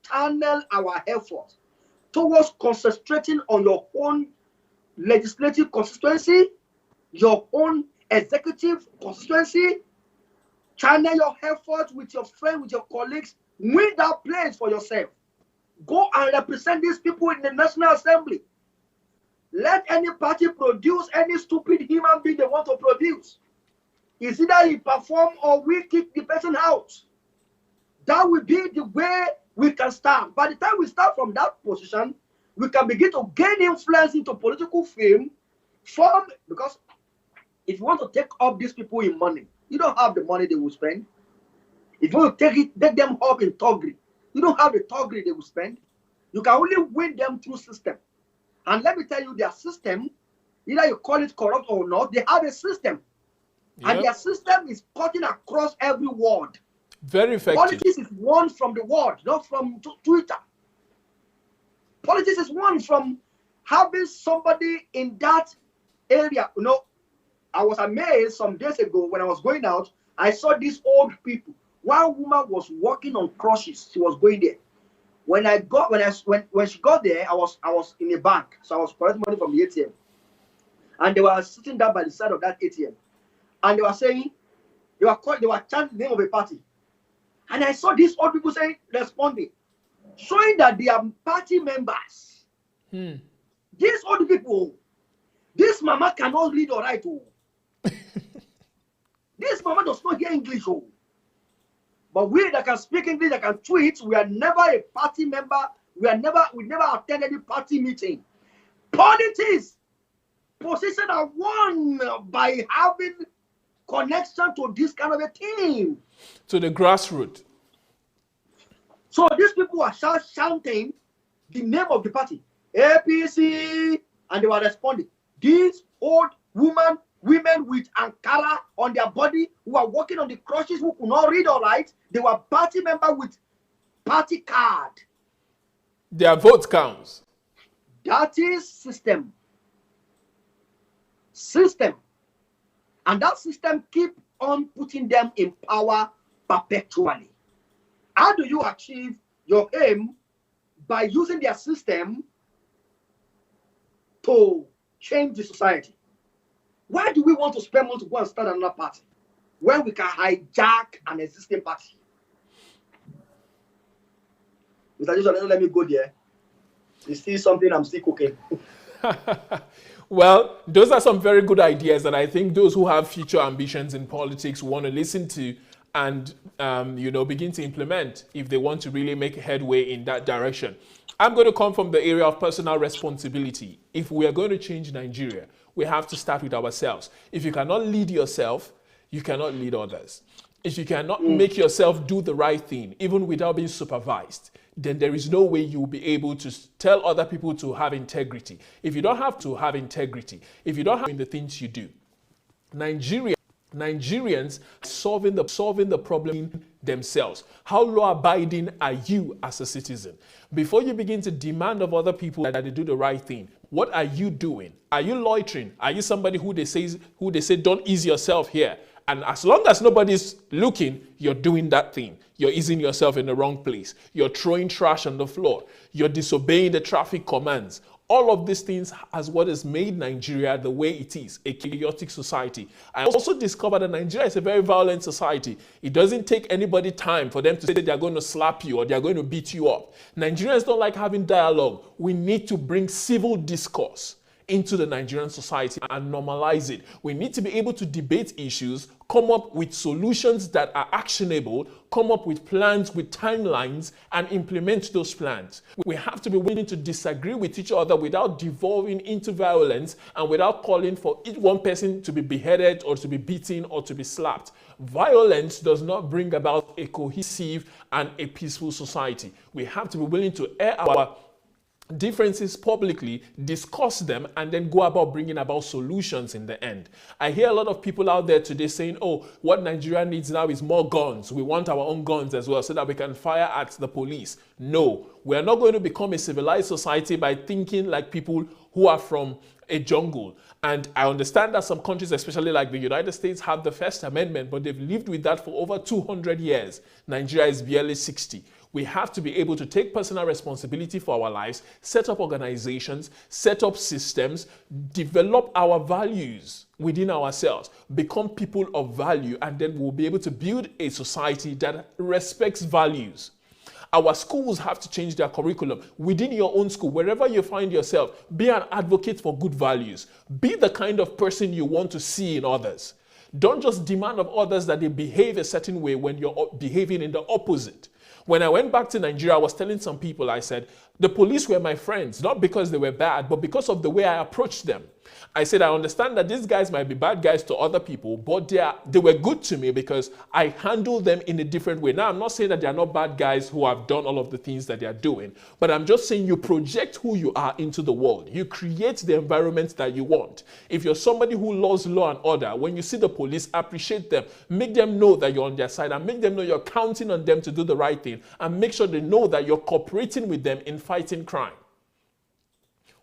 Speaker 2: channel our effort towards concentrating on your own legislative constituency, your own executive constituency? Channel your effort with your friends, with your colleagues. Win that place for yourself. Go and represent these people in the National Assembly. Let any party produce any stupid human being they want to produce. It's either he perform or we kick the person out. That will be the way we can start. By the time we start from that position, we can begin to gain influence into political fame. Because if you want to take up these people in money, you don't have the money they will spend. If you want to take them up in thuggery, you don't have the thuggery they will spend. You can only win them through system. And let me tell you, their system, either you call it corrupt or not, they have a system. Yep. And their system is cutting across every word.
Speaker 1: Very effective.
Speaker 2: Politics is won from the word, not from Twitter. Politics is won from having somebody in that area. You know, I was amazed some days ago when I was going out, I saw these old people. One woman was walking on crutches. She was going there. When she got there, I was in a bank, so I was collecting money from the ATM, and they were sitting down by the side of that ATM, and they were saying they were chanting the name of a party, and I saw these old people responding, showing that they are party members. These old people, this mama cannot read or write. This mama does not hear English. But we that can speak English, that can tweet, we are never a party member. We never attend any party meeting. Politics, positions are won by having connection to this kind of a team.
Speaker 1: To the grassroots.
Speaker 2: So these people are shouting the name of the party, APC, and they were responding. These old women with Ankara on their body, who are walking on the crutches, who could not read or write, they were party member with party card.
Speaker 1: Their vote counts.
Speaker 2: That is system. System. And that system keep on putting them in power perpetually. How do you achieve your aim? By using their system to change the society. Why do we want to spend money to go and start another party when we can hijack an existing party? Mr. Joshua, don't let me go there. It's still something I'm still cooking.
Speaker 1: Well, those are some very good ideas that I think those who have future ambitions in politics want to listen to and begin to implement if they want to really make headway in that direction. I'm going to come from the area of personal responsibility. If we are going to change Nigeria, we have to start with ourselves. If you cannot lead yourself, you cannot lead others. if you cannot make yourself do the right thing, even without being supervised, then there is no way you'll be able to tell other people to have integrity. If you don't have to have integrity, if you don't have in the things you do, Nigerians solving the problem themselves. How law-abiding are you as a citizen? Before you begin to demand of other people that they do the right thing, what are you doing? Are you loitering? Are you somebody who they say don't ease yourself here? And as long as nobody's looking, you're doing that thing. You're easing yourself in the wrong place. You're throwing trash on the floor. You're disobeying the traffic commands. All of these things is what has made Nigeria the way it is, a chaotic society. I also discovered that Nigeria is a very violent society. It doesn't take anybody time for them to say they're going to slap you or they're going to beat you up. Nigerians don't like having dialogue. We need to bring civil discourse into the Nigerian society and normalize it. We need to be able to debate issues, come up with solutions that are actionable, come up with plans with timelines, and implement those plans. We have to be willing to disagree with each other without devolving into violence and without calling for each one person to be beheaded or to be beaten or to be slapped. Violence does not bring about a cohesive and a peaceful society. We have to be willing to air our differences publicly, discuss them, and then go about bringing about solutions in the end. I hear a lot of people out there today saying, oh, what Nigeria needs now is more guns. We want our own guns as well so that we can fire at the police. No, we are not going to become a civilized society by thinking like people who are from a jungle. And I understand that some countries, especially like the United States, have the First Amendment, but they've lived with that for over 200 years. Nigeria is barely 60. We have to be able to take personal responsibility for our lives, set up organizations, set up systems, develop our values within ourselves, become people of value, and then we'll be able to build a society that respects values. Our schools have to change their curriculum. Within your own school, wherever you find yourself, be an advocate for good values. Be the kind of person you want to see in others. Don't just demand of others that they behave a certain way when you're behaving in the opposite. When I went back to Nigeria, I was telling some people, I said, the police were my friends, not because they were bad, but because of the way I approached them. I said, I understand that these guys might be bad guys to other people, but they were good to me because I handled them in a different way. Now, I'm not saying that they are not bad guys who have done all of the things that they are doing, but I'm just saying you project who you are into the world. You create the environment that you want. If you're somebody who loves law and order, when you see the police, appreciate them. Make them know that you're on their side and make them know you're counting on them to do the right thing and make sure they know that you're cooperating with them in fighting crime.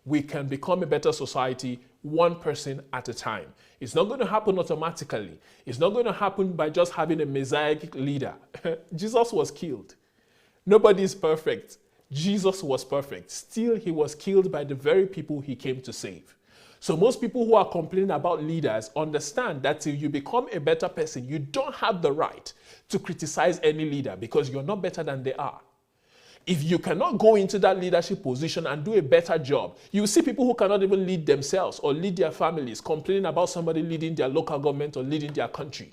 Speaker 1: We can become a better society one person at a time. It's not going to happen automatically. It's not going to happen by just having a messianic leader. Jesus was killed. Nobody is perfect. Jesus was perfect. Still, he was killed by the very people he came to save. So most people who are complaining about leaders understand that till you become a better person, you don't have the right to criticize any leader because you're not better than they are. If you cannot go into that leadership position and do a better job, you see people who cannot even lead themselves or lead their families complaining about somebody leading their local government or leading their country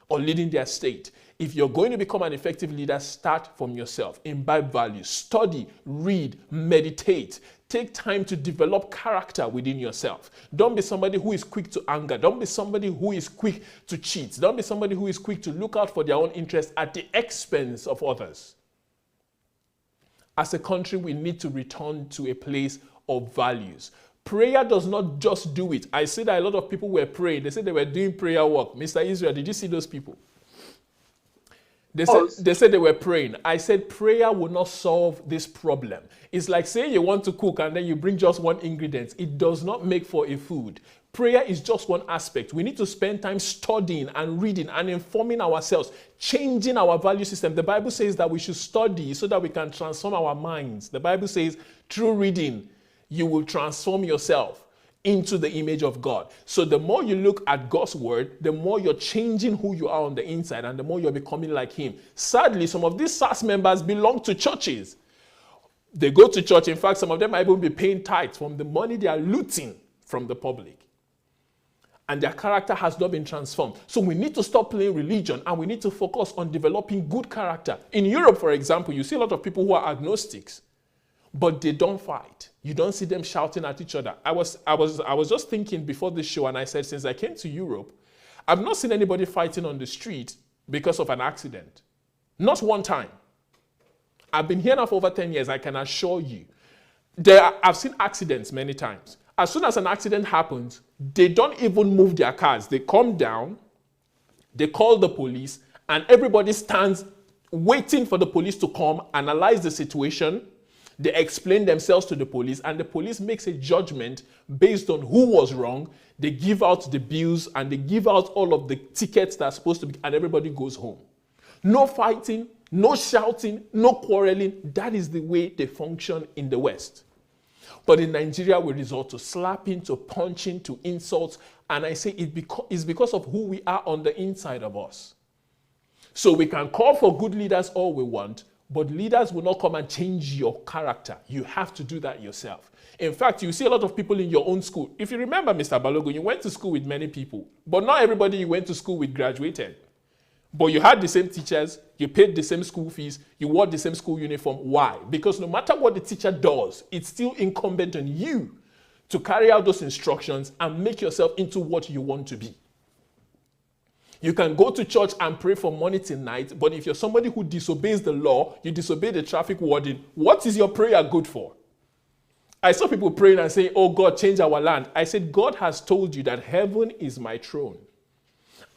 Speaker 1: or leading their state. If you're going to become an effective leader, start from yourself. Imbibe values, study, read, meditate. Take time to develop character within yourself. Don't be somebody who is quick to anger. Don't be somebody who is quick to cheat. Don't be somebody who is quick to look out for their own interests at the expense of others. As a country, we need to return to a place of values. Prayer does not just do it. I see that a lot of people were praying. They said they were doing prayer work. Mr. Israel, did you see those people? They said they were praying. I said prayer will not solve this problem. It's like saying you want to cook and then you bring just one ingredient. It does not make for a food. Prayer is just one aspect. We need to spend time studying and reading and informing ourselves, changing our value system. The Bible says that we should study so that we can transform our minds. The Bible says through reading, you will transform yourself into the image of God. So the more you look at God's word, the more you're changing who you are on the inside and the more you're becoming like him. Sadly, some of these SARS members belong to churches. They go to church. In fact, some of them might even be paying tithes from the money they are looting from the public. And their character has not been transformed. So we need to stop playing religion and we need to focus on developing good character. In Europe, for example, you see a lot of people who are agnostics, but they don't fight. You don't see them shouting at each other. I was just thinking before this show and I said, since I came to Europe, I've not seen anybody fighting on the street because of an accident. Not one time. I've been here now for over 10 years. I can assure you. I've seen accidents many times. As soon as an accident happens, they don't even move their cars. They come down, they call the police, and everybody stands waiting for the police to come, analyze the situation. They explain themselves to the police, and the police makes a judgment based on who was wrong. They give out the bills, and they give out all of the tickets that are supposed to be, and everybody goes home. No fighting, no shouting, no quarreling. That is the way they function in the West. But in Nigeria, we resort to slapping, to punching, to insults. And I say it's because of who we are on the inside of us. So we can call for good leaders all we want, but leaders will not come and change your character. You have to do that yourself. In fact, you see a lot of people in your own school. If you remember, Mr. Balogun, you went to school with many people, but not everybody you went to school with graduated. But you had the same teachers, you paid the same school fees, you wore the same school uniform. Why? Because no matter what the teacher does, it's still incumbent on you to carry out those instructions and make yourself into what you want to be. You can go to church and pray from morning till night, but if you're somebody who disobeys the law, you disobey the traffic warden, what is your prayer good for? I saw people praying and saying, oh God, change our land. I said, God has told you that heaven is my throne.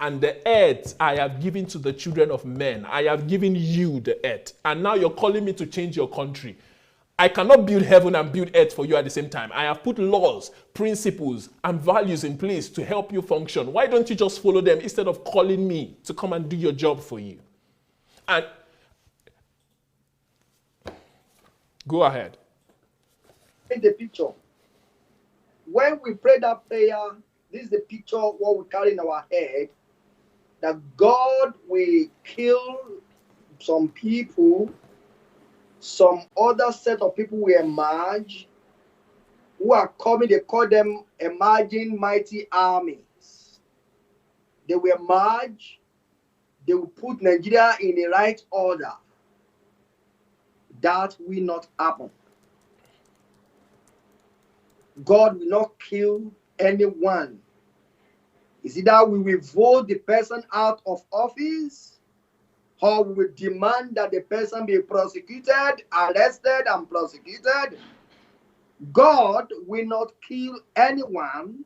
Speaker 1: And the earth I have given to the children of men. I have given you the earth. And now you're calling me to change your country. I cannot build heaven and build earth for you at the same time. I have put laws, principles, and values in place to help you function. Why don't you just follow them instead of calling me to come and do your job for you? And go ahead.
Speaker 2: In the picture, when we pray that prayer, this is the picture what we carry in our head, that God will kill some people, some other set of people will emerge, who are coming, they call them emerging mighty armies. They will emerge, they will put Nigeria in the right order. That will not happen. God will not kill anyone. It's either we will vote the person out of office, or we will demand that the person be prosecuted, arrested, and prosecuted. God will not kill anyone,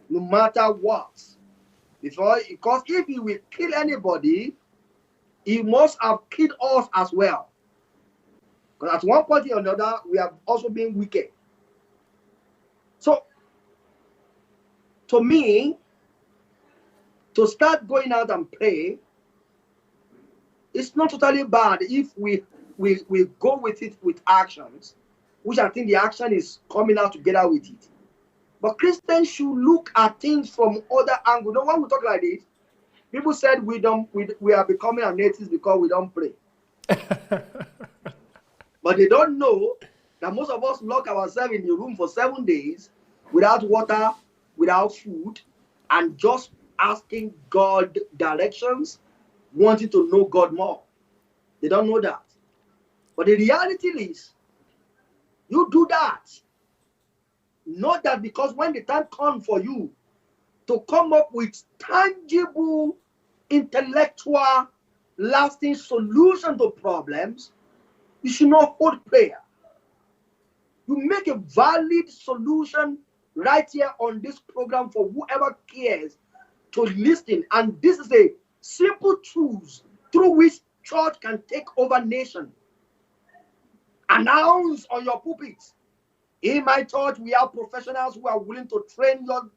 Speaker 2: no matter what. Because if he will kill anybody, he must have killed us as well. Because at one point or another, we have also been wicked. So, to me, to start going out and pray, it's not totally bad if we go with it with actions, which I think the action is coming out together with it. But Christians should look at things from other angles. No, when we talk like this, people said we are becoming a natives because we don't pray. But they don't know that most of us lock ourselves in the room for 7 days without water, without food, and just asking God directions, wanting to know God more. They don't know that. But the reality is, you do that. Not that because when the time comes for you to come up with tangible, intellectual, lasting solution to problems, you should not hold prayer. You make a valid solution right here on this program for whoever cares to listen. And this is a simple truth through which church can take over nation. Announce on your pulpits. In my church, we have professionals who are willing to train your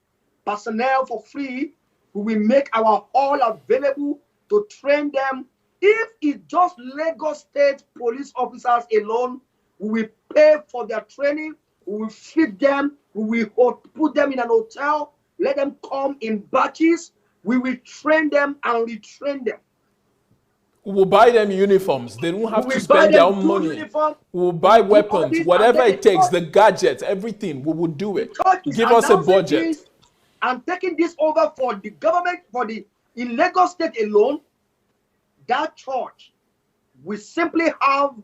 Speaker 2: personnel for free. We will make our hall available to train them. If it's just Lagos State police officers alone, we will pay for their training. We will feed them. We will put them in an hotel. Let them come in batches. We will train them and retrain them.
Speaker 1: We will buy them uniforms. They don't have to spend their own money. We will buy weapons, whatever it takes, the gadgets, everything. We will do it. Give us a budget.
Speaker 2: And taking this over for the government, in Lagos State alone, that church will simply have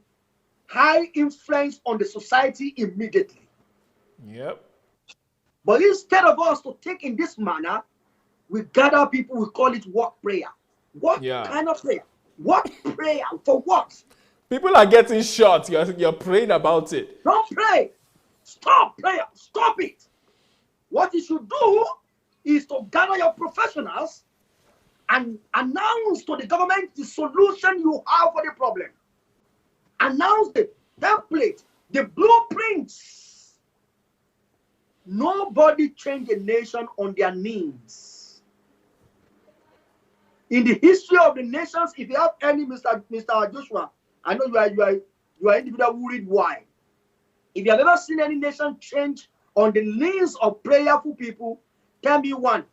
Speaker 2: high influence on the society immediately.
Speaker 1: Yep.
Speaker 2: But instead of us to take in this manner, we gather people, we call it work prayer. What
Speaker 1: Yeah.
Speaker 2: kind of prayer? What prayer? For what?
Speaker 1: People are getting shot. You're praying about it.
Speaker 2: Don't pray. Stop prayer. Stop it. What you should do is to gather your professionals and announce to the government the solution you have for the problem. Announce the template, the blueprints. Nobody change a nation on their knees. In the history of the nations, if you have any, Mr. Joshua, I know you are individual who read why. If you have ever seen any nation change on the knees of prayerful people, tell me one.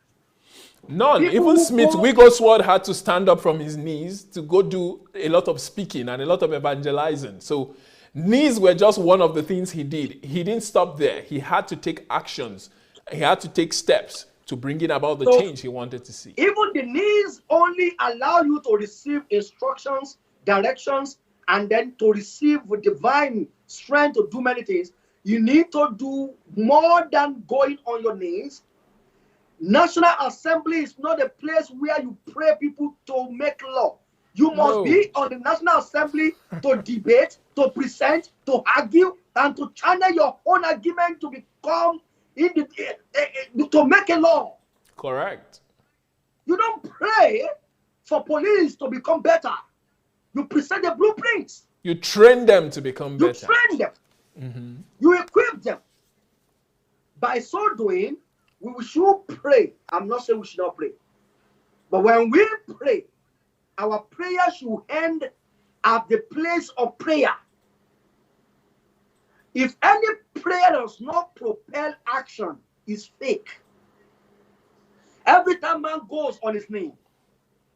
Speaker 1: None.
Speaker 2: People
Speaker 1: Even
Speaker 2: who
Speaker 1: Smith
Speaker 2: go-
Speaker 1: Wigglesworth had to stand up from his knees to go do a lot of speaking and a lot of evangelizing. So knees were just one of the things he did. He didn't stop there. He had to take actions. He had to take steps to bring in about the
Speaker 2: So,
Speaker 1: change he wanted to see.
Speaker 2: even the knees only allow you to receive instructions, directions, and then to receive divine strength to do many things. You need to do more than going on your knees. National Assembly is not a place where you pray people to make law. You must
Speaker 1: No.
Speaker 2: be on the National Assembly to debate, to present, to argue, and to channel your own argument to become to make a law.
Speaker 1: Correct.
Speaker 2: You don't pray for police to become better. You present the blueprints.
Speaker 1: You train them to become
Speaker 2: You
Speaker 1: better.
Speaker 2: train them. You equip them. By so doing, we should pray. I'm not saying we should not pray. But when we pray, our prayer should end at the place of prayer. If any prayer does not propel action, it's fake. Every time man goes on his knee,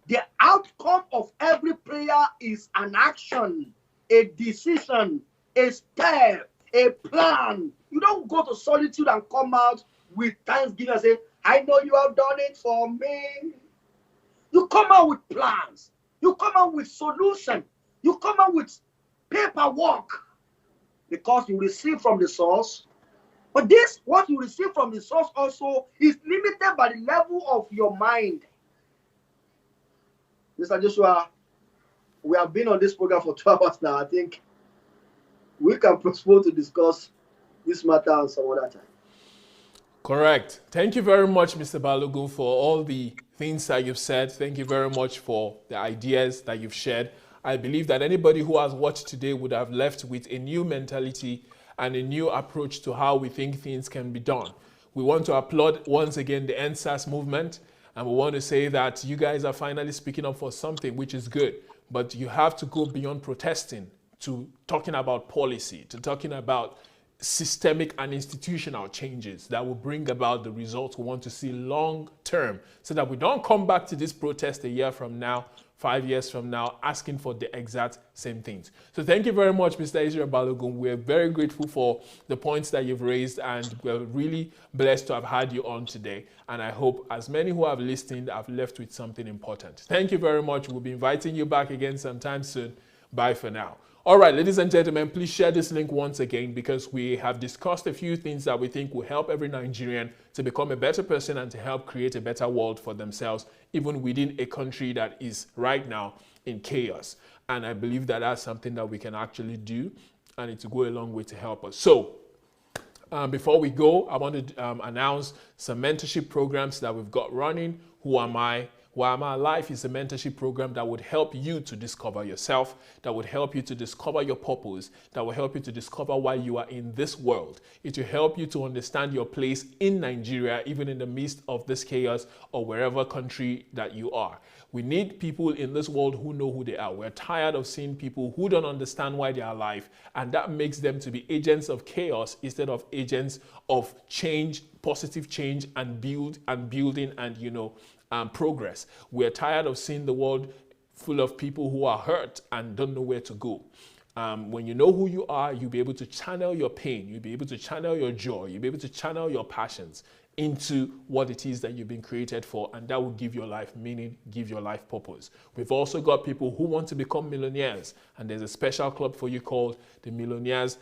Speaker 2: the outcome of every prayer is an action, a decision, a step, a plan. You don't go to solitude and come out with thanksgiving and say, I know you have done it for me. You come out with plans. You come out with solution. You come out with paperwork because you receive from the source. But this, what you receive from the source also is limited by the level of your mind. Mr. Joshua, we have been on this program for 12 hours now. I think we can postpone to discuss this matter on some other time.
Speaker 1: Correct. Thank you very much, Mr. Balogun, for all the things that you've said. Thank you very much for the ideas that you've shared. I believe that anybody who has watched today would have left with a new mentality and a new approach to how we think things can be done. We want to applaud once again the EndSARS movement, and we want to say that you guys are finally speaking up for something, which is good. But you have to go beyond protesting to talking about policy, to talking about systemic and institutional changes that will bring about the results we want to see long term, so that we don't come back to this protest a year from now, 5 years from now, asking for the exact same things. So thank you very much, Mr. Israel Balogun. We're very grateful for the points that you've raised, and we're really blessed to have had you on today. And I hope as many who have listened have left with something important. Thank you very much. We'll be inviting you back again sometime soon. Bye for now. All right, ladies and gentlemen, please share this link once again, because we have discussed a few things that we think will help every Nigerian to become a better person and to help create a better world for themselves, even within a country that is right now in chaos. And I believe that that's something that we can actually do, and it will go a long way to help us. So before we go, I want to announce some mentorship programs that we've got running. Who Am I? Why Am I Alive is a mentorship program that would help you to discover yourself, that would help you to discover your purpose, that will help you to discover why you are in this world. It will help you to understand your place in Nigeria, even in the midst of this chaos or wherever country that you are. We need people in this world who know who they are. We're tired of seeing people who don't understand why they are alive, and that makes them to be agents of chaos instead of agents of change, positive change, and building and progress. We're tired of seeing the world full of people who are hurt and don't know where to go. When you know who you are, you'll be able to channel your pain, you'll be able to channel your joy, you'll be able to channel your passions into what it is that you've been created for, and that will give your life meaning, give your life purpose. We've also got people who want to become millionaires, and there's a special club for you called the Millionaires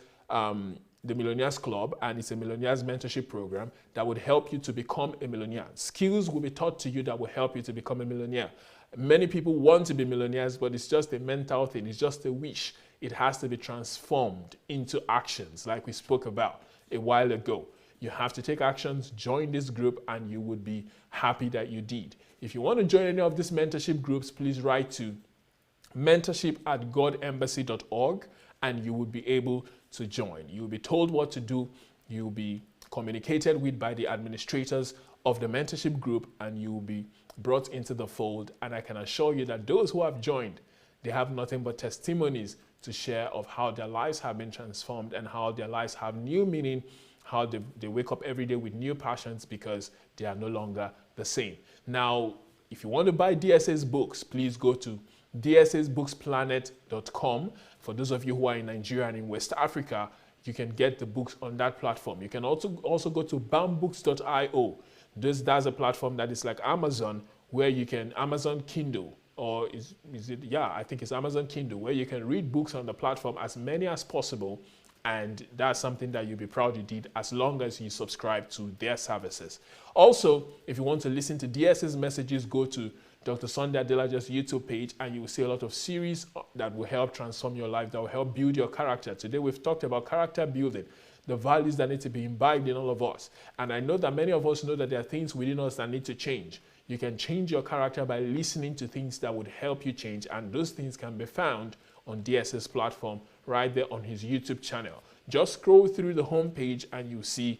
Speaker 1: Club, and it's a Millionaires Mentorship Program that would help you to become a millionaire. Skills will be taught to you that will help you to become a millionaire. Many people want to be millionaires, but it's just a mental thing. It's just a wish. It has to be transformed into actions, like we spoke about a while ago. You have to take actions, join this group, and you would be happy that you did. If you want to join any of these mentorship groups, please write to mentorship@godembassy.org, and you will be able to join. You will be told what to do. You will be communicated with by the administrators of the mentorship group, and you will be brought into the fold. And I can assure you that those who have joined, they have nothing but testimonies to share of how their lives have been transformed and how their lives have new meaning, how they wake up every day with new passions because they are no longer the same. Now, if you want to buy DSA's books, please go to dsasbooksplanet.com. For those of you who are in Nigeria and in West Africa, you can get the books on that platform. You can also go to bambooks.io. That's a platform that is like Amazon, where you can, Amazon Kindle, or is it, yeah, I think it's Amazon Kindle, where you can read books on the platform, as many as possible. And that's something that you'll be proud you did, as long as you subscribe to their services. Also, if you want to listen to DS's messages, go to Dr. Sunday Adelaja's YouTube page, and you will see a lot of series that will help transform your life, that will help build your character. Today, we've talked about character building, the values that need to be imbibed in all of us. And I know that many of us know that there are things within us that need to change. You can change your character by listening to things that would help you change, and those things can be found on DS's platform right there on his YouTube channel. Just scroll through the homepage and you see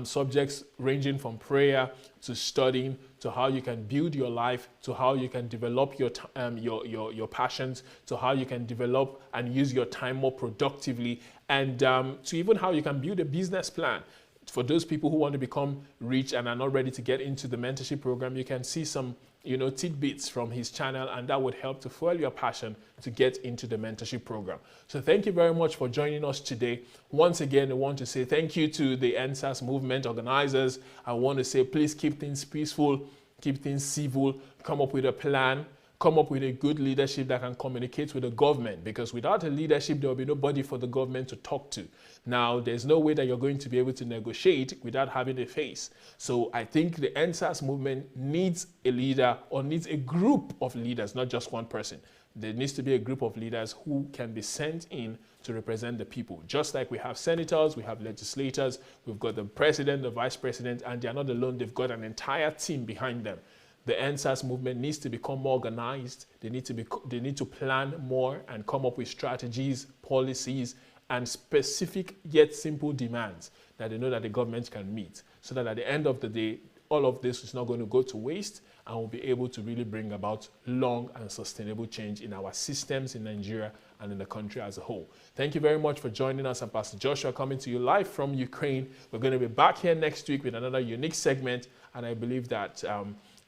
Speaker 1: subjects ranging from prayer to studying, to how you can build your life, to how you can develop your passions, to how you can develop and use your time more productively, and to even how you can build a business plan. For those people who want to become rich and are not ready to get into the mentorship program, you can see some tidbits from his channel, and that would help to fuel your passion to get into the mentorship program. So thank you very much for joining us today. Once again, I want to say thank you to the EndSARS movement organizers. I want to say, please keep things peaceful, keep things civil, come up with a plan, come up with a good leadership that can communicate with the government, because without a leadership, there will be nobody for the government to talk to. Now, there's no way that you're going to be able to negotiate without having a face. So I think the EndSARS movement needs a leader, or needs a group of leaders, not just one person. There needs to be a group of leaders who can be sent in to represent the people. Just like we have senators, we have legislators, we've got the president, the vice president, and they're not alone. They've got an entire team behind them. The EndSARS movement needs to become more organized. They need to plan more and come up with strategies, policies, and specific yet simple demands that they know that the government can meet, so that at the end of the day, all of this is not going to go to waste, and we'll be able to really bring about long and sustainable change in our systems in Nigeria and in the country as a whole. Thank you very much for joining us. I'm Pastor Joshua, coming to you live from Ukraine. We're going to be back here next week with another unique segment, and I believe that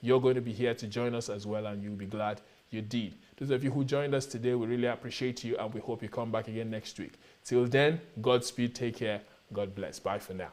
Speaker 1: you're going to be here to join us as well, and you'll be glad you did. Those of you who joined us today, we really appreciate you, and we hope you come back again next week. Till then, Godspeed, take care, God bless. Bye for now.